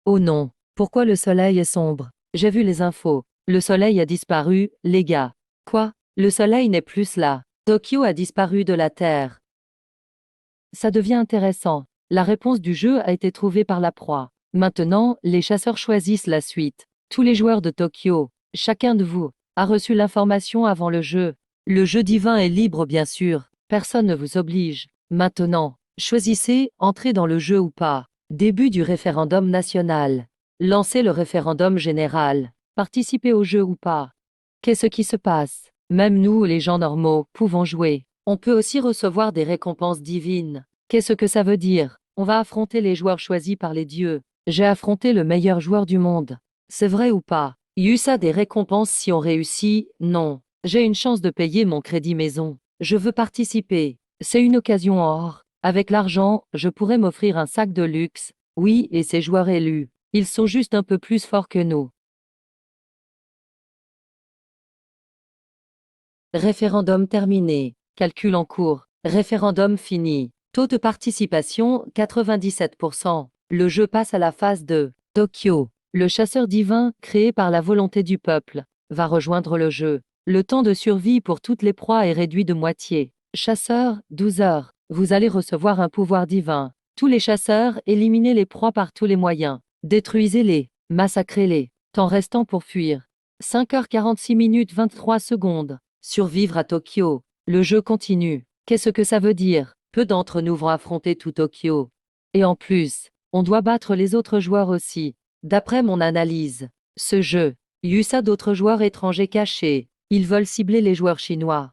Oh non. Pourquoi le soleil est sombre? J'ai vu les infos. Le soleil a disparu, les gars. Quoi? Le soleil n'est plus là. Tokyo a disparu de la Terre. Ça devient intéressant. La réponse du jeu a été trouvée par la proie. Maintenant, les chasseurs choisissent la suite. Tous les joueurs de Tokyo, chacun de vous, a reçu l'information avant le jeu. Le jeu divin est libre bien sûr. Personne ne vous oblige. Maintenant, choisissez, entrez dans le jeu ou pas. Début du référendum national. Lancez le référendum général. Participez au jeu ou pas. Qu'est-ce qui se passe? Même nous, les gens normaux, pouvons jouer. On peut aussi recevoir des récompenses divines. Qu'est-ce que ça veut dire? On va affronter les joueurs choisis par les dieux. J'ai affronté le meilleur joueur du monde. C'est vrai ou pas? Y eut ça des récompenses si on réussit? Non. J'ai une chance de payer mon crédit maison. Je veux participer. C'est une occasion en or. Avec l'argent, je pourrais m'offrir un sac de luxe. Oui, et ces joueurs élus. Ils sont juste un peu plus forts que nous. Référendum terminé. Calcul en cours. Référendum fini. Taux de participation 97%. Le jeu passe à la phase 2. Tokyo. Le chasseur divin, créé par la volonté du peuple, va rejoindre le jeu. Le temps de survie pour toutes les proies est réduit de moitié. Chasseur, 12 heures. Vous allez recevoir un pouvoir divin. Tous les chasseurs, éliminez les proies par tous les moyens. Détruisez-les. Massacrez-les. Temps restant pour fuir. 5h46 minutes 23 secondes. Survivre à Tokyo. Le jeu continue. Qu'est-ce que ça veut dire? Peu d'entre nous vont affronter tout Tokyo. Et en plus, on doit battre les autres joueurs aussi. D'après mon analyse, ce jeu, y a d'autres joueurs étrangers cachés. Ils veulent cibler les joueurs chinois.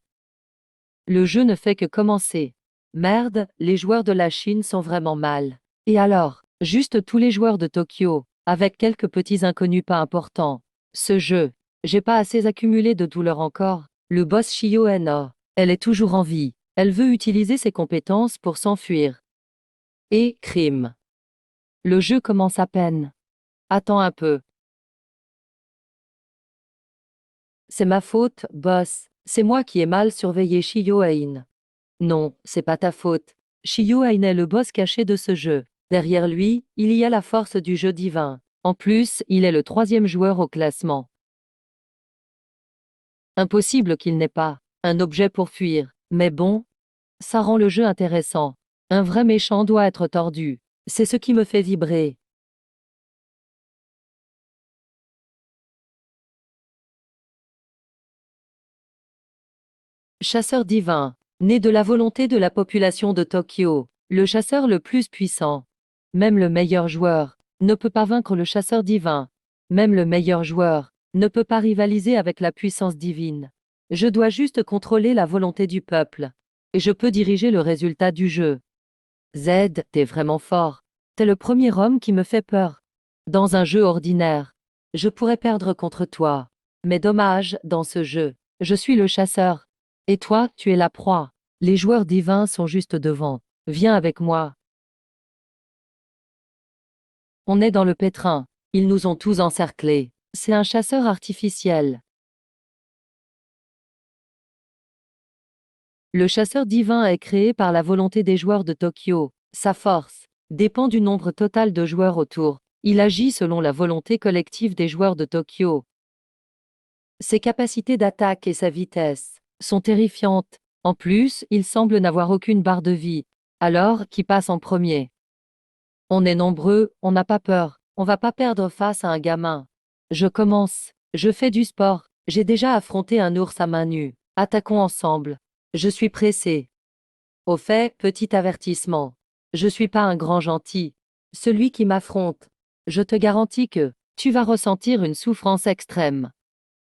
Le jeu ne fait que commencer. Merde, les joueurs de la Chine sont vraiment mal. Et alors, juste tous les joueurs de Tokyo, avec quelques petits inconnus pas importants. Ce jeu, j'ai pas assez accumulé de douleur encore. Le boss Shio No, elle est toujours en vie. Elle veut utiliser ses compétences pour s'enfuir. Et crime. Le jeu commence à peine. Attends un peu. C'est ma faute, boss. C'est moi qui ai mal surveillé Shio Ain. Non, c'est pas ta faute. Shio Ain est le boss caché de ce jeu. Derrière lui, il y a la force du jeu divin. En plus, il est le 3e joueur au classement. Impossible qu'il n'ait pas un objet pour fuir. Mais bon, ça rend le jeu intéressant. Un vrai méchant doit être tordu. C'est ce qui me fait vibrer. Chasseur divin, né de la volonté de la population de Tokyo, le chasseur le plus puissant. Même le meilleur joueur ne peut pas vaincre le chasseur divin. Même le meilleur joueur ne peut pas rivaliser avec la puissance divine. Je dois juste contrôler la volonté du peuple. Et je peux diriger le résultat du jeu. Z, t'es vraiment fort. T'es le premier homme qui me fait peur. Dans un jeu ordinaire, je pourrais perdre contre toi. Mais dommage, dans ce jeu, je suis le chasseur. Et toi, tu es la proie. Les joueurs divins sont juste devant. Viens avec moi. On est dans le pétrin. Ils nous ont tous encerclés. C'est un chasseur artificiel. Le chasseur divin est créé par la volonté des joueurs de Tokyo. Sa force dépend du nombre total de joueurs autour. Il agit selon la volonté collective des joueurs de Tokyo. Ses capacités d'attaque et sa vitesse sont terrifiantes. En plus, il semble n'avoir aucune barre de vie. Alors, qui passe en premier? On est nombreux, on n'a pas peur. On va pas perdre face à un gamin. Je commence. Je fais du sport. J'ai déjà affronté un ours à main nue. Attaquons ensemble. Je suis pressé. Au fait, petit avertissement. Je suis pas un grand gentil. Celui qui m'affronte. Je te garantis que tu vas ressentir une souffrance extrême.